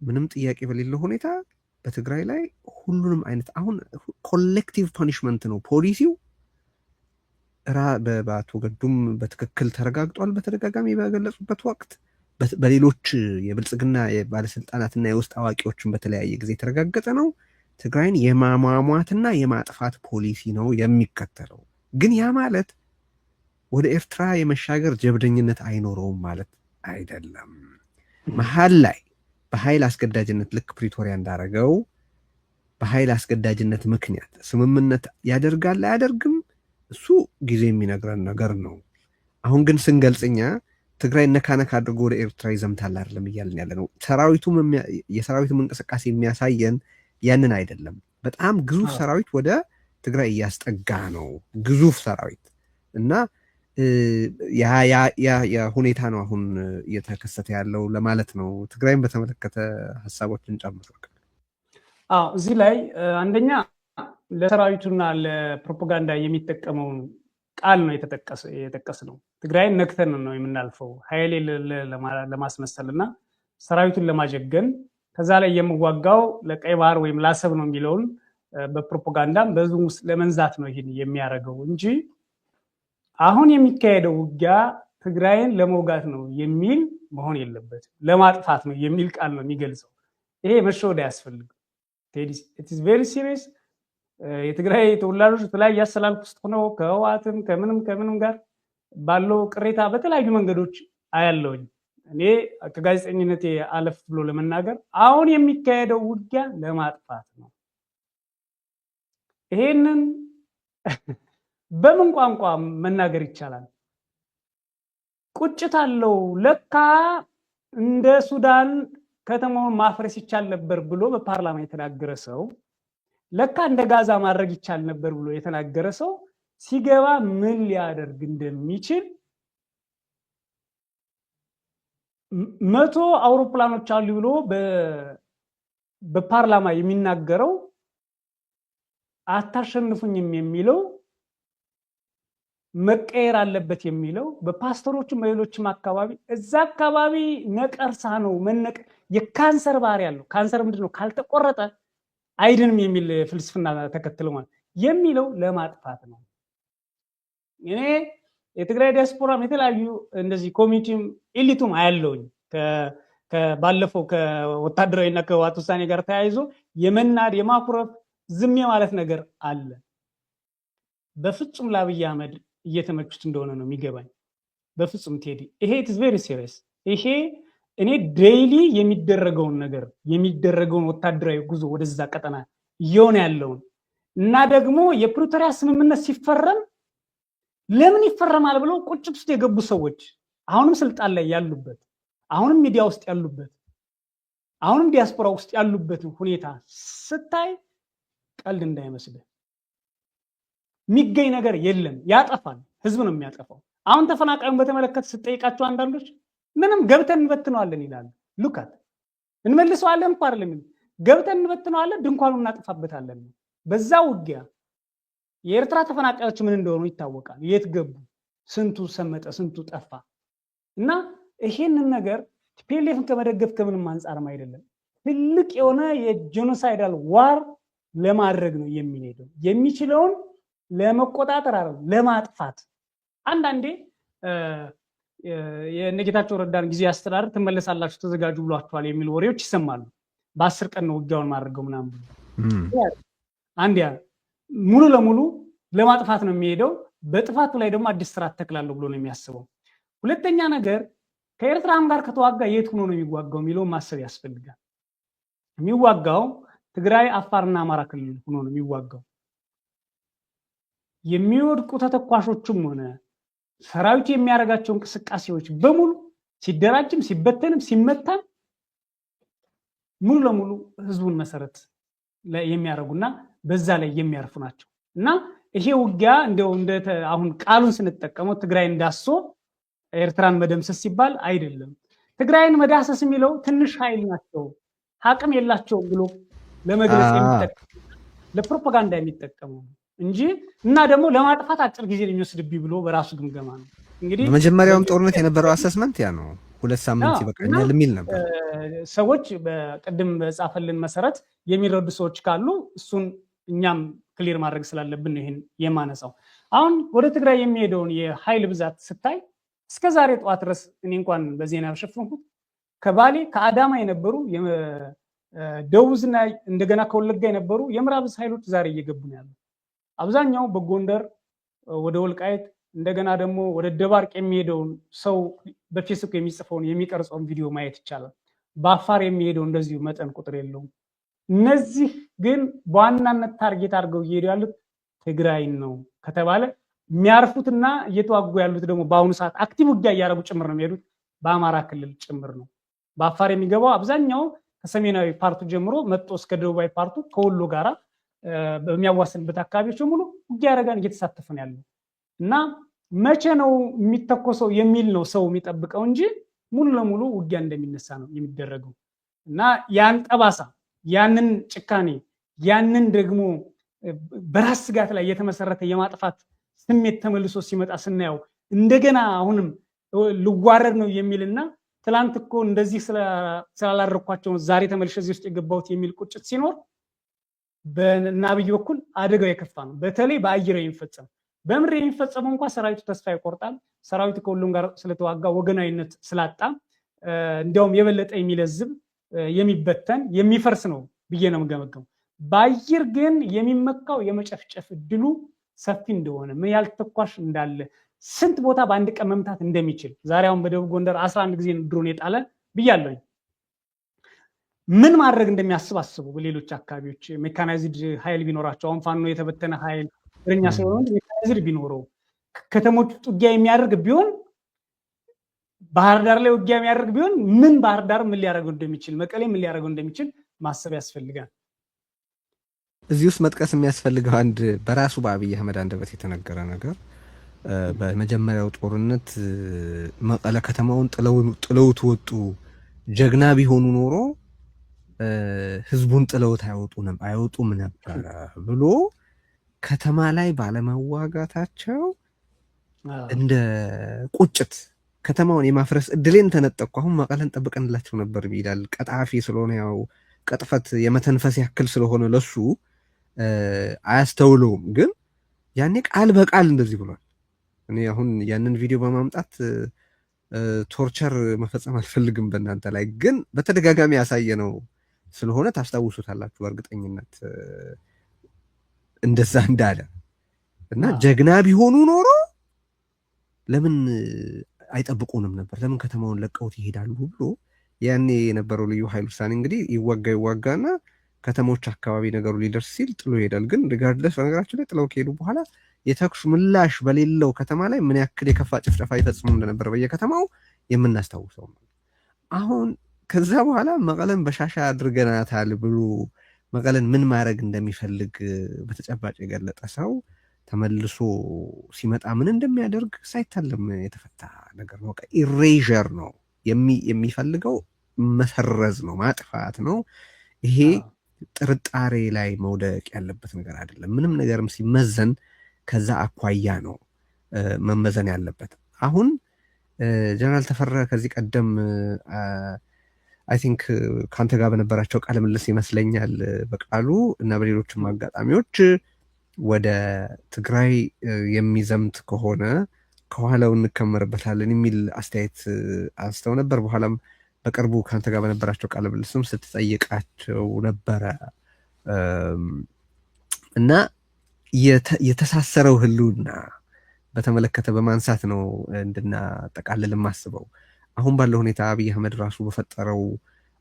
ምንም ጥያቄ በሌለው ሁኔታ በትግራይ ላይ ሁሉንም አይነት አሁን ኮሌክቲቭ ፓኒሽመንት ነው ፖሊሲው። በአቶ ገዱም በትክክል ተረጋግጧል። በተደጋጋሚ በገለጹበት ወቅት በሌሎች የብልጽግና የባለስልጣናትና የውስጥ አዋቂዎችን በተለያየ ጊዜ የተረጋገጠ ነው። ትግራይን የማሟሟትና የማጥፋት ፖሊሲ ነው የሚከተለው። ግን ያ ማለት ወደ ኤርትራ የመሻገር ጀብደኝነት አይኖረውም ማለት አይደለም። መሀል ላይ በኃይል አስገዳጅነት ልክ ፕሪቶሪያ እንዳረገው በኃይል አስገዳጅነት ምክንያት ስምምነት ያደርጋል አያደርግም፣ እሱ ጊዜ የሚነግረን ነገር ነው። አሁን ግን ስንገልጽኛ ትግራይ ነካነካ አድርጎ ወደ ኤርትራ ይዘምታል አይደለም እያልን ያለ ነው። የሰራዊቱም እንቅስቃሴ የሚያሳየን ያንን አይደለም። በጣም ግዙፍ ሰራዊት ወደ ትግራይ እያስጠጋ ነው፣ ግዙፍ ሰራዊት እና ያ ሁኔታ ነው አሁን እየተከሰተ ያለው ለማለት ነው። ትግራይን በተመለከተ ሀሳቦችን ጨምሮ እዚህ ላይ አንደኛ ለሰራዊቱና ለፕሮፓጋንዳ የሚጠቀመውን ቃል ነው የጠቀስ ነው። ትግራይን ነክተን ነው የምናልፈው ኃይሌ ለማስመሰል እና ሰራዊቱን ለማጀገን ከዛ ላይ የምዋጋው ለቀይ ባህር ወይም ላሰብ ነው የሚለውን በፕሮፓጋንዳም በዙም ውስጥ ለመንዛት ነው ይሄን የሚያደርገው እንጂ አሁን የሚካሄደው ውጊያ ትግራይን ለመውጋት ነው የሚል መሆን የለበትም። ለማጥፋት ነው የሚል ቃል ነው የሚገልጸው። ይሄ መሸወድ አያስፈልግም። it is very serious። የትግራይ ተወላጆች ተላይ ያሰላልኩ ውስጥ ሆነው ከህወሓትም ከምንም ጋር ባለው ቅሬታ በተለያዩ መንገዶች አያለውኝ። እኔ ከጋዜጠኝነቴ አለፍ ብሎ ለመናገር አሁን የሚካሄደው ውጊያ ለማጥፋት ነው። ይሄንን በምን ቋንቋ መናገር ይቻላል? ቁጭት አለው። ለካ እንደ ሱዳን ከተማውን ማፍረስ ይቻል ነበር ብሎ በፓርላማ የተናገረ ሰው፣ ለካ እንደ ጋዛ ማድረግ ይቻል ነበር ብሎ የተናገረ ሰው ሲገባ ምን ሊያደርግ እንደሚችል 100 አውሮፕላኖች አሉ ብሎ በፓርላማ የሚናገረው አታሸንፉኝም የሚለው መቀየር አለበት የሚለው በፓስተሮችም በሌሎችም አካባቢ እዛ አካባቢ ነቀርሳ ነው የካንሰር ባህሪ ያለው ካንሰር ምንድነው ካልተቆረጠ አይድንም የሚል ፍልስፍና ተከትለው ማለት የሚለው ለማጥፋት ነው። እኔ የትግራይ ዲያስፖራም የተለያዩ እንደዚህ ኮሚኒቲም ኤሊቱም አያለውኝ ከባለፈው ከወታደራዊና ከህወሓት ውሳኔ ጋር ተያይዞ የመናድ የማኩረፍ ዝም ማለት ነገር አለ። በፍጹም ለአብይ አህመድ እየተመቹት እንደሆነ ነው የሚገባኝ። በፍጹም ቴዲ ይሄ ኢትስ ቬሪ ሲሪየስ። ይሄ እኔ ዴይሊ የሚደረገውን ወታደራዊ ጉዞ ወደዛ ቀጠና እየሆነ ያለውን እና ደግሞ የፕሪቶሪያ ስምምነት ሲፈረም ለምን ይፈረማል ብለው ቁጭት ውስጥ የገቡ ሰዎች አሁንም ስልጣን ላይ ያሉበት፣ አሁንም ሚዲያ ውስጥ ያሉበት፣ አሁንም ዲያስፖራ ውስጥ ያሉበት ሁኔታ ስታይ ቀልድ እንዳይመስልህ። የሚገኝ ነገር የለም። ያጠፋል። ህዝብ ነው የሚያጠፋው። አሁን ተፈናቃዩን በተመለከተ ስትጠይቃቸው አንዳንዶች ምንም ገብተን እንበትነዋለን ይላሉ። ሉካት እንመልሰዋለን እኮ አይደለም፣ ገብተን እንበትነዋለን፣ ድንኳኑን እናጠፋበታለን። በዛ ውጊያ የኤርትራ ተፈናቃዮች ምን እንደሆኑ ይታወቃል። የት ገቡ፣ ስንቱ ሰመጠ፣ ስንቱ ጠፋ። እና ይሄንን ነገር ቲፒኤልኤፍን ከመደገፍ ከምንም አንጻርም አይደለም፣ ትልቅ የሆነ የጄኖሳይዳል ዋር ለማድረግ ነው የሚሄደው። የሚችለውን ለመቆጣጠር አይደለም ለማጥፋት። አንዳንዴ የነጌታቸው ረዳን ጊዜ አስተዳደር ትመለሳላችሁ ተዘጋጁ ብሏቸዋል የሚሉ ወሬዎች ይሰማሉ። በ10 ቀን ነው ውጊያውን ማድረገው ምናምን ብሎ አንድ ያ ሙሉ ለሙሉ ለማጥፋት ነው የሚሄደው። በጥፋቱ ላይ ደግሞ አዲስ ስርዓት ተክላለሁ ብሎ ነው የሚያስበው። ሁለተኛ ነገር ከኤርትራም ጋር ከተዋጋ የት ሆኖ ነው የሚዋጋው የሚለው ማሰብ ያስፈልጋል። የሚዋጋው ትግራይ፣ አፋርና አማራ ክልል ሆኖ ነው የሚዋጋው። የሚወድቁ ተተኳሾችም ሆነ ሰራዊቱ የሚያደርጋቸው እንቅስቃሴዎች በሙሉ ሲደራጅም ሲበተንም ሲመታም ሙሉ ለሙሉ ህዝቡን መሰረት የሚያደርጉና በዛ ላይ የሚያርፉ ናቸው። እና ይሄ ውጊያ እንደው አሁን ቃሉን ስንጠቀመው ትግራይ እንዳሶ ኤርትራን መደምሰስ ሲባል አይደለም። ትግራይን መዳሰስ የሚለው ትንሽ ኃይል ናቸው አቅም የላቸውም ብሎ ለመግለጽ የሚጠቀም ለፕሮፓጋንዳ የሚጠቀመው እንጂ እና ደግሞ ለማጥፋት አጭር ጊዜ የሚወስድብኝ ብሎ በራሱ ግምገማ ነው። እንግዲህ በመጀመሪያውም ጦርነት የነበረው አሰስመንት ያ ነው፣ 2 ሳምንት ይበቃኛል የሚል ነበር። ሰዎች በቅድም በጻፈልን መሰረት የሚረዱ ሰዎች ካሉ እሱን እኛም ክሊር ማድረግ ስላለብን ነው ይሄን የማነሳው። አሁን ወደ ትግራይ የሚሄደውን የኃይል ብዛት ስታይ እስከ ዛሬ ጠዋት ድረስ እኔ እንኳን በዜና ያሸፈንኩት ከባሌ ከአዳማ የነበሩ ደቡዝና እንደገና ከወለጋ የነበሩ የምዕራብ ኃይሎች ዛሬ እየገቡ ነው ያሉት። አብዛኛው በጎንደር ወደ ወልቃይት እንደገና ደግሞ ወደ ደባርቅ የሚሄደውን ሰው በፌስቡክ የሚጽፈውን የሚቀርጸውን ቪዲዮ ማየት ይቻላል። በአፋር የሚሄደው እንደዚሁ መጠን ቁጥር የለውም። እነዚህ ግን በዋናነት ታርጌት አድርገው እየሄዱ ያሉት ትግራይን ነው ከተባለ የሚያርፉትና እየተዋጉ ያሉት ደግሞ በአሁኑ ሰዓት አክቲቭ ውጊያ እያደረጉ ጭምር ነው የሚሄዱት በአማራ ክልል ጭምር ነው። በአፋር የሚገባው አብዛኛው ከሰሜናዊ ፓርቱ ጀምሮ መጥቶ እስከ ደቡባዊ ፓርቱ ከወሎ ጋራ በሚያዋስንበት አካባቢዎች ሙሉ ውጊያ ያደረጋን እየተሳተፈ ነው ያለው እና መቼ ነው የሚተኮሰው የሚል ነው ሰው የሚጠብቀው እንጂ ሙሉ ለሙሉ ውጊያ እንደሚነሳ ነው የሚደረገው። እና ያን ጠባሳ፣ ያንን ጭካኔ፣ ያንን ደግሞ በራስ ስጋት ላይ የተመሰረተ የማጥፋት ስሜት ተመልሶ ሲመጣ ስናየው እንደገና አሁንም ልዋረድ ነው የሚልና ትላንት እኮ እንደዚህ ስላላረኳቸው ዛሬ ተመልሼ እዚህ ውስጥ የገባሁት የሚል ቁጭት ሲኖር በአብይ በኩል አደጋው የከፋ ነው። በተለይ በአየር የሚፈጸም በምድር የሚፈጸመው እንኳን ሰራዊቱ ተስፋ ይቆርጣል። ሰራዊቱ ከሁሉም ጋር ስለተዋጋ ወገናዊነት ስላጣ እንዲያውም የበለጠ የሚለዝብ የሚበተን የሚፈርስ ነው ብዬ ነው የምገመገመው። በአየር ግን የሚመካው የመጨፍጨፍ እድሉ ሰፊ እንደሆነ ምን ያህል ተኳሽ እንዳለ ስንት ቦታ በአንድ ቀን መምታት እንደሚችል ዛሬ አሁን በደቡብ ጎንደር 11 ጊዜ ድሮን የጣለ ብያለሁ። ምን ማድረግ እንደሚያስብ አስቡ። በሌሎች አካባቢዎች ሜካናይዝድ ኃይል ቢኖራቸው አሁን ፋኖ የተበተነ ኃይል እኛ ስለሆነ ሜካናይዝድ ቢኖረው ከተሞች ውስጥ ውጊያ የሚያደርግ ቢሆን ባህር ዳር ላይ ውጊያ የሚያደርግ ቢሆን ምን ባህር ዳር ምን ሊያደርገው እንደሚችል መቀሌ ምን ሊያደርገው እንደሚችል ማሰብ ያስፈልጋል። እዚህ ውስጥ መጥቀስ የሚያስፈልገው አንድ በራሱ በአብይ አህመድ አንደበት የተነገረ ነገር በመጀመሪያው ጦርነት መቀለ ከተማውን ጥለውት ወጡ፣ ጀግና ቢሆኑ ኖሮ ህዝቡን ጥለውት አይወጡም ነበር ብሎ ከተማ ላይ ባለመዋጋታቸው እንደ ቁጭት ከተማውን የማፍረስ እድሌን ተነጠቅኩ፣ አሁን መቀለን ጠብቀንላቸው ነበር ይላል። ቀጣፊ ስለሆነ ያው ቀጥፈት የመተንፈስ ያክል ስለሆነ ለሱ አያስተውለውም። ግን ያኔ ቃል በቃል እንደዚህ ብሏል። እኔ አሁን ያንን ቪዲዮ በማምጣት ቶርቸር መፈጸም አልፈልግም በእናንተ ላይ፣ ግን በተደጋጋሚ ያሳየ ነው ስለሆነ ታስታውሱታላችሁ በእርግጠኝነት እንደዛ እንዳለ እና ጀግና ቢሆኑ ኖሮ ለምን አይጠብቁንም ነበር፣ ለምን ከተማውን ለቀውት ይሄዳሉ ብሎ ያኔ የነበረው ልዩ ኃይል ውሳኔ እንግዲህ ይዋጋና ከተሞች አካባቢ ነገሩ ሊደርስ ሲል ጥሎ ይሄዳል። ግን ሪጋርድለስ በነገራችን ላይ ጥለው ከሄዱ በኋላ የተኩስ ምላሽ በሌለው ከተማ ላይ ምን ያክል የከፋ ጭፍጨፋ ይፈጽሙ እንደነበር በየከተማው የምናስታውሰው ነው። አሁን ከዛ በኋላ መቀለን በሻሻ አድርገናታል ብሎ መቀለን ምን ማድረግ እንደሚፈልግ በተጨባጭ የገለጠ ሰው ተመልሶ ሲመጣ ምን እንደሚያደርግ ሳይታለም የተፈታ ነገር ነው። ኢሬዥር ነው የሚፈልገው፣ መሰረዝ ነው፣ ማጥፋት ነው። ይሄ ጥርጣሬ ላይ መውደቅ ያለበት ነገር አይደለም። ምንም ነገርም ሲመዘን ከዛ አኳያ ነው መመዘን ያለበት። አሁን ጀነራል ተፈራ ከዚህ ቀደም አይ ቲንክ ከአንተ ጋር በነበራቸው ቃለ ምልልስ ይመስለኛል በቃሉ እና በሌሎችም አጋጣሚዎች ወደ ትግራይ የሚዘምት ከሆነ ከኋላው እንከመርበታለን የሚል አስተያየት አንስተው ነበር። በኋላም በቅርቡ ከአንተ ጋር በነበራቸው ቃለ ምልልስም ስትጠይቃቸው ነበረ እና የተሳሰረው ህልውና በተመለከተ በማንሳት ነው እንድናጠቃልል የማስበው። አሁን ባለው ሁኔታ አብይ አህመድ ራሱ በፈጠረው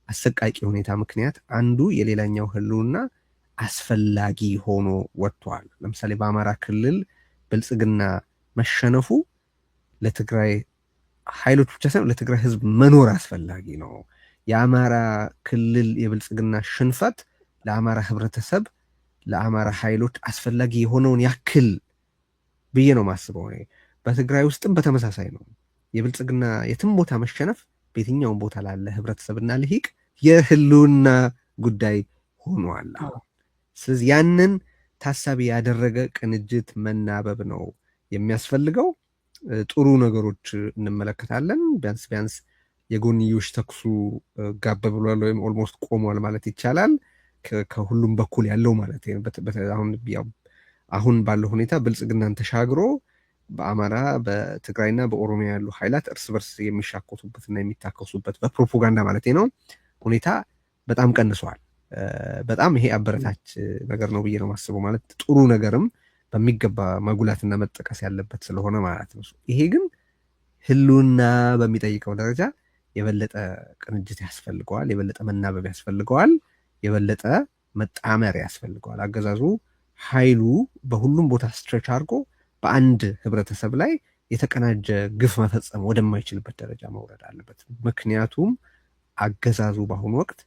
አሰቃቂ ሁኔታ ምክንያት አንዱ የሌላኛው ህልውና አስፈላጊ ሆኖ ወጥቷል። ለምሳሌ በአማራ ክልል ብልጽግና መሸነፉ ለትግራይ ኃይሎች ብቻ ሳይሆን ለትግራይ ህዝብ መኖር አስፈላጊ ነው። የአማራ ክልል የብልጽግና ሽንፈት ለአማራ ህብረተሰብ፣ ለአማራ ኃይሎች አስፈላጊ የሆነውን ያክል ብዬ ነው ማስበው። በትግራይ ውስጥም በተመሳሳይ ነው። የብልጽግና የትም ቦታ መሸነፍ በየትኛውም ቦታ ላለ ህብረተሰብና ልሂቅ የህልውና ጉዳይ ሆኗል። ስለዚህ ያንን ታሳቢ ያደረገ ቅንጅት መናበብ ነው የሚያስፈልገው። ጥሩ ነገሮች እንመለከታለን። ቢያንስ የጎንዮሽ ተኩሱ ጋብ ብሏል ወይም ኦልሞስት ቆሟል ማለት ይቻላል። ከሁሉም በኩል ያለው ማለት አሁን ባለው ሁኔታ ብልጽግናን ተሻግሮ በአማራ በትግራይና በኦሮሚያ ያሉ ኃይላት እርስ በርስ የሚሻኮቱበትና የሚታከሱበት በፕሮፓጋንዳ ማለት ነው ሁኔታ በጣም ቀንሷል። በጣም ይሄ አበረታች ነገር ነው ብዬ ነው ማስበው። ማለት ጥሩ ነገርም በሚገባ መጉላትና መጠቀስ ያለበት ስለሆነ ማለት ነው። ይሄ ግን ህልውና በሚጠይቀው ደረጃ የበለጠ ቅንጅት ያስፈልገዋል፣ የበለጠ መናበብ ያስፈልገዋል፣ የበለጠ መጣመር ያስፈልገዋል። አገዛዙ ኃይሉ በሁሉም ቦታ ስትሬች አድርጎ በአንድ ህብረተሰብ ላይ የተቀናጀ ግፍ መፈጸም ወደማይችልበት ደረጃ መውረድ አለበት። ምክንያቱም አገዛዙ በአሁኑ ወቅት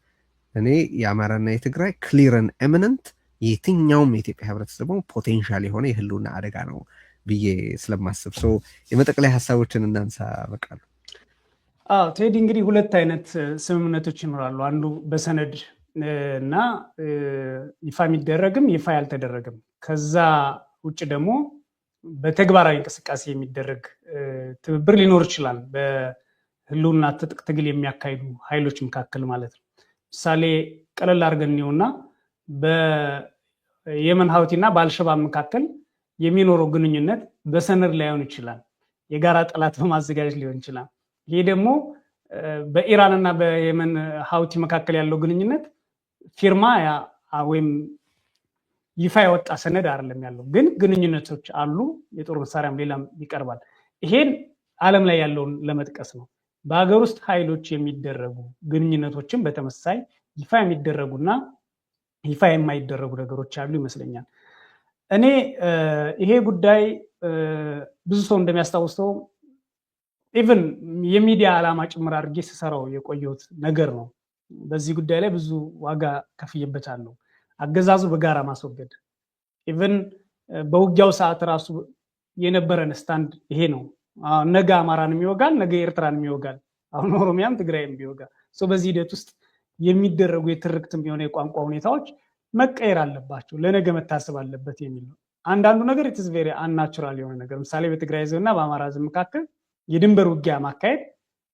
እኔ የአማራና የትግራይ ክሊርን ኤሚነንት የትኛውም የኢትዮጵያ ህብረተሰቡ ፖቴንሻል የሆነ የህልውና አደጋ ነው ብዬ ስለማስብ ሰው የመጠቅላይ ሀሳቦችን እናንሳ። በቃሉ ቴዲ፣ እንግዲህ ሁለት አይነት ስምምነቶች ይኖራሉ። አንዱ በሰነድ እና ይፋ የሚደረግም ይፋ ያልተደረግም፣ ከዛ ውጭ ደግሞ በተግባራዊ እንቅስቃሴ የሚደረግ ትብብር ሊኖር ይችላል በህልውና ትጥቅ ትግል የሚያካሂዱ ኃይሎች መካከል ማለት ነው። ምሳሌ ቀለል አድርገን እንየውና በየመን ሀውቲና በአልሸባብ መካከል የሚኖረው ግንኙነት በሰነድ ላይሆን ይችላል፣ የጋራ ጠላት በማዘጋጀት ሊሆን ይችላል። ይሄ ደግሞ በኢራንና በየመን ሀውቲ መካከል ያለው ግንኙነት ፊርማ ወይም ይፋ የወጣ ሰነድ አይደለም ያለው፣ ግን ግንኙነቶች አሉ። የጦር መሳሪያም ሌላም ይቀርባል። ይሄን ዓለም ላይ ያለውን ለመጥቀስ ነው። በሀገር ውስጥ ኃይሎች የሚደረጉ ግንኙነቶችን በተመሳይ ይፋ የሚደረጉና ይፋ የማይደረጉ ነገሮች አሉ ይመስለኛል። እኔ ይሄ ጉዳይ ብዙ ሰው እንደሚያስታውሰው ኢቭን የሚዲያ ዓላማ ጭምር አድርጌ ስሰራው የቆየሁት ነገር ነው። በዚህ ጉዳይ ላይ ብዙ ዋጋ ከፍዬበታለሁ። አገዛዙ በጋራ ማስወገድ ኢቭን በውጊያው ሰዓት ራሱ የነበረን ስታንድ ይሄ ነው። ነገ አማራን የሚወጋል፣ ነገ ኤርትራን የሚወጋል፣ አሁን ኦሮሚያም ትግራይም ቢወጋ በዚህ ሂደት ውስጥ የሚደረጉ የትርክትም የሆነ የቋንቋ ሁኔታዎች መቀየር አለባቸው፣ ለነገ መታሰብ አለበት የሚል ነው። አንዳንዱ ነገር ኢትስ ቬሪ አንናቹራል የሆነ ነገር ምሳሌ በትግራይ ህዝብና በአማራ ህዝብ መካከል የድንበር ውጊያ ማካሄድ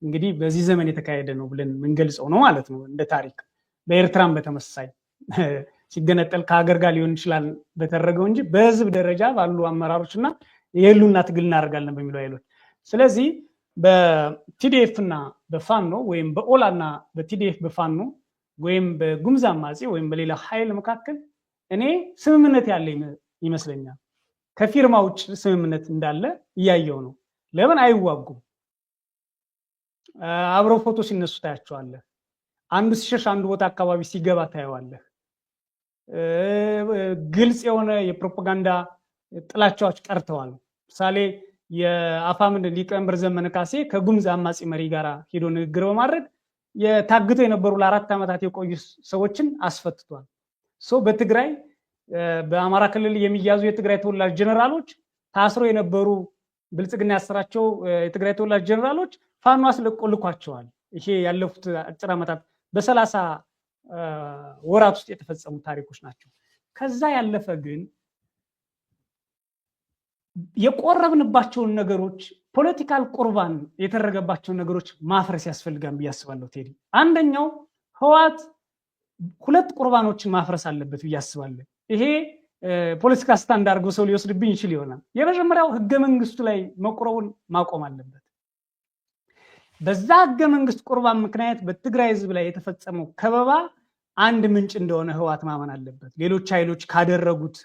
እንግዲህ በዚህ ዘመን የተካሄደ ነው ብለን ምንገልጸው ነው ማለት ነው እንደ ታሪክ። በኤርትራም በተመሳሳይ ሲገነጠል ከሀገር ጋር ሊሆን ይችላል በተደረገው እንጂ በህዝብ ደረጃ ባሉ አመራሮችና የህልውና ትግል እናደርጋለን በሚሉ ኃይሎች። ስለዚህ በቲዲኤፍ እና በፋኖ ወይም በኦላና በቲዲኤፍ በፋኖ ወይም በጉምዝ አማጺ ወይም በሌላ ኃይል መካከል እኔ ስምምነት ያለ ይመስለኛል። ከፊርማ ውጭ ስምምነት እንዳለ እያየው ነው። ለምን አይዋጉም? አብረው ፎቶ ሲነሱ ታያቸዋለህ። አንዱ ሲሸሽ አንዱ ቦታ አካባቢ ሲገባ ታየዋለህ። ግልጽ የሆነ የፕሮፓጋንዳ ጥላቻዎች ቀርተዋል። ምሳሌ የአፋምን ሊቀመንበር ዘመነ ካሴ ከጉምዝ አማጺ መሪ ጋር ሄዶ ንግግር በማድረግ የታግተው የነበሩ ለ4 ዓመታት የቆዩ ሰዎችን አስፈትቷል። በትግራይ በአማራ ክልል የሚያዙ የትግራይ ተወላጅ ጀነራሎች ታስሮ የነበሩ ብልጽግና ያሰራቸው የትግራይ ተወላጅ ጀነራሎች ፋኖ አስለቆልኳቸዋል። ይሄ ያለፉት አጭር ዓመታት በ30 ወራት ውስጥ የተፈጸሙ ታሪኮች ናቸው። ከዛ ያለፈ ግን የቆረብንባቸውን ነገሮች ፖለቲካል ቁርባን የተደረገባቸውን ነገሮች ማፍረስ ያስፈልጋል ብዬ አስባለሁ። ቴዲ አንደኛው ህወሓት 2 ቁርባኖችን ማፍረስ አለበት ብዬ አስባለሁ። ይሄ ፖለቲካ ስታንድ አድርጎ ሰው ሊወስድብኝ ይችል ይሆናል። የመጀመሪያው ህገ መንግስቱ ላይ መቁረቡን ማቆም አለበት። በዛ ህገ መንግስት ቁርባን ምክንያት በትግራይ ህዝብ ላይ የተፈጸመው ከበባ አንድ ምንጭ እንደሆነ ህወሓት ማመን አለበት። ሌሎች ኃይሎች ካደረጉት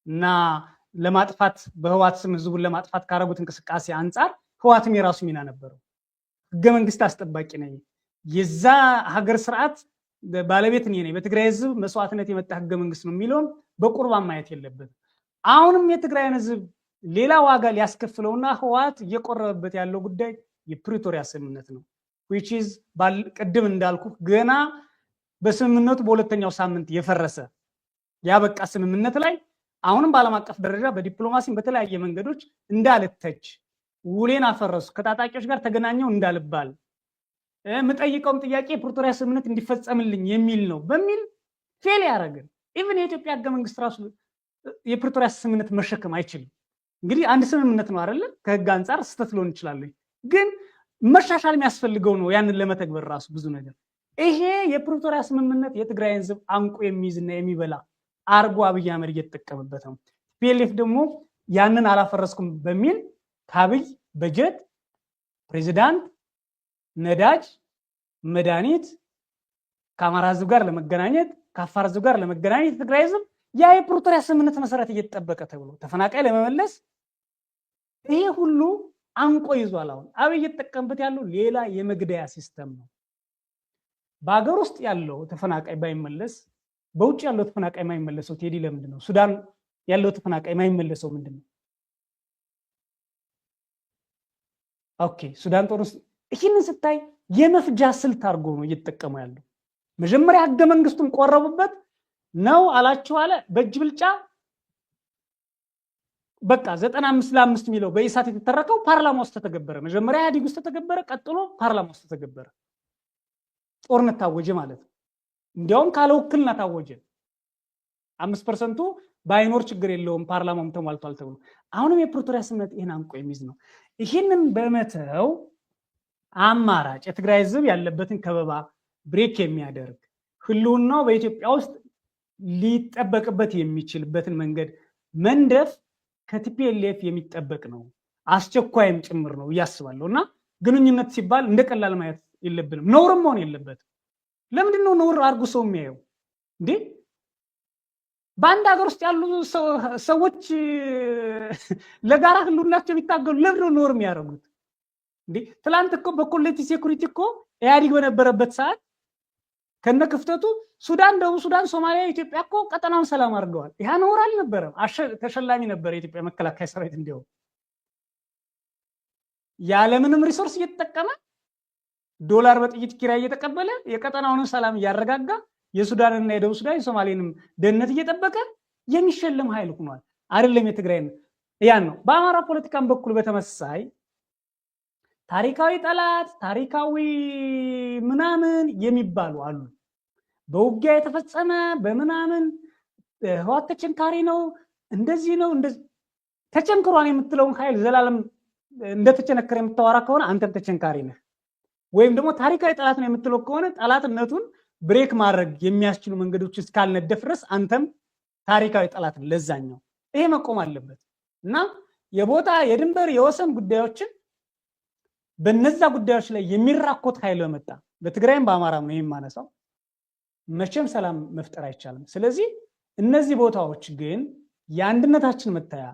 እና ለማጥፋት በህወሓት ስም ህዝቡን ለማጥፋት ካረጉት እንቅስቃሴ አንጻር ህወሓትም የራሱ ሚና ነበረው። ህገ መንግስት አስጠባቂ ነኝ፣ የዛ ሀገር ስርዓት ባለቤት ነኝ፣ በትግራይ ህዝብ መስዋዕትነት የመጣ ህገ መንግስት ነው የሚለውን በቁርባን ማየት የለበትም። አሁንም የትግራይን ህዝብ ሌላ ዋጋ ሊያስከፍለውና ህወሓት እየቆረበበት ያለው ጉዳይ የፕሪቶሪያ ስምምነት ነው። which is ቅድም እንዳልኩ ገና በስምምነቱ በሁለተኛው ሳምንት የፈረሰ ያበቃ ስምምነት ላይ አሁንም በዓለም አቀፍ ደረጃ በዲፕሎማሲም በተለያየ መንገዶች እንዳልተች ውሌን አፈረሱ ከታጣቂዎች ጋር ተገናኘው እንዳልባል የምጠይቀውም ጥያቄ የፕሪቶሪያ ስምምነት እንዲፈጸምልኝ የሚል ነው በሚል ፌል ያደረግን ኢቭን የኢትዮጵያ ህገ መንግስት ራሱ የፕሪቶሪያ ስምምነት መሸከም አይችልም። እንግዲህ አንድ ስምምነት ነው አይደል? ከህግ አንጻር ስተት ሊሆን ይችላል፣ ግን መሻሻል የሚያስፈልገው ነው ያንን ለመተግበር ራሱ ብዙ ነገር። ይሄ የፕሪቶሪያ ስምምነት የትግራይ ህዝብ አንቆ የሚይዝና የሚበላ አርጎ አብይ አህመድ እየተጠቀመበት ነው። ፒኤልኤፍ ደግሞ ያንን አላፈረስኩም በሚል ከአብይ በጀት፣ ፕሬዚዳንት፣ ነዳጅ፣ መድኃኒት ከአማራ ህዝብ ጋር ለመገናኘት ከአፋር ህዝብ ጋር ለመገናኘት ትግራይ ህዝብ ያ የፕሪቶሪያ ስምምነት መሰረት እየተጠበቀ ተብሎ ተፈናቃይ ለመመለስ ይሄ ሁሉ አንቆ ይዟል። አሁን አብይ እየተጠቀመበት ያለው ሌላ የመግደያ ሲስተም ነው። በአገር ውስጥ ያለው ተፈናቃይ ባይመለስ በውጭ ያለው ተፈናቃይ ማይመለሰው ቴዲ ለምንድን ነው? ሱዳን ያለው ተፈናቃይ ማይመለሰው ምንድን ነው? ኦኬ ሱዳን ጦር ውስጥ ይህንን ስታይ የመፍጃ ስልት አድርጎ ነው እየተጠቀሙ ያለው። መጀመሪያ ህገ መንግስቱን ቆረቡበት ነው አላችሁ አለ በእጅ ብልጫ በቃ 95 ለ5 ሚለው በኢሳት የተተረከው ፓርላማ ውስጥ ተተገበረ። መጀመሪያ ኢህአዴግ ውስጥ ተተገበረ፣ ቀጥሎ ፓርላማ ውስጥ ተተገበረ። ጦርነት ታወጀ ማለት ነው። እንዲያውም ካለ ውክልና ታወጀ። 5% ባይኖር ችግር የለውም ፓርላማውም ተሟልቷል ተብሎ አሁንም የፕሪቶሪያ ስምምነት ይሄን አንቆ የሚይዝ ነው። ይሄንን በመተው አማራጭ የትግራይ ህዝብ ያለበትን ከበባ ብሬክ የሚያደርግ ህልውናው በኢትዮጵያ ውስጥ ሊጠበቅበት የሚችልበትን መንገድ መንደፍ ከቲፒኤልኤፍ የሚጠበቅ ነው፣ አስቸኳይም ጭምር ነው እያስባለሁ። እና ግንኙነት ሲባል እንደቀላል ማየት የለብንም፣ ነውርም መሆን የለበትም። ለምንድን ነው ነውር አድርጎ ሰው የሚያየው እንዴ? በአንድ ሀገር ውስጥ ያሉ ሰዎች ለጋራ ህልውናቸው የሚታገሉ ለምንድነው ኖር የሚያደርጉት? እንዴ ትላንት እኮ በኮሌክቲ ሴኩሪቲ እኮ ኢህአዲግ በነበረበት ሰዓት ከነክፍተቱ ሱዳን፣ ደቡብ ሱዳን፣ ሶማሊያ፣ ኢትዮጵያ እኮ ቀጠናውን ሰላም አድርገዋል። ያ ነውር አልነበረም። ተሸላሚ ነበር የኢትዮጵያ መከላከያ ሰራዊት እንዲያው ያለምንም ሪሶርስ እየተጠቀመ ዶላር በጥይት ኪራይ እየተቀበለ የቀጠናውን ሰላም እያረጋጋ የሱዳንና የደቡብ ሱዳን የሶማሌንም ደህንነት እየጠበቀ የሚሸለም ኃይል ሆኗል። አይደለም የትግራይ ያን ነው። በአማራ ፖለቲካም በኩል በተመሳሳይ ታሪካዊ ጠላት፣ ታሪካዊ ምናምን የሚባሉ አሉ። በውጊያ የተፈጸመ በምናምን ህወሓት ተቸንካሪ ነው፣ እንደዚህ ነው፣ እንደዚህ ተቸንክሯን የምትለውን ኃይል ዘላለም እንደተቸነከረ የምታወራ ከሆነ አንተም ተቸንካሪ ነህ። ወይም ደግሞ ታሪካዊ ጠላት ነው የምትለው ከሆነ ጠላትነቱን ብሬክ ማድረግ የሚያስችሉ መንገዶች እስካልነደፍ ድረስ አንተም ታሪካዊ ጠላት ነው ለዛኛው። ይሄ መቆም አለበት እና የቦታ የድንበር የወሰን ጉዳዮችን በነዛ ጉዳዮች ላይ የሚራኮት ኃይል በመጣ በትግራይም በአማራም ነው የማነሳው መቼም ሰላም መፍጠር አይቻልም። ስለዚህ እነዚህ ቦታዎች ግን የአንድነታችን መታያ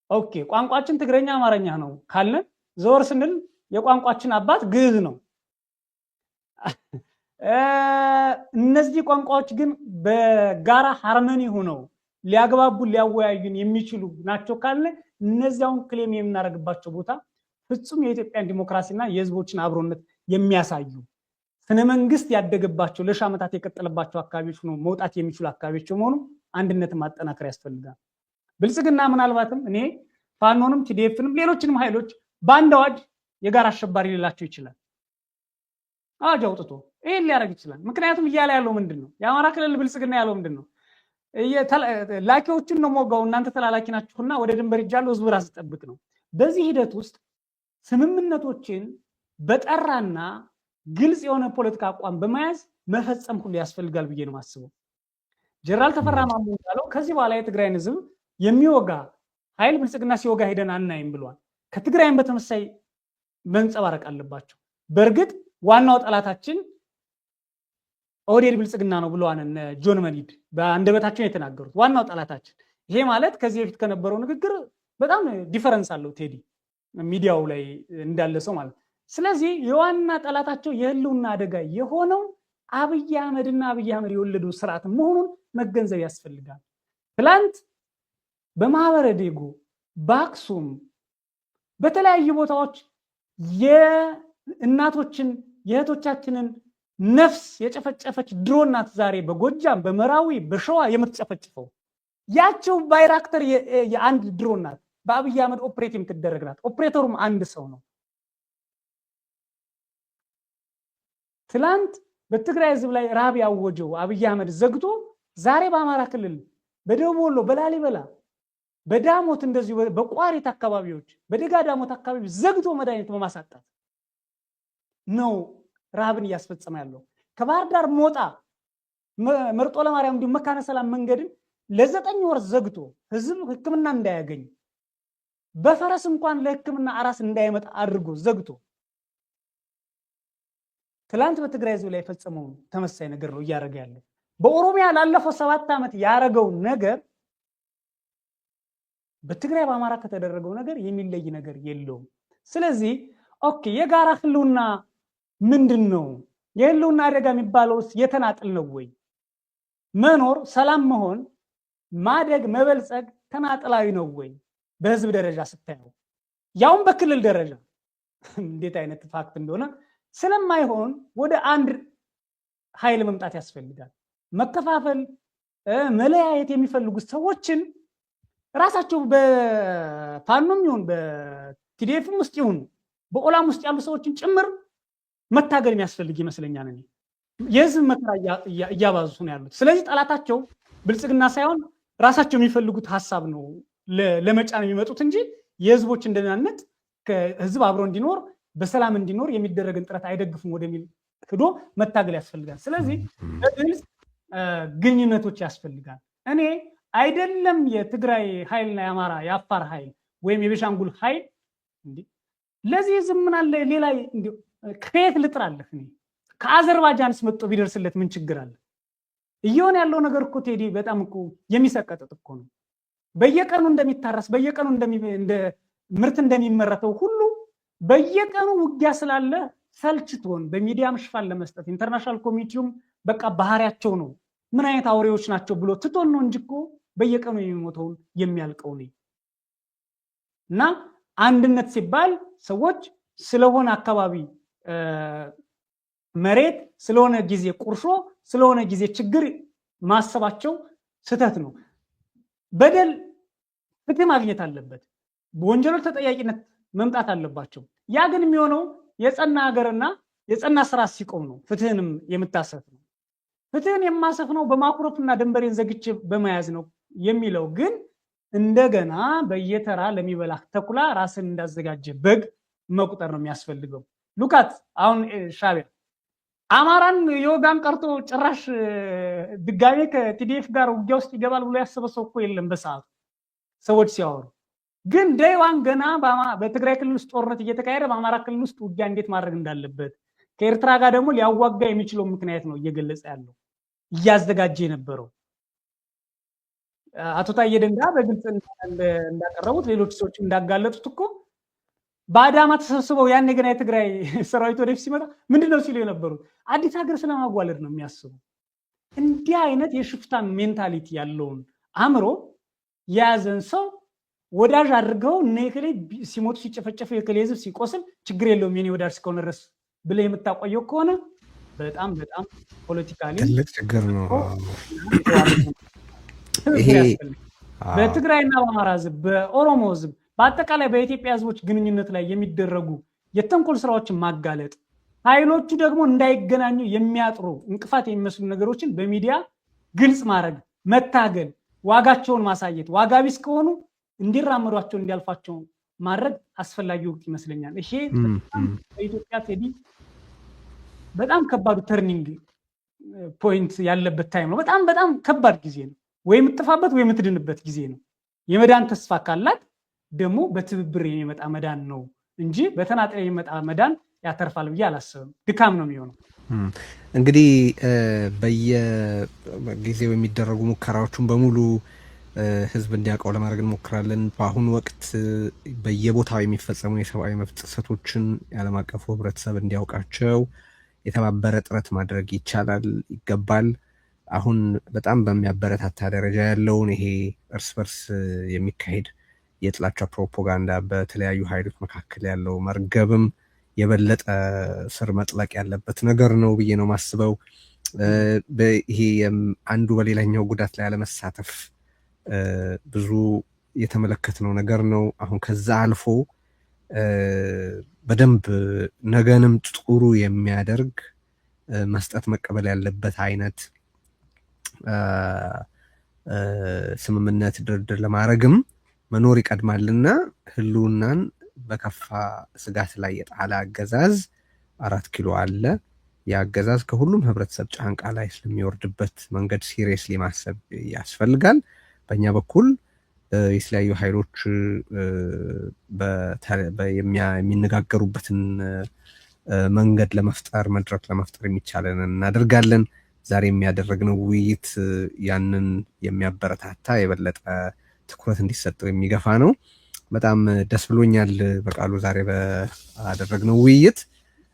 ኦኬ ቋንቋችን ትግረኛ አማርኛ ነው ካልን ዘወር ስንል የቋንቋችን አባት ግዕዝ ነው። እነዚህ ቋንቋዎች ግን በጋራ ሃርመኒ ሆነው ሊያግባቡ ሊያወያዩን የሚችሉ ናቸው ካለ እነዚያውን ክሌም የምናደርግባቸው ቦታ ፍጹም የኢትዮጵያን ዲሞክራሲና የህዝቦችን አብሮነት የሚያሳዩ ስነ መንግስት ያደገባቸው ለሺ ዓመታት የቀጠለባቸው አካባቢዎች ነው መውጣት የሚችሉ አካባቢዎች መሆኑ አንድነትን ማጠናከር ያስፈልጋል። ብልጽግና ምናልባትም እኔ ፋኖንም ቲዲኤፍንም ሌሎችንም ኃይሎች በአንድ አዋጅ የጋራ አሸባሪ ሊላቸው ይችላል። አዋጅ አውጥቶ ይሄን ሊያደርግ ይችላል። ምክንያቱም እያለ ያለው ምንድነው? የአማራ ክልል ብልጽግና ያለው ምንድነው? ላኪዎችን ነው ሞጋው እናንተ ተላላኪ ናችሁና ወደ ድንበር ይጃለው ህዝብ ራስ ጠብቅ ነው። በዚህ ሂደት ውስጥ ስምምነቶችን በጠራና ግልጽ የሆነ ፖለቲካ አቋም በመያዝ መፈጸም ሁሉ ያስፈልጋል ብዬ ነው ማስበው። ጀነራል ተፈራ ማሞ እንዳለው ከዚህ በኋላ የትግራይን ህዝብ የሚወጋ ኃይል ብልጽግና ሲወጋ ሄደን አናይም ብሏል። ከትግራይም በተመሳይ መንጸባረቅ አለባቸው። በእርግጥ ዋናው ጠላታችን ኦህዴድ ብልጽግና ነው ብለዋል ጆን መዲድ በአንደበታቸው የተናገሩት ዋናው ጠላታችን። ይሄ ማለት ከዚህ በፊት ከነበረው ንግግር በጣም ዲፈረንስ አለው ቴዲ ሚዲያው ላይ እንዳለ ሰው ማለት። ስለዚህ የዋና ጠላታቸው የህልውና አደጋ የሆነው አብይ አህመድና አብይ አህመድ የወለደው ስርዓት መሆኑን መገንዘብ ያስፈልጋል። ትላንት በማህበረ ዴጎ በአክሱም በተለያዩ ቦታዎች የእናቶችን የእህቶቻችንን ነፍስ የጨፈጨፈች ድሮን ናት ዛሬ በጎጃም በመራዊ በሸዋ የምትጨፈጭፈው። ያቸው ባይራክተር የአንድ ድሮን ናት በአብይ አህመድ ኦፕሬት የምትደረግ ናት። ኦፕሬተሩም አንድ ሰው ነው። ትላንት በትግራይ ህዝብ ላይ ረሃብ ያወጀው አብይ አህመድ ዘግቶ ዛሬ በአማራ ክልል በደቡብ ወሎ በላሊበላ በዳሞት እንደዚሁ በቋሪት አካባቢዎች በደጋ ዳሞት አካባቢ ዘግቶ መድኃኒት በማሳጣት ነው ረሃብን እያስፈጸመ ያለው። ከባህር ዳር ሞጣ መርጦ ለማርያም እንዲሁም መካነ ሰላም መንገድን ለ9 ወር ዘግቶ ህዝብ ህክምና እንዳያገኝ በፈረስ እንኳን ለህክምና አራስ እንዳይመጣ አድርጎ ዘግቶ ትላንት በትግራይ ህዝብ ላይ የፈጸመው ተመሳሳይ ነገር ነው እያደረገ ያለው። በኦሮሚያ ላለፈው 7 ዓመት ያደረገው ነገር በትግራይ በአማራ ከተደረገው ነገር የሚለይ ነገር የለውም። ስለዚህ ኦኬ የጋራ ህልውና ምንድነው? የህልውና አደጋ የሚባለውስ የተናጥል ነው ወይ? መኖር ሰላም መሆን ማደግ መበልጸግ ተናጥላዊ ነው ወይ? በህዝብ ደረጃ ስታየው ያውም በክልል ደረጃ እንዴት አይነት ፋክት እንደሆነ ስለማይሆን ወደ አንድ ኃይል መምጣት ያስፈልጋል። መከፋፈል መለያየት የሚፈልጉ ሰዎችን ራሳቸው በፋኖም ይሁን በቲዲኤፍም ውስጥ ይሁን በኦላም ውስጥ ያሉ ሰዎችን ጭምር መታገል የሚያስፈልግ ይመስለኛል። እኔ የህዝብ መከራ እያባዙ ነው ያሉት። ስለዚህ ጠላታቸው ብልጽግና ሳይሆን ራሳቸው የሚፈልጉት ሐሳብ ነው ለመጫን የሚመጡት እንጂ የህዝቦች እንደናነት ከህዝብ አብሮ እንዲኖር በሰላም እንዲኖር የሚደረግን ጥረት አይደግፉም ወደሚል ሄዶ መታገል ያስፈልጋል። ስለዚህ በግልጽ ግንኙነቶች ያስፈልጋል። እኔ አይደለም የትግራይ ኃይልና የአማራ የአፋር ኃይል ወይም የቤሻንጉል ኃይል እንዴ ለዚህ ህዝብ ምን አለ ሌላ እንዴ ከየት ልጥራለህ? እኔ ከአዘርባይጃንስ መጥቶ ቢደርስለት ምን ችግር አለ? እየሆነ ያለው ነገር እኮ ቴዲ በጣም እኮ የሚሰቀጥጥ እኮ ነው። በየቀኑ እንደሚታረስ በየቀኑ እንደ ምርት እንደሚመረተው ሁሉ በየቀኑ ውጊያ ስላለ ሰልችቶን በሚዲያም ሽፋን ለመስጠት ኢንተርናሽናል ኮሚኒቲውም በቃ ባህሪያቸው ነው ምን አይነት አውሬዎች ናቸው ብሎ ትቶን ነው እንጂ እኮ በየቀኑ የሚሞተውን የሚያልቀው ነው። እና አንድነት ሲባል ሰዎች ስለሆነ አካባቢ መሬት ስለሆነ ጊዜ ቁርሾ ስለሆነ ጊዜ ችግር ማሰባቸው ስህተት ነው። በደል ፍትህ ማግኘት አለበት። በወንጀሎች ተጠያቂነት መምጣት አለባቸው። ያ ግን የሚሆነው የጸና ሀገርና የጸና ስራ ሲቆም ነው። ፍትህንም የምታሰፍ ነው። ፍትህን የማሰፍ ነው በማኩረፍና ድንበሬን ዘግቼ በመያዝ ነው የሚለው ግን እንደገና በየተራ ለሚበላ ተኩላ ራስን እንዳዘጋጀ በግ መቁጠር ነው የሚያስፈልገው። ሉካት አሁን ሻዕቢያ አማራን የወጋን ቀርቶ ጭራሽ ድጋሜ ከቲዲኤፍ ጋር ውጊያ ውስጥ ይገባል ብሎ ያሰበ ሰው እኮ የለም። በሰዓቱ ሰዎች ሲያወሩ ግን ደይዋን ገና በትግራይ ክልል ውስጥ ጦርነት እየተካሄደ በአማራ ክልል ውስጥ ውጊያ እንዴት ማድረግ እንዳለበት ከኤርትራ ጋር ደግሞ ሊያዋጋ የሚችለው ምክንያት ነው እየገለጸ ያለው እያዘጋጀ የነበረው። አቶ ታዬ ደንዳ በግልጽ እንዳቀረቡት ሌሎች ሰዎች እንዳጋለጡት እኮ በአዳማ ተሰብስበው ያኔ ገና የትግራይ ሰራዊት ወደፊት ሲመጣ ምንድነው ሲሉ የነበሩት አዲስ ሀገር ስለማዋለድ ነው የሚያስቡ። እንዲህ አይነት የሽፍታ ሜንታሊቲ ያለውን አእምሮ የያዘን ሰው ወዳጅ አድርገው እነ የከሌ ሲሞቱ ሲጨፈጨፉ የከሌ ህዝብ ሲቆስል ችግር የለውም የኔ ወዳጅ እስከሆነ ድረስ ብለህ የምታቆየው ከሆነ በጣም በጣም ፖለቲካሊ ትልቅ ችግር ነው። ይሄ በትግራይና በአማራ ህዝብ፣ በኦሮሞ ህዝብ፣ በአጠቃላይ በኢትዮጵያ ህዝቦች ግንኙነት ላይ የሚደረጉ የተንኮል ስራዎችን ማጋለጥ፣ ኃይሎቹ ደግሞ እንዳይገናኙ የሚያጥሩ እንቅፋት የሚመስሉ ነገሮችን በሚዲያ ግልጽ ማድረግ፣ መታገል፣ ዋጋቸውን ማሳየት፣ ዋጋ ቢስ ከሆኑ እንዲራመዷቸው እንዲያልፋቸው ማድረግ አስፈላጊ ወቅት ይመስለኛል። ይሄ በኢትዮጵያ ቴዲ በጣም ከባዱ ተርኒንግ ፖይንት ያለበት ታይም ነው። በጣም በጣም ከባድ ጊዜ ነው። ወይ የምትጠፋበት ወይ የምትድንበት ጊዜ ነው። የመዳን ተስፋ ካላት ደግሞ በትብብር የሚመጣ መዳን ነው እንጂ በተናጠል የሚመጣ መዳን ያተርፋል ብዬ አላስብም። ድካም ነው የሚሆነው። እንግዲህ በየጊዜው የሚደረጉ ሙከራዎችን በሙሉ ህዝብ እንዲያውቀው ለማድረግ እንሞክራለን። በአሁኑ ወቅት በየቦታው የሚፈጸሙ የሰብአዊ መብት ጥሰቶችን የዓለም አቀፉ ህብረተሰብ እንዲያውቃቸው የተባበረ ጥረት ማድረግ ይቻላል፣ ይገባል። አሁን በጣም በሚያበረታታ ደረጃ ያለውን ይሄ እርስ በርስ የሚካሄድ የጥላቻ ፕሮፓጋንዳ በተለያዩ ኃይሎች መካከል ያለው መርገብም የበለጠ ስር መጥለቅ ያለበት ነገር ነው ብዬ ነው ማስበው። ይሄ አንዱ በሌላኛው ጉዳት ላይ አለመሳተፍ ብዙ የተመለከትነው ነገር ነው። አሁን ከዛ አልፎ በደንብ ነገንም ጥሩ የሚያደርግ መስጠት መቀበል ያለበት አይነት ስምምነት ድርድር ለማድረግም መኖር ይቀድማልና ህልውናን በከፋ ስጋት ላይ የጣለ አገዛዝ 4 ኪሎ አለ። የአገዛዝ ከሁሉም ህብረተሰብ ጫንቃ ላይ ስለሚወርድበት መንገድ ሲሪየስሊ ማሰብ ያስፈልጋል። በእኛ በኩል የተለያዩ ኃይሎች የሚነጋገሩበትን መንገድ ለመፍጠር መድረክ ለመፍጠር የሚቻለን እናደርጋለን። ዛሬ የሚያደረግነው ውይይት ያንን የሚያበረታታ የበለጠ ትኩረት እንዲሰጠው የሚገፋ ነው። በጣም ደስ ብሎኛል በቃሉ ዛሬ ባደረግነው ውይይት።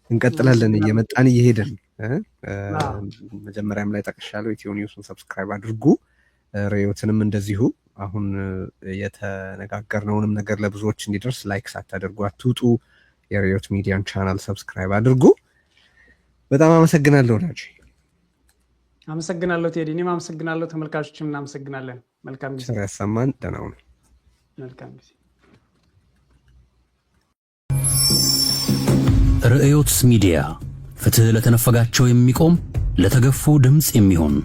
እንቀጥላለን እየመጣን እየሄድን መጀመሪያም ላይ ጠቅሻለሁ። ኢትዮ ኒውስን ሰብስክራይብ አድርጉ፣ ርዕዮትንም እንደዚሁ። አሁን የተነጋገርነውንም ነገር ለብዙዎች እንዲደርስ ላይክ ሳታደርጉ አትውጡ። የርዕዮት ሚዲያን ቻናል ሰብስክራይብ አድርጉ። በጣም አመሰግናለሁ ናጂ። አመሰግናለሁ ቴዲ። እኔም አመሰግናለሁ። ተመልካቾችም እናመሰግናለን። መልካም ጊዜ ያሰማን። ደህና ሁኑ። መልካም ጊዜ። ርዕዮት ሚዲያ ፍትህ ለተነፈጋቸው የሚቆም ለተገፉ ድምጽ የሚሆን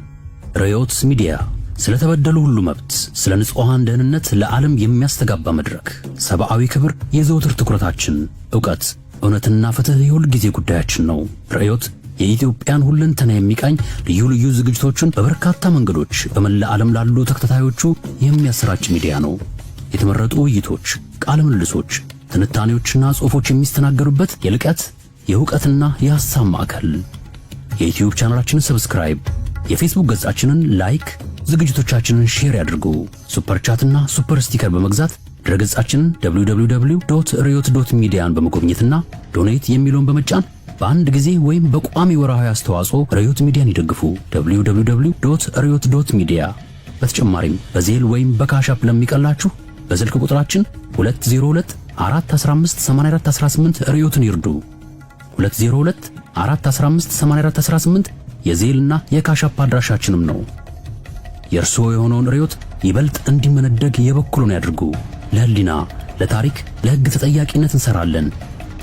ርዕዮት ሚዲያ ስለተበደሉ ሁሉ መብት፣ ስለ ንጹሃን ደህንነት ለዓለም የሚያስተጋባ መድረክ። ሰብአዊ ክብር የዘውትር ትኩረታችን፣ ዕውቀት፣ እውነትና ፍትህ የሁል ጊዜ ጉዳያችን ነው። ርዕዮት የኢትዮጵያን ሁለንተና የሚቃኝ ልዩ ልዩ ዝግጅቶችን በበርካታ መንገዶች በመላ ዓለም ላሉ ተከታታዮቹ የሚያሰራጭ ሚዲያ ነው። የተመረጡ ውይይቶች፣ ቃለ ምልልሶች፣ ትንታኔዎችና ጽሑፎች የሚስተናገሩበት የልቀት የዕውቀትና የሐሳብ ማዕከል። የዩቲዩብ ቻናላችንን ሰብስክራይብ፣ የፌስቡክ ገጻችንን ላይክ፣ ዝግጅቶቻችንን ሼር ያድርጉ። ሱፐር ቻትና ሱፐር ስቲከር በመግዛት ድረገጻችንን www.riyot.median በመጎብኘትና ዶኔት የሚለውን በመጫን በአንድ ጊዜ ወይም በቋሚ ወርሃዊ አስተዋጽኦ ሪዮት ሚዲያን ይደግፉ። www.riyot.media። በተጨማሪም በዜል ወይም በካሻፕ ለሚቀላችሁ በስልክ ቁጥራችን 202 415 8418 ሪዮትን ይርዱ። 202 415 8418 የዜልና የካሻፕ አድራሻችንም ነው። የእርስዎ የሆነውን ሪዮት ይበልጥ እንዲመነደግ የበኩሉን ያድርጉ። ለህሊና፣ ለታሪክ፣ ለሕግ ተጠያቂነት እንሰራለን።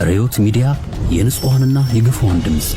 ሪዮት ሚዲያ፣ የንጹሃንና የግፉዋን ድምፅ።